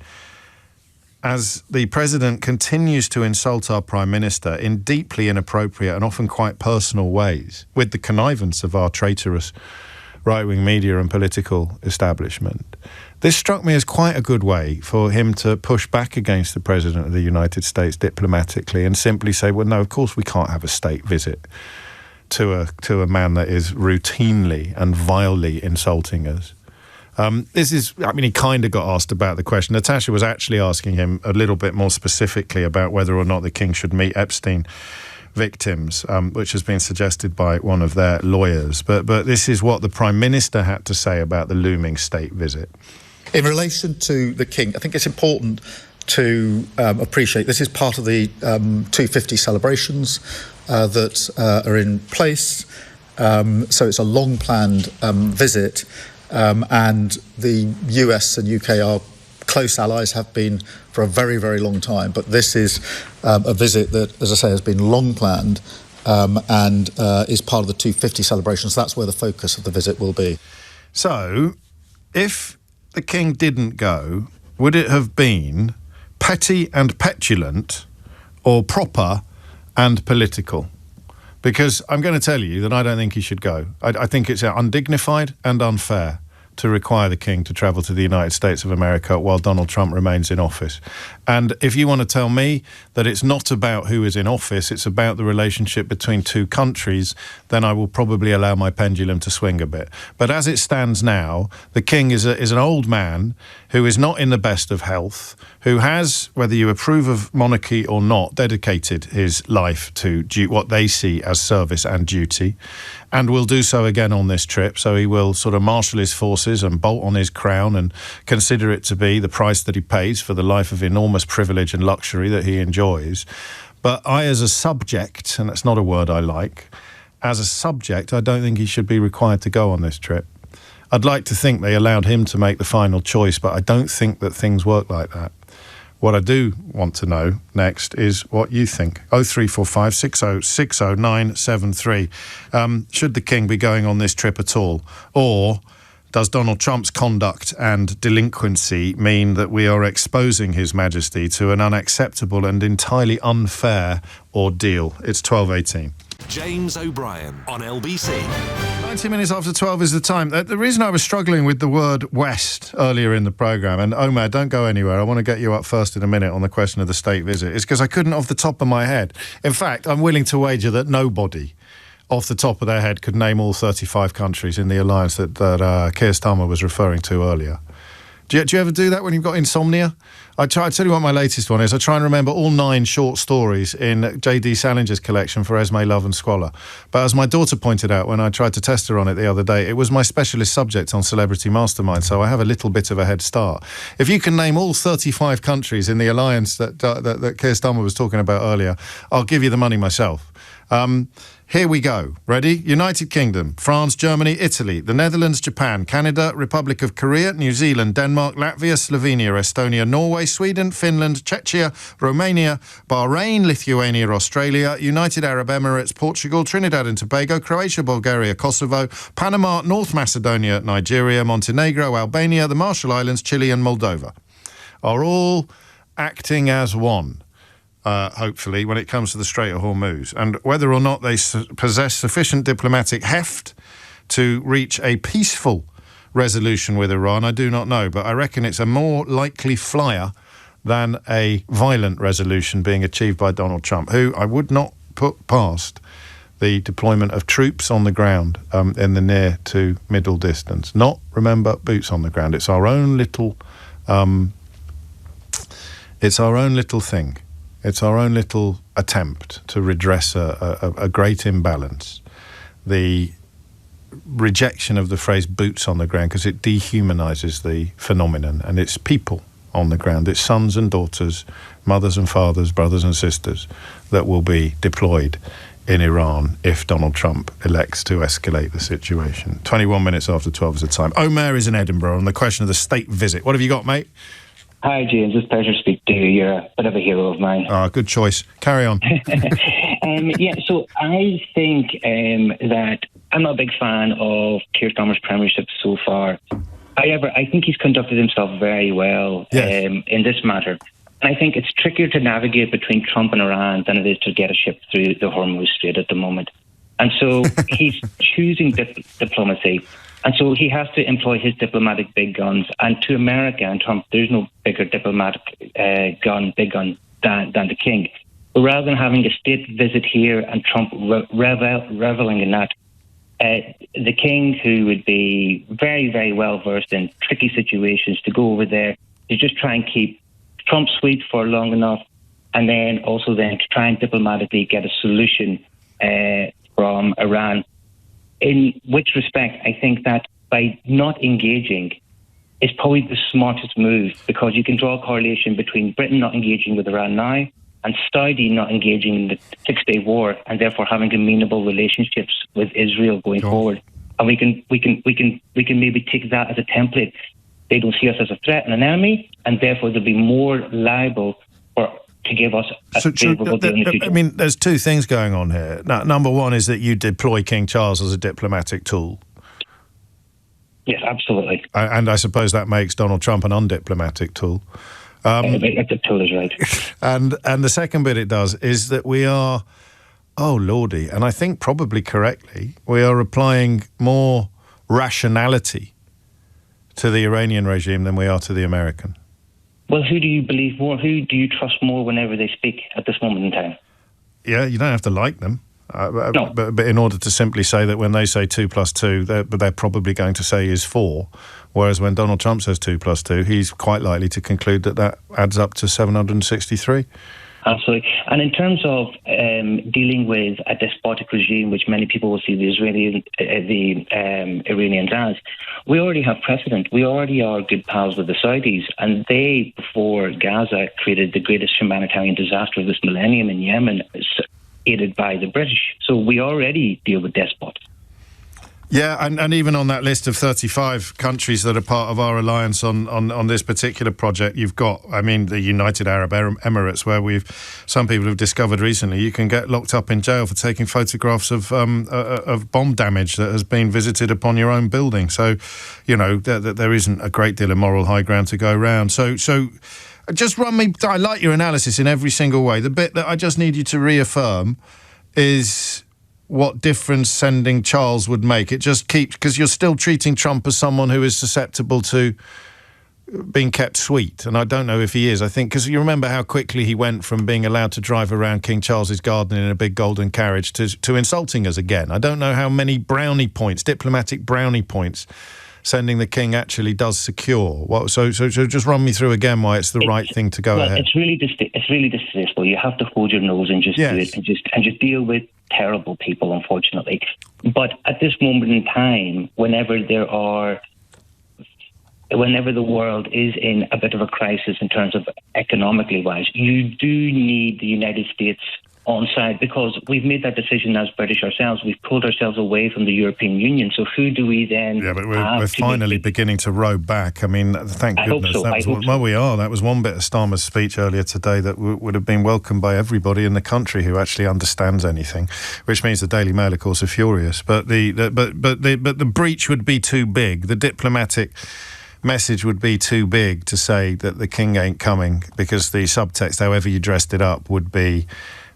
as the president continues to insult our prime minister in deeply inappropriate and often quite personal ways with the connivance of our traitorous right-wing media and political establishment. This struck me as quite a good way for him to push back against the president of the United States diplomatically and simply say, well, no, of course we can't have a state visit to a man that is routinely and vilely insulting us. He kind of got asked about the question. Natasha was actually asking him a little bit more specifically about whether or not the king should meet Epstein victims, which has been suggested by one of their lawyers. But this is what the Prime Minister had to say about the looming state visit. In relation to the king, I think it's important to appreciate this is part of the 250 celebrations that are in place. So it's a long-planned visit. And the US and UK are close allies, have been for a very, very long time. But this is a visit that, as I say, has been long planned and is part of the 250 celebrations. That's where the focus of the visit will be. So, if the king didn't go, would it have been petty and petulant or proper and political? Because I'm going to tell you that I don't think he should go. I think it's undignified and unfair to require the king to travel to the United States of America while Donald Trump remains in office. And if you want to tell me that it's not about who is in office, it's about the relationship between two countries, then I will probably allow my pendulum to swing a bit. But as it stands now, the king is an old man who is not in the best of health, who has, whether you approve of monarchy or not, dedicated his life to what they see as service and duty, and will do so again on this trip. So he will sort of marshal his forces and bolt on his crown and consider it to be the price that he pays for the life of enormous privilege and luxury that he enjoys. But I, as a subject, and that's not a word I like, as a subject, I don't think he should be required to go on this trip. I'd like to think they allowed him to make the final choice, but I don't think that things work like that. What I do want to know next is what you think. 0345 60 60 973. Should the king be going on this trip at all? Or does Donald Trump's conduct and delinquency mean that we are exposing His Majesty to an unacceptable and entirely unfair ordeal? It's 12:18. James O'Brien on LBC. 90 minutes after 12 is the time. The reason I was struggling with the word West earlier in the programme, and Omar, don't go anywhere, I want to get you up first in a minute on the question of the state visit, is because I couldn't off the top of my head. In fact, I'm willing to wager that nobody off the top of their head could name all 35 countries in the alliance that Keir Starmer was referring to earlier. Do you ever do that when you've got insomnia? I tell you what my latest one is. I try and remember all 9 short stories in J.D. Salinger's collection for Esme, Love and Squalor. But as my daughter pointed out when I tried to test her on it the other day, it was my specialist subject on Celebrity Mastermind, so I have a little bit of a head start. If you can name all 35 countries in the alliance that Keir Starmer was talking about earlier, I'll give you the money myself. Here we go. Ready? United Kingdom, France, Germany, Italy, the Netherlands, Japan, Canada, Republic of Korea, New Zealand, Denmark, Latvia, Slovenia, Estonia, Norway, Sweden, Finland, Czechia, Romania, Bahrain, Lithuania, Australia, United Arab Emirates, Portugal, Trinidad and Tobago, Croatia, Bulgaria, Kosovo, Panama, North Macedonia, Nigeria, Montenegro, Albania, the Marshall Islands, Chile and Moldova are all acting as one. Hopefully, when it comes to the Strait of Hormuz. And whether or not they possess sufficient diplomatic heft to reach a peaceful resolution with Iran, I do not know. But I reckon it's a more likely flyer than a violent resolution being achieved by Donald Trump, who I would not put past the deployment of troops on the ground in the near to middle distance. Not, remember, boots on the ground. It's our own little thing. It's our own little attempt to redress a great imbalance. The rejection of the phrase boots on the ground, because it dehumanises the phenomenon, and it's people on the ground. It's sons and daughters, mothers and fathers, brothers and sisters that will be deployed in Iran if Donald Trump elects to escalate the situation. 21 minutes after 12 is the time. Omer is in Edinburgh on the question of the state visit. What have you got, mate? Hi, James. It's a pleasure to speak to you. You're a bit of a hero of mine. Good choice. Carry on. So I think that I'm not a big fan of Keir Starmer's premiership so far. However, I think he's conducted himself very well in this matter. And I think it's trickier to navigate between Trump and Iran than it is to get a ship through the Hormuz Strait at the moment. And so he's choosing diplomacy. And so he has to employ his diplomatic big guns. And to America and Trump, there's no bigger diplomatic big gun than the king. But rather than having a state visit here and Trump reveling in that, the king, who would be very, very well versed in tricky situations, to go over there to just try and keep Trump sweet for long enough, and then to try and diplomatically get a solution from Iran. In which respect, I think that by not engaging is probably the smartest move, because you can draw a correlation between Britain not engaging with Iran now and Saudi not engaging in the Six-Day War, and therefore having amenable relationships with Israel going forward. And we can maybe take that as a template. They don't see us as a threat and an enemy, and therefore they'll be more liable to give us a favourable deal in the future. I mean, there's two things going on here. Now, number one is that you deploy King Charles as a diplomatic tool. Yes, absolutely. And I suppose that makes Donald Trump an undiplomatic tool. The tool is right. And the second bit it does is that we are, oh lordy, and I think probably correctly, we are applying more rationality to the Iranian regime than we are to the American. Well, who do you believe more? Who do you trust more whenever they speak at this moment in time? Yeah, you don't have to like them. No. But in order to simply say that when they say 2 + 2, they're probably going to say is 4, whereas when Donald Trump says 2 + 2, he's quite likely to conclude that adds up to 763. Absolutely. And in terms of dealing with a despotic regime, which many people will see the Iranians as, we already have precedent. We already are good pals with the Saudis, and they, before Gaza, created the greatest humanitarian disaster of this millennium in Yemen, aided by the British. So we already deal with despots. Yeah, and even on that list of 35 countries that are part of our alliance on this particular project, you've got, I mean, the United Arab Emirates, where some people have discovered recently you can get locked up in jail for taking photographs of bomb damage that has been visited upon your own building. So, you know, there isn't a great deal of moral high ground to go around. So just run me, I like your analysis in every single way. The bit that I just need you to reaffirm is what difference sending Charles would make. It just keeps, because you're still treating Trump as someone who is susceptible to being kept sweet, and I don't know if he is. I think, because you remember how quickly he went from being allowed to drive around King Charles's garden in a big golden carriage to insulting us again. I don't know how many brownie points, diplomatic brownie points, sending the king actually does secure. So just run me through again why it's the right thing to go ahead. It's really distasteful. You have to hold your nose and just do it, and just deal with terrible people, unfortunately. But at this moment in time, whenever the world is in a bit of a crisis in terms of economically wise, you do need the United States on side, because we've made that decision as British ourselves. We've pulled ourselves away from the European Union. So who do we then? Yeah, but we're finally beginning to row back. I mean, thank goodness. Well, we are. That was one bit of Starmer's speech earlier today that would have been welcomed by everybody in the country who actually understands anything. Which means the Daily Mail, of course, are furious. But the breach would be too big. The diplomatic message would be too big to say that the king ain't coming, because the subtext, however you dressed it up, would be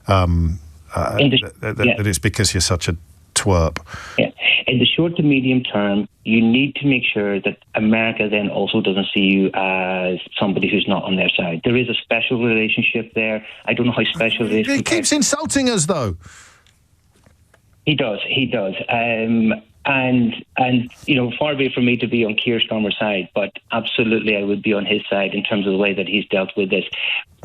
that it's because you're such a twerp. Yeah. In the short to medium term, you need to make sure that America then also doesn't see you as somebody who's not on their side. There is a special relationship there. I don't know how special it is. He keeps insulting us, though. He does. And far be it from me to be on Keir Starmer's side, but absolutely I would be on his side in terms of the way that he's dealt with this.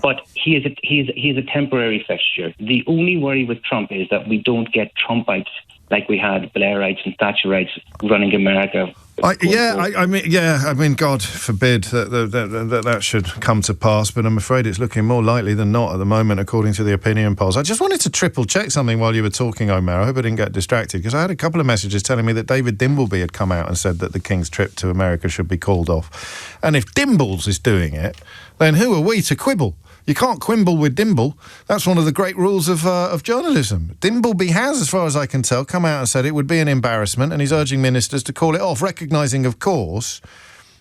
But he is a temporary fixture. The only worry with Trump is that we don't get Trumpites like we had Blairites and Thatcherites running America. I mean, God forbid that should come to pass, but I'm afraid it's looking more likely than not at the moment, according to the opinion polls. I just wanted to triple-check something while you were talking, Omer. I hope I didn't get distracted, because I had a couple of messages telling me that David Dimbleby had come out and said that the King's trip to America should be called off. And if Dimbles is doing it, then who are we to quibble? You can't quibble with Dimble. That's one of the great rules of journalism. Dimbleby has, as far as I can tell, come out and said it would be an embarrassment, and he's urging ministers to call it off, recognising, of course,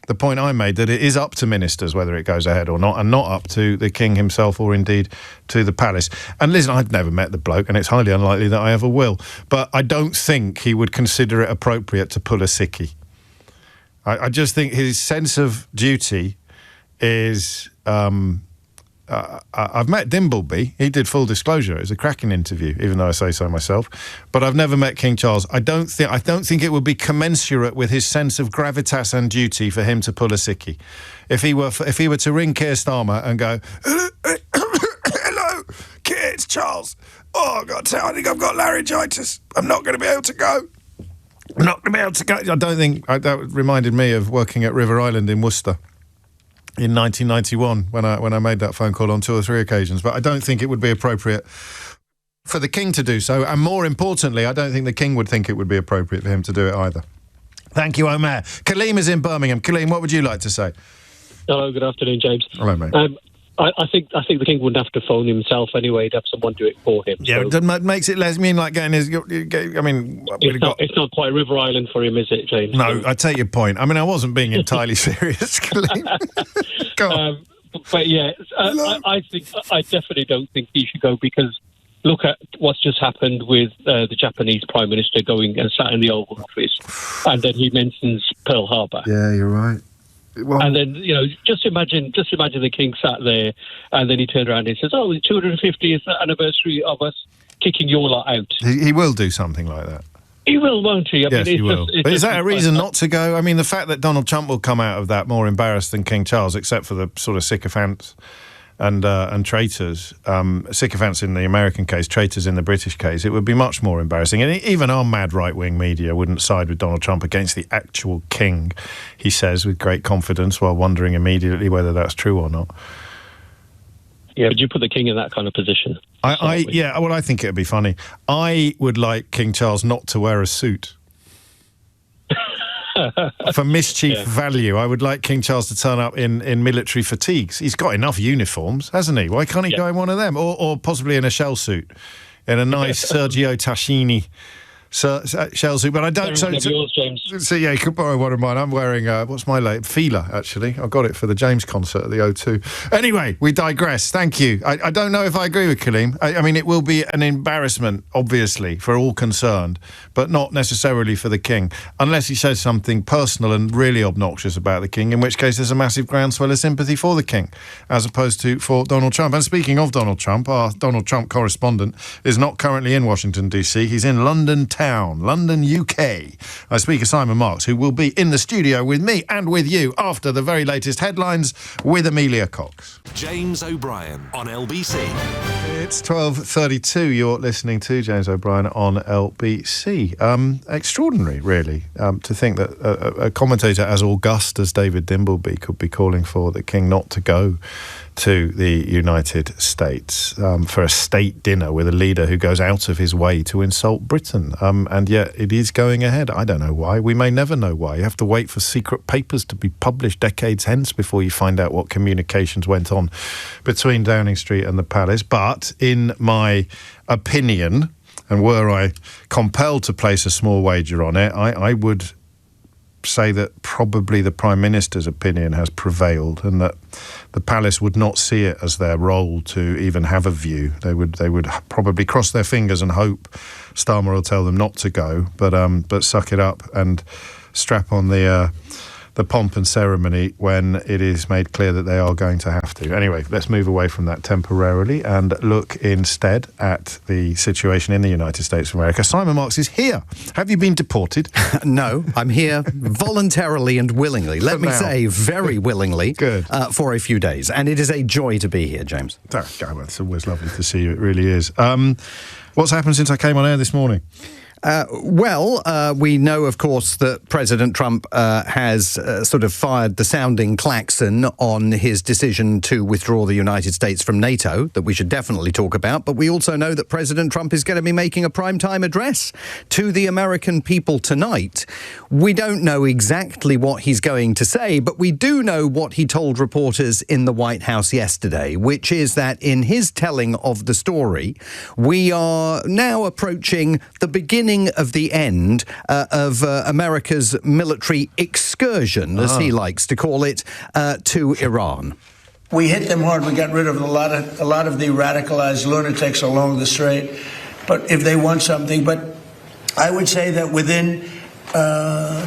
the point I made, that it is up to ministers whether it goes ahead or not, and not up to the King himself or indeed to the palace. And listen, I've never met the bloke, and it's highly unlikely that I ever will, but I don't think he would consider it appropriate to pull a sickie. I just think his sense of duty is... I've met Dimbleby. He did Full Disclosure. It was a cracking interview, even though I say so myself. But I've never met King Charles. I don't think it would be commensurate with his sense of gravitas and duty for him to pull a sickie. If he were to ring Keir Starmer and go, "Hello, Keir, it's Charles. Oh, I've got to tell you, I think I've got laryngitis. I'm not going to be able to go. I'm not going to be able to go." I don't think that reminded me of working at River Island in Worcester in 1991 when I made that phone call on 2 or 3 occasions. But I don't think it would be appropriate for the King to do so. And more importantly, I don't think the King would think it would be appropriate for him to do it either. Thank you, Omer. Kaleem is in Birmingham. Kaleem, what would you like to say? Hello, good afternoon, James. Hello, mate. I think the King wouldn't have to phone himself anyway. He'd have someone do it for him. Yeah, so. It makes it less mean like getting his... It's not quite River Island for him, is it, James? No, I take your point. I mean, I wasn't being entirely serious, Go on. But yeah, I definitely don't think he should go, because look at what's just happened with the Japanese Prime Minister going and sat in the Oval Office, and then he mentions Pearl Harbor. Yeah, you're right. Well, and then, just imagine the King sat there, and then he turned around and says, "Oh, the 250th anniversary of us kicking your lot out." He will do something like that. He will, won't he? Yes, he will. But is that a reason not to go? I mean, the fact that Donald Trump will come out of that more embarrassed than King Charles, except for the sort of sycophants and traitors, sycophants in the American case, traitors in the British case, it would be much more embarrassing. And even our mad right-wing media wouldn't side with Donald Trump against the actual king, he says with great confidence, while wondering immediately whether that's true or not. Yeah, would you put the King in that kind of position? I think it would be funny. I would like King Charles not to wear a suit. For mischief value, I would like King Charles to turn up in military fatigues. He's got enough uniforms, hasn't he? Why can't he go in one of them? Or possibly in a shell suit, in a nice Sergio Tacchini shell suit. But I don't... yours, James. So, yeah, you could borrow one of mine. I'm wearing, what's my late? Fila, actually. I got it for the James concert at the O2. Anyway, we digress. Thank you. I don't know if I agree with Kaleem. I mean, it will be an embarrassment, obviously, for all concerned, but not necessarily for the King, unless he says something personal and really obnoxious about the King, in which case there's a massive groundswell of sympathy for the King, as opposed to for Donald Trump. And speaking of Donald Trump, our Donald Trump correspondent is not currently in Washington, D.C. He's in London town, London, UK. I speak of Simon Marks, who will be in the studio with me and with you after the very latest headlines with Amelia Cox. James O'Brien on LBC. It's 12:32. You're listening to James O'Brien on LBC. Extraordinary, really, to think that a commentator as august as David Dimbleby could be calling for the King not to go to the United States for a state dinner with a leader who goes out of his way to insult Britain. And yet it is going ahead. I don't know why. We may never know why. You have to wait for secret papers to be published decades hence before you find out what communications went on between Downing Street and the Palace. But in my opinion, and were I compelled to place a small wager on it, I would say that probably the Prime Minister's opinion has prevailed, and that the palace would not see it as their role to even have a view. They would probably cross their fingers and hope Starmer will tell them not to go, but suck it up and strap on the pomp and ceremony when it is made clear that they are going to have to. Anyway, let's move away from that temporarily and look instead at the situation in the United States of America. Simon Marks is here. Have you been deported? No, I'm here voluntarily and willingly. Let me say, very willingly. Good. For a few days. And it is a joy to be here, James. It's always lovely to see you. It really is. What's happened since I came on air this morning? We know, of course, that President Trump has sort of fired the sounding klaxon on his decision to withdraw the United States from NATO, that we should definitely talk about. But we also know that President Trump is going to be making a primetime address to the American people tonight. We don't know exactly what he's going to say, but we do know what he told reporters in the White House yesterday, which is that in his telling of the story, we are now approaching the beginning of the end of America's military excursion, as he likes to call it, to Iran. We hit them hard. We got rid of a lot of the radicalized lunatics along the strait. But if they want something, but I would say that within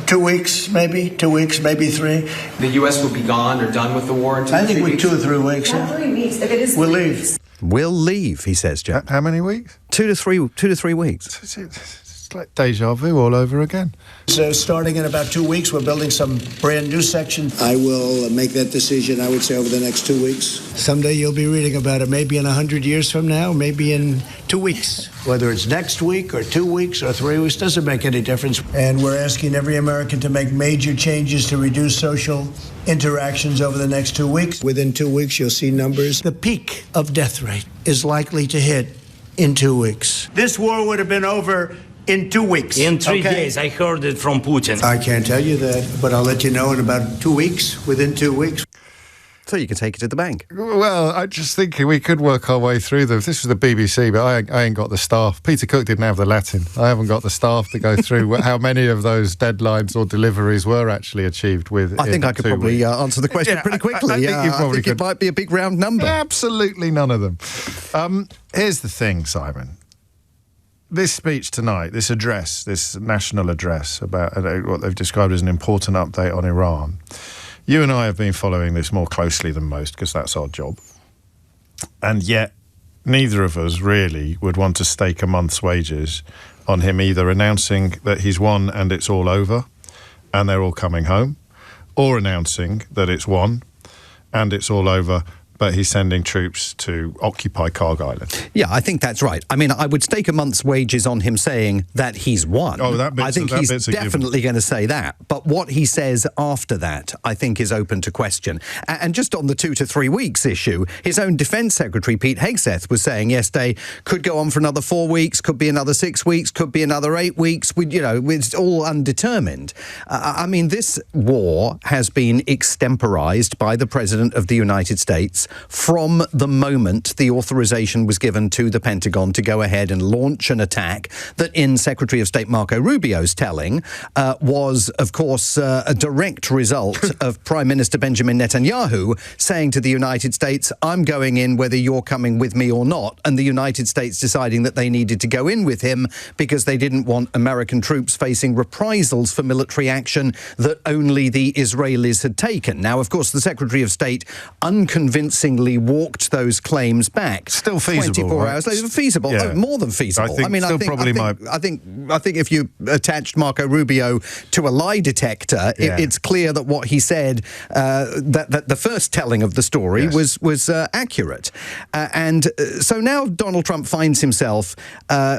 2 weeks, maybe 3. The U.S. will be gone or done with the war in 2 I think weeks? 2 or 3 weeks. Not 3 weeks. If it is we'll leave. We'll leave, he says, Joe. How many weeks? 2 to 3 weeks. It's like deja vu all over again. So starting in about 2 weeks, we're building some brand new section. I will make that decision, I would say, over the next 2 weeks. Someday you'll be reading about it, maybe in 100 years from now, maybe in 2 weeks. Whether it's next week or 2 weeks or 3 weeks, doesn't make any difference. And we're asking every American to make major changes to reduce social interactions over the next 2 weeks. Within 2 weeks, you'll see numbers. The peak of death rate is likely to hit in 2 weeks. This war would have been over in 2 weeks. In 3 days, I heard it from Putin. I can't tell you that, but I'll let you know in about 2 weeks, within 2 weeks. So you can take it to the bank. Well, I'm just thinking we could work our way through them. This was the BBC, but I ain't got the staff. Peter Cook didn't have the Latin. I haven't got the staff to go through how many of those deadlines or deliveries were actually achieved with. I think I could probably answer the question pretty quickly. I think it might be a big round number. Absolutely none of them. Here's the thing, Simon. This speech tonight, this address, this national address about what they've described as an important update on Iran. You and I have been following this more closely than most because that's our job. And yet, neither of us really would want to stake a month's wages on him either announcing that he's won and it's all over and they're all coming home, or announcing that it's won and it's all over but he's sending troops to occupy Carg Island. Yeah, I think that's right. I mean, I would stake a month's wages on him saying that he's won. Oh, I think he's definitely going to say that. But what he says after that, I think, is open to question. And just on the 2 to 3 weeks issue, his own Defence Secretary, Pete Hegseth, was saying yesterday, could go on for another 4 weeks, could be another 6 weeks, could be another 8 weeks. It's all undetermined. I mean, this war has been extemporised by the President of the United States from the moment the authorization was given to the Pentagon to go ahead and launch an attack that, in Secretary of State Marco Rubio's telling, was, of course, a direct result of Prime Minister Benjamin Netanyahu saying to the United States, I'm going in whether you're coming with me or not, and the United States deciding that they needed to go in with him because they didn't want American troops facing reprisals for military action that only the Israelis had taken. Now, of course, the Secretary of State unconvincingly walked those claims back. Still feasible, 24 right? hours later. Feasible. Yeah. Oh, more than feasible. I think if you attached Marco Rubio to a lie detector, it's clear that what he said, that the first telling of the story was accurate. And so now Donald Trump finds himself,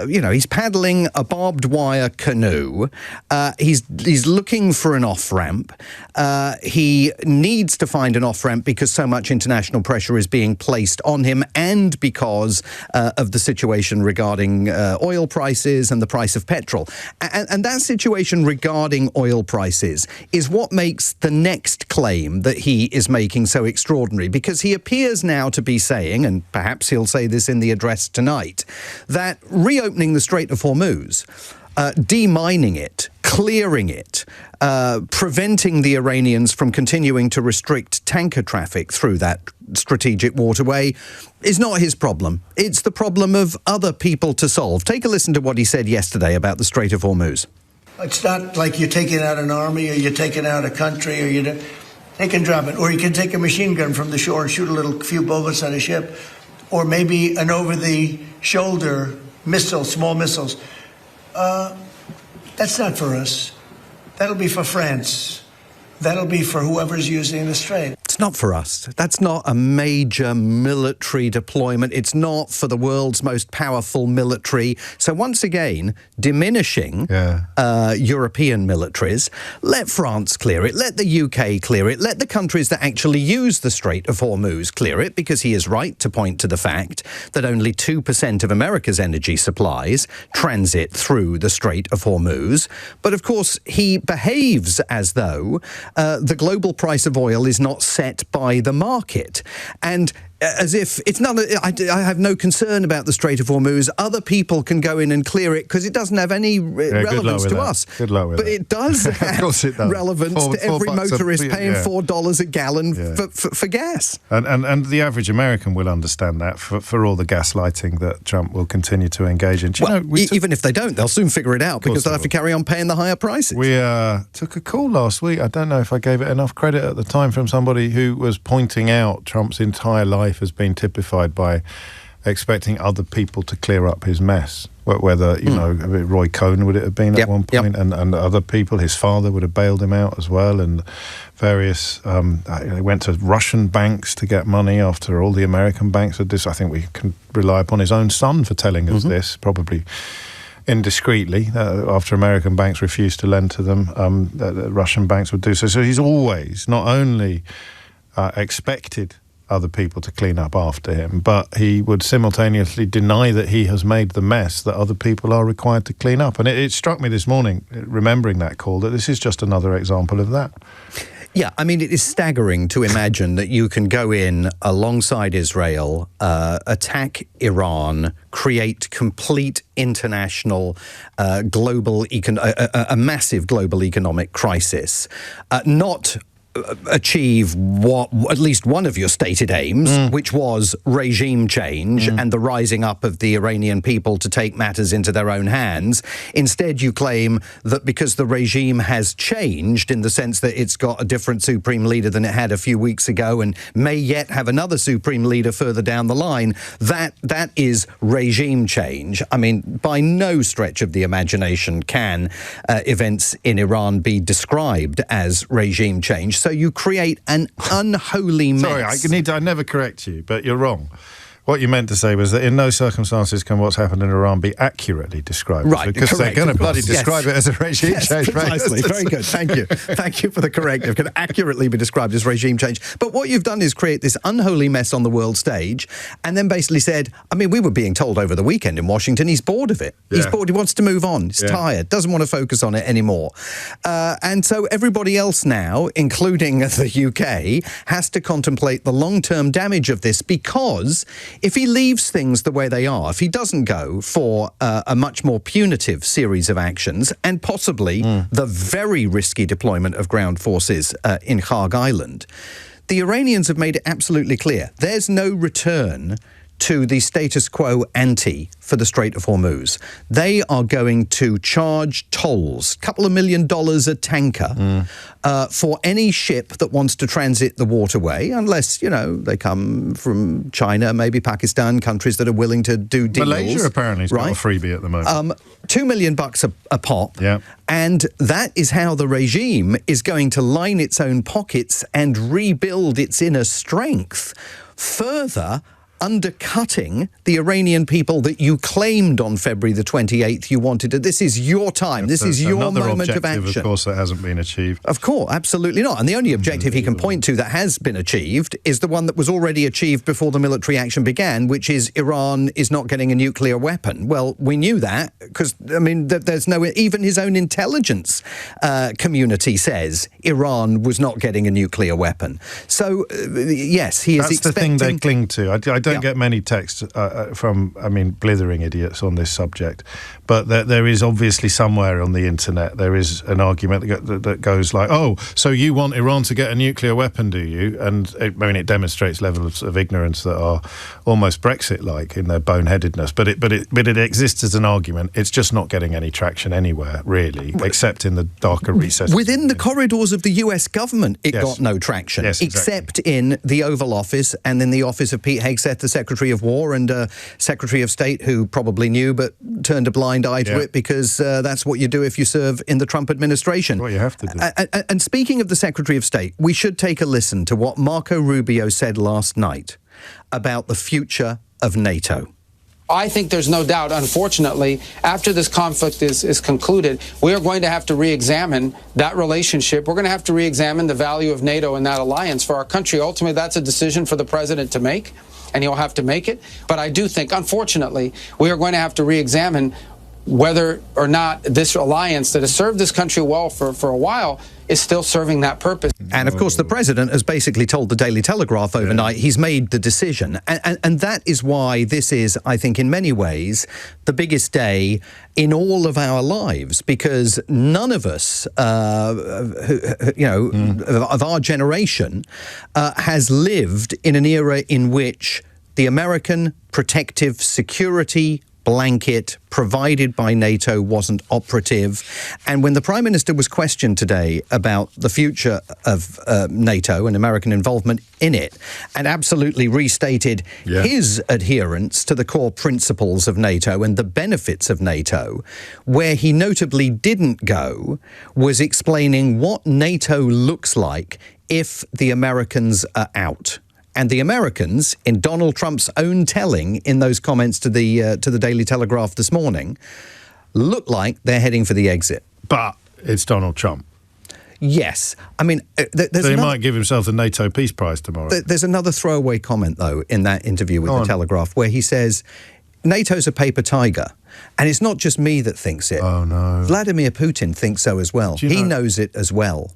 he's paddling a barbed wire canoe. He's looking for an off-ramp. He needs to find an off-ramp because so much international pressure is being placed on him, and because of the situation regarding oil prices and the price of petrol. And that situation regarding oil prices is what makes the next claim that he is making so extraordinary, because he appears now to be saying, and perhaps he'll say this in the address tonight, that reopening the Strait of Hormuz, demining it, clearing it, preventing the Iranians from continuing to restrict tanker traffic through that strategic waterway is not his problem. It's the problem of other people to solve. Take a listen to what he said yesterday about the Strait of Hormuz. It's not like you're taking out an army or you're taking out a country or they can drop it. Or you can take a machine gun from the shore and shoot a few bullets at a ship. Or maybe an over-the-shoulder missile, small missiles. That's not for us. That'll be for France. That'll be for whoever's using the strait. It's not for us. That's not a major military deployment. It's not for the world's most powerful military. So once again, diminishing European militaries. Let France clear it. Let the UK clear it. Let the countries that actually use the Strait of Hormuz clear it, because he is right to point to the fact that only 2% of America's energy supplies transit through the Strait of Hormuz. But of course, he behaves as though the global price of oil is not set by the market. And as if it's not, I have no concern about the Strait of Hormuz. Other people can go in and clear it because it doesn't have any relevance to us. Good luck with but that. it does have relevance to every motorist paying $4 a gallon for gas. And the average American will understand that for all the gaslighting that Trump will continue to engage in. Even if they don't, they'll soon figure it out because they'll have to carry on paying the higher prices. We took a call last week. I don't know if I gave it enough credit at the time, from somebody who was pointing out Trump's entire life has been typified by expecting other people to clear up his mess. Whether, Roy Cohn would it have been at one point, and other people, his father would have bailed him out as well, and various, they went to Russian banks to get money after all the American banks had this. I think we can rely upon his own son for telling us this, probably indiscreetly, after American banks refused to lend to them, the Russian banks would do so. So he's always not only expected other people to clean up after him, but he would simultaneously deny that he has made the mess that other people are required to clean up. And it struck me this morning, remembering that call, that this is just another example of that. Yeah, I mean, it is staggering to imagine that you can go in alongside Israel, attack Iran, create complete international, a massive global economic crisis, not achieve at least one of your stated aims, which was regime change and the rising up of the Iranian people to take matters into their own hands. Instead, you claim that because the regime has changed in the sense that it's got a different supreme leader than it had a few weeks ago and may yet have another supreme leader further down the line, that is regime change. I mean, by no stretch of the imagination can events in Iran be described as regime change. So you create an unholy mess. Sorry, I never correct you, but you're wrong. What you meant to say was that in no circumstances can what's happened in Iran be accurately described. Right, because correct, they're going to bloody describe it as a regime change. Precisely. Very good. Thank you. Thank you for the corrective. Can accurately be described as regime change. But what you've done is create this unholy mess on the world stage and then basically said, I mean, we were being told over the weekend in Washington, he's bored of it. Yeah. He's bored. He wants to move on. He's tired. Doesn't want to focus on it anymore. And so everybody else now, including the UK, has to contemplate the long-term damage of this, because if he leaves things the way they are, if he doesn't go for a much more punitive series of actions and possibly the very risky deployment of ground forces in Kharg Island, the Iranians have made it absolutely clear there's no return to the status quo ante for the Strait of Hormuz. They are going to charge tolls, a couple of $1 million a tanker, for any ship that wants to transit the waterway, unless, they come from China, maybe Pakistan, countries that are willing to do deals. Malaysia apparently has got a freebie at the moment. $2 million a pop. Yeah. And that is how the regime is going to line its own pockets and rebuild its inner strength, further undercutting the Iranian people that you claimed on February the 28th you wanted to. This is your time. This is your moment of action. Of course, that hasn't been achieved. Of course, absolutely not. And the only objective he can point to that has been achieved is the one that was already achieved before the military action began, which is Iran is not getting a nuclear weapon. Well, we knew that because, I mean, there's no... Even his own intelligence community says Iran was not getting a nuclear weapon. So, yes, he is expecting... That's the thing they cling to. I don't get many texts from, blithering idiots on this subject, but there is obviously somewhere on the internet, there is an argument that goes like, oh, so you want Iran to get a nuclear weapon, do you? And it demonstrates levels of ignorance that are almost Brexit-like in their boneheadedness, but it exists as an argument. It's just not getting any traction anywhere, really, except in the darker recesses. Within the corridors of the US government, it got no traction, except in the Oval Office and in the office of Pete Hegseth, the Secretary of War, and Secretary of State, who probably knew but turned a blind eye to it, because that's what you do if you serve in the Trump administration. Well, you have to do. And speaking of the Secretary of State, we should take a listen to what Marco Rubio said last night about the future of NATO. I think there's no doubt, unfortunately, after this conflict is concluded, we are going to have to re-examine that relationship. We're going to have to re-examine the value of NATO and that alliance for our country. Ultimately, that's a decision for the president to make, and he'll have to make it. But I do think, unfortunately, we are going to have to re-examine whether or not this alliance that has served this country well for a while is still serving that purpose. And, of course, the president has basically told the Daily Telegraph overnight he's made the decision. And that is why this is, I think, in many ways, the biggest day in all of our lives, because none of us, of our generation, has lived in an era in which the American protective security blanket provided by NATO wasn't operative. And when the Prime Minister was questioned today about the future of NATO and American involvement in it, and absolutely restated his adherence to the core principles of NATO and the benefits of NATO, where he notably didn't go was explaining what NATO looks like if the Americans are out. And the Americans, in Donald Trump's own telling in those comments to the Daily Telegraph this morning, look like they're heading for the exit. But it's Donald Trump. Yes. I mean, so he might give himself the NATO Peace Prize tomorrow. There's another throwaway comment, though, in that interview with the Telegraph, where he says, NATO's a paper tiger. And it's not just me that thinks it. Oh, no. Vladimir Putin thinks so as well. He knows it as well.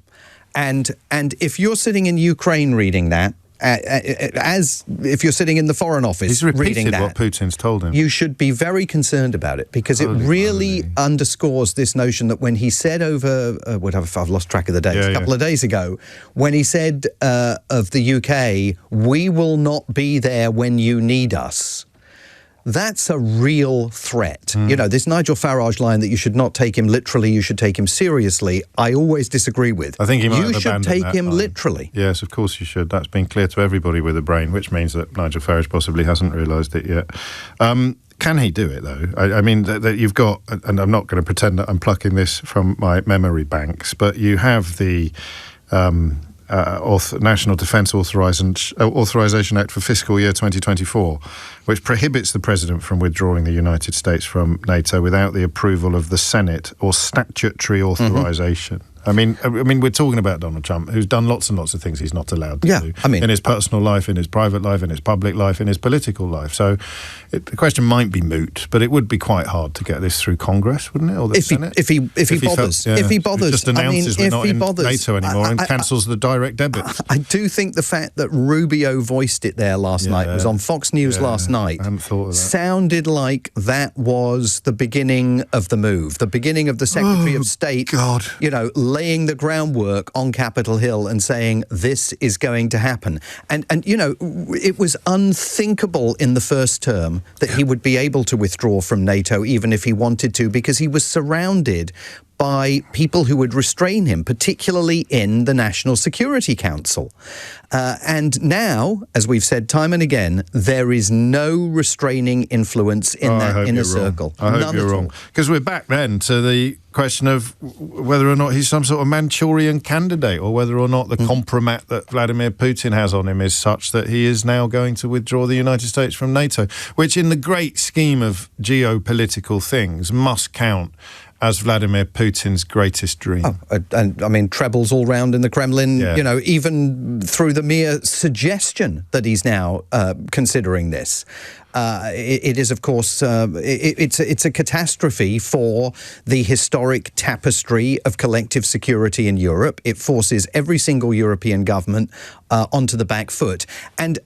And if you're sitting in Ukraine reading that, as if you're sitting in the Foreign Office reading that, what Putin's told him. You should be very concerned about it, because it really underscores this notion that when he said over, I've lost track of the days, a couple of days ago, when he said of the UK, we will not be there when you need us. That's a real threat. You know, this Nigel Farage line that you should not take him literally, you should take him seriously, I always disagree with. I think he might You have should abandoned take that him line. literally. Yes, of course you should. That's been clear to everybody with a brain, which means that Nigel Farage possibly hasn't realised it yet. Can he do it, though? I mean, that you've got, and I'm not going to pretend that I'm plucking this from my memory banks, but you have the National Defence Authorisation Act for fiscal year 2024, which prohibits the President from withdrawing the United States from NATO without the approval of the Senate or statutory authorisation. I mean, we're talking about Donald Trump, who's done lots and lots of things he's not allowed to do. In his personal life, in his private life, in his public life, in his political life. So the question might be moot, but it would be quite hard to get this through Congress, wouldn't it? Or the Senate? If he bothers. If he bothers. Just announces we're not in NATO anymore and cancels the direct debit. I do think the fact that Rubio voiced it there last night, was on Fox News last night, I hadn't thought of that. Sounded like that was the beginning of the move, the beginning of the Secretary of State, laying the groundwork on Capitol Hill and saying this is going to happen. And it was unthinkable in the first term that he would be able to withdraw from NATO even if he wanted to, because he was surrounded by people who would restrain him, particularly in the National Security Council. And now, as we've said time and again, there is no restraining influence in that inner circle. I hope you're wrong. Because we're back then to the question of whether or not he's some sort of Manchurian candidate, or whether or not the compromat that Vladimir Putin has on him is such that he is now going to withdraw the United States from NATO, which in the great scheme of geopolitical things must count as Vladimir Putin's greatest dream. And I mean, trebles all round in the Kremlin, even through the mere suggestion that he's now considering this. it is, of course, it's a catastrophe for the historic tapestry of collective security in Europe. It forces every single European government onto the back foot. And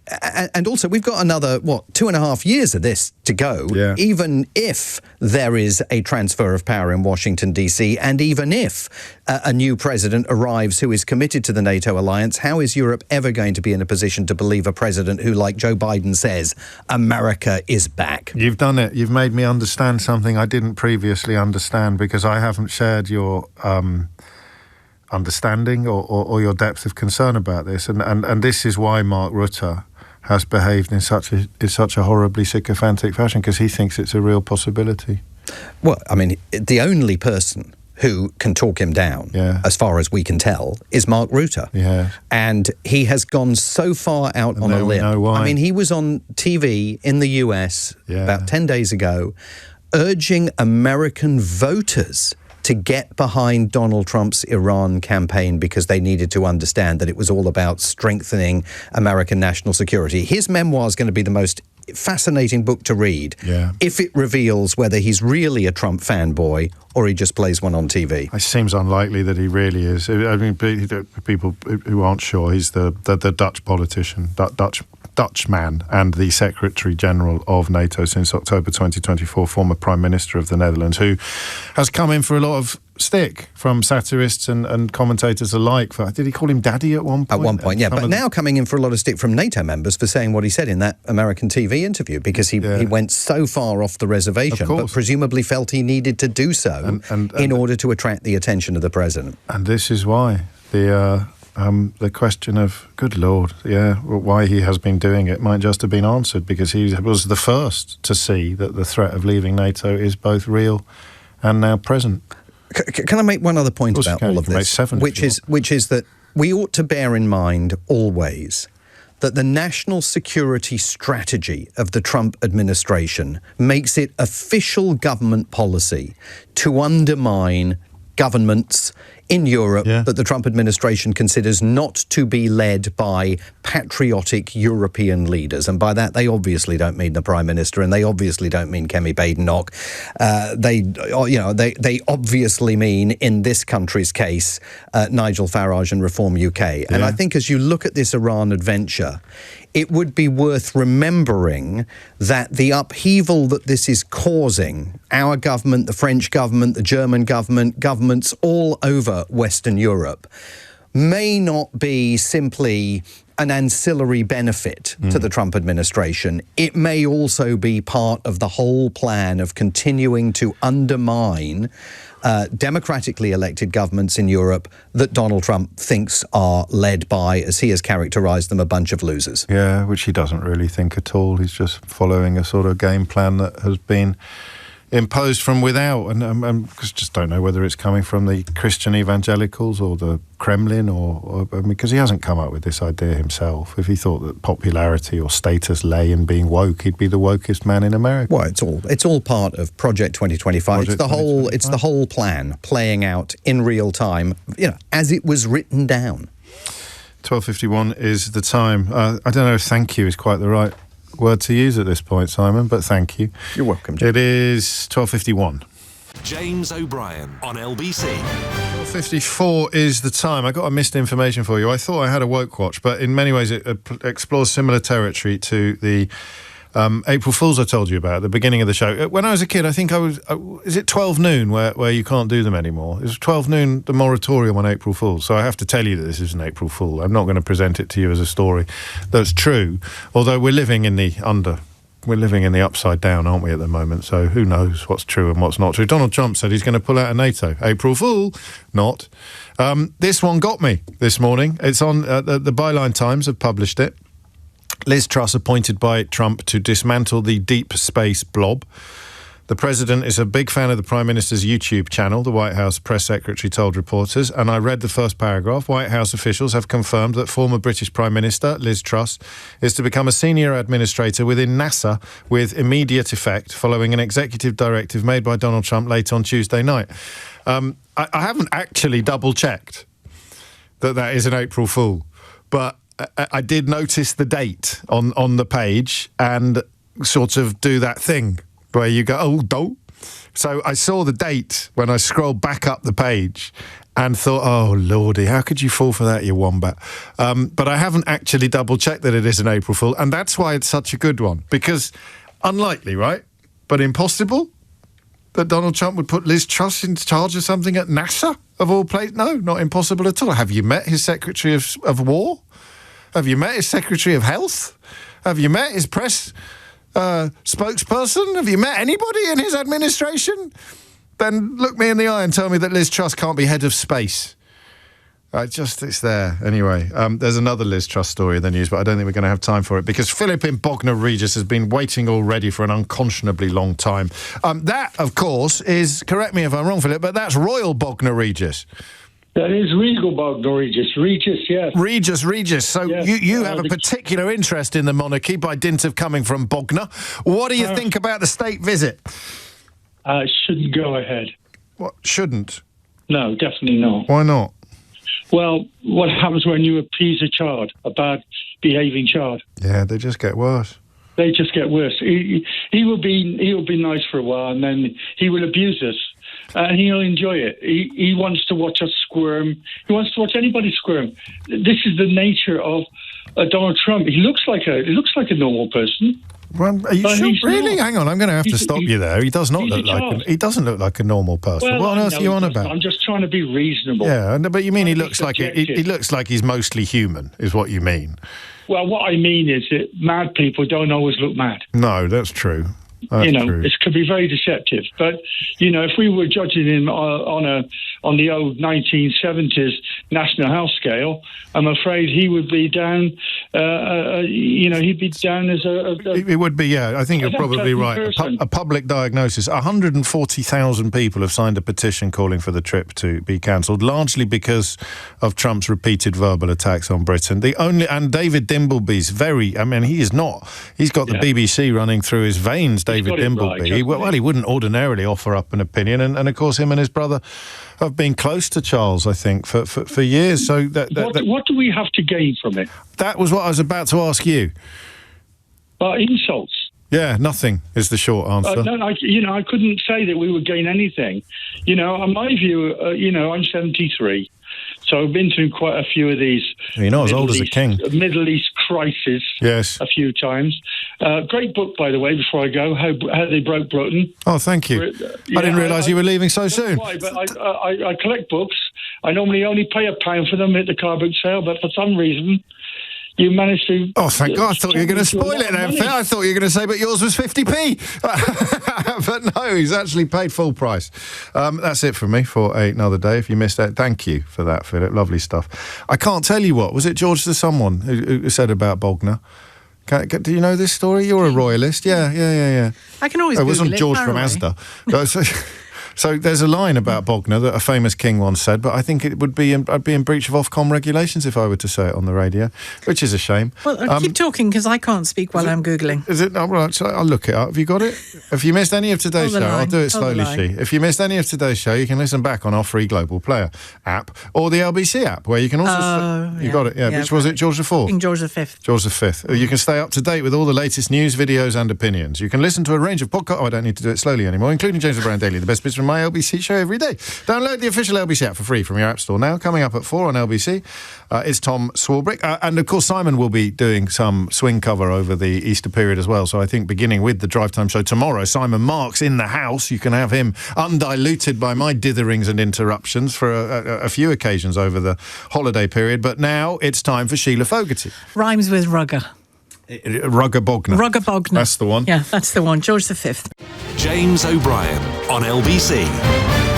also, we've got another, 2.5 years of this to go, even if there is a transfer of power in Washington, D.C., and even if a new president arrives who is committed to the NATO alliance, how is Europe ever going to be in a position to believe a president who, like Joe Biden says, America is back? You've done it. You've made me understand something I didn't previously understand, because I haven't shared your understanding or your depth of concern about this. And this is why Mark Rutte has behaved in such a horribly sycophantic fashion, because he thinks it's a real possibility. Well, I mean, the only person who can talk him down, as far as we can tell, is Mark Rutte. Yeah. And he has gone so far out on a limb. Know why. I mean, he was on TV in the US about 10 days ago, urging American voters to get behind Donald Trump's Iran campaign, because they needed to understand that it was all about strengthening American national security. His memoir is going to be the most fascinating book to read if it reveals whether he's really a Trump fanboy or he just plays one on TV. It seems unlikely that he really is. I mean, people who aren't sure, he's the Dutch politician, Dutch man, and the Secretary General of NATO since October 2024, former Prime Minister of the Netherlands, who has come in for a lot of stick from satirists and commentators alike. Did he call him daddy at one point? At one point, yeah. But now coming in for a lot of stick from NATO members for saying what he said in that American TV interview, because he went so far off the reservation, but presumably felt he needed to do so in order to attract the attention of the president. And this is why the question of, good Lord, why he has been doing it might just have been answered, because he was the first to see that the threat of leaving NATO is both real and now present. Can I make one other point about all of this, which is that we ought to bear in mind always that the national security strategy of the Trump administration makes it official government policy to undermine governments in Europe that the Trump administration considers not to be led by patriotic European leaders. And by that, they obviously don't mean the Prime Minister, and they obviously don't mean Kemi Badenoch. They obviously mean, in this country's case, Nigel Farage and Reform UK. And I think as you look at this Iran adventure, it would be worth remembering that the upheaval that this is causing, our government, the French government, the German government, governments all over Western Europe, may not be simply an ancillary benefit to the Trump administration. It may also be part of the whole plan of continuing to undermine democratically elected governments in Europe that Donald Trump thinks are led by, as he has characterised them, a bunch of losers. Yeah, which he doesn't really think at all. He's just following a sort of game plan that has been imposed from without, and just don't know whether it's coming from the Christian evangelicals or the Kremlin, or because he hasn't come up with this idea himself. If he thought that popularity or status lay in being woke, he'd be the wokest man in America. Well, it's all part of Project 2025. It's the whole plan playing out in real time, as it was written down. 12:51 is the time. I don't know if thank you is quite the right word to use at this point, Simon, but thank you. You're welcome, James. It is 12:51. James O'Brien on LBC. 12:54 is the time. I got a missed information for you. I thought I had a woke watch, but in many ways it explores similar territory to the April Fools I told you about at the beginning of the show. When I was a kid, I think is it 12 noon where you can't do them anymore? It was 12 noon, the moratorium on April Fools. So I have to tell you that this is an April Fool. I'm not going to present it to you as a story that's true, although we're living in the upside down, aren't we, at the moment? So who knows what's true and what's not true. Donald Trump said he's going to pull out of NATO. April Fool, not. This one got me this morning. It's on the Byline Times have published it. Liz Truss appointed by Trump to dismantle the deep space blob. The president is a big fan of the Prime Minister's YouTube channel, the White House press secretary told reporters, and I read the first paragraph. White House officials have confirmed that former British Prime Minister Liz Truss is to become a senior administrator within NASA with immediate effect following an executive directive made by Donald Trump late on Tuesday night. I haven't actually double-checked that is an April Fool, but I did notice the date on the page, and sort of do that thing where you go, oh, don't. So I saw the date when I scrolled back up the page and thought, oh, Lordy, how could you fall for that, you wombat? But I haven't actually double-checked that it is an April Fool, and that's why it's such a good one. Because unlikely, right? But impossible that Donald Trump would put Liz Truss in charge of something at NASA, of all places? No, not impossible at all. Have you met his Secretary of War? Have you met his Secretary of Health? Have you met his press spokesperson? Have you met anybody in his administration? Then look me in the eye and tell me that Liz Truss can't be head of space. It's there. Anyway, there's another Liz Truss story in the news, but I don't think we're going to have time for it because Philip in Bognor Regis has been waiting already for an unconscionably long time. That, of course, is, correct me if I'm wrong, Philip, but that's Royal Bognor Regis. That is Regal Bognor Regis. Regis, yes. Regis. So yes, you have a particular interest in the monarchy by dint of coming from Bognor. What do you think about the state visit? Shouldn't go ahead. What, shouldn't? No, definitely not. Why not? Well, what happens when you appease a child, a bad behaving child? Yeah, they just get worse. They just get worse. He will be nice for a while, and then he will abuse us, and he'll enjoy it. He wants to watch us squirm. He wants to watch anybody squirm. This is the nature of Donald Trump. He looks like a normal person. Well, are you sure? Really? Not. Hang on, I'm going to have to stop you there. He does not look like he doesn't look like a normal person. Well, what on earth are you on about? I'm just trying to be reasonable. Yeah, but you mean he looks like he looks like he's mostly human, is what you mean? Well, what I mean is that mad people don't always look mad. No, that's true. It could be very deceptive. But, if we were judging him on the old 1970s National Health Scale, I'm afraid he would be down, he'd be down as a... It would be, yeah. I think you're probably right. A public diagnosis. 140,000 people have signed a petition calling for the trip to be cancelled, largely because of Trump's repeated verbal attacks on Britain. And David Dimbleby's he's got the BBC running through his veins, David Dimbleby. Right, he wouldn't ordinarily offer up an opinion, and of course him and his brother have been close to Charles, I think, for years. So what do we have to gain from it? That was what I was about to ask you. Insults. Yeah, nothing is the short answer. I couldn't say that we would gain anything. On my view, I'm 73. So I've been through quite a few of these. You're not as old as a king. Middle East crisis. Yes. A few times. Great book, by the way, before I go, How They Broke Britain. Oh, thank you. I didn't realise you were leaving so soon. Why, but I collect books. I normally only pay £1 for them at the car book sale, but for some reason... You managed to... Oh, thank God. I thought you were going to spoil it then, Phil. I thought you were going to say, but yours was 50p. But no, he's actually paid full price. That's it from me for another day. If you missed that, thank you for that, Philip. Lovely stuff. I can't tell you what. Was it George the Someone who said about Bognor? Do you know this story? You're a royalist. Yeah. I can always Google it. It wasn't George from Asda. So there's a line about Bognor that a famous king once said, but I think it would be I'd be in breach of Ofcom regulations if I were to say it on the radio, which is a shame. Well, keep talking because I can't speak while I'm Googling. Is it? All right, so I'll look it up. Have you got it? If you missed any of today's show, I'll do it slowly, If you missed any of today's show, you can listen back on our free Global Player app or the LBC app, where you can also... You got it, yeah. Which was it, George IV? King George V. George V. You can stay up to date with all the latest news, videos and opinions. You can listen to a range of podcasts... I don't need to do it slowly anymore, including James O'Brien Daily, the best bits from my LBC show every day. Download the official LBC app for free from your app store now. Coming up at 4 on LBC is Tom Swarbrick. And, of course, Simon will be doing some swing cover over the Easter period as well. So I think beginning with the Drive Time show tomorrow, Simon Mark's in the house. You can have him undiluted by my ditherings and interruptions for a few occasions over the holiday period. But now it's time for Sheila Fogarty. Rhymes with rugger. Rugger Bognor. Rugger Bognor. That's the one. Yeah, that's the one. George V. James O'Brien on LBC.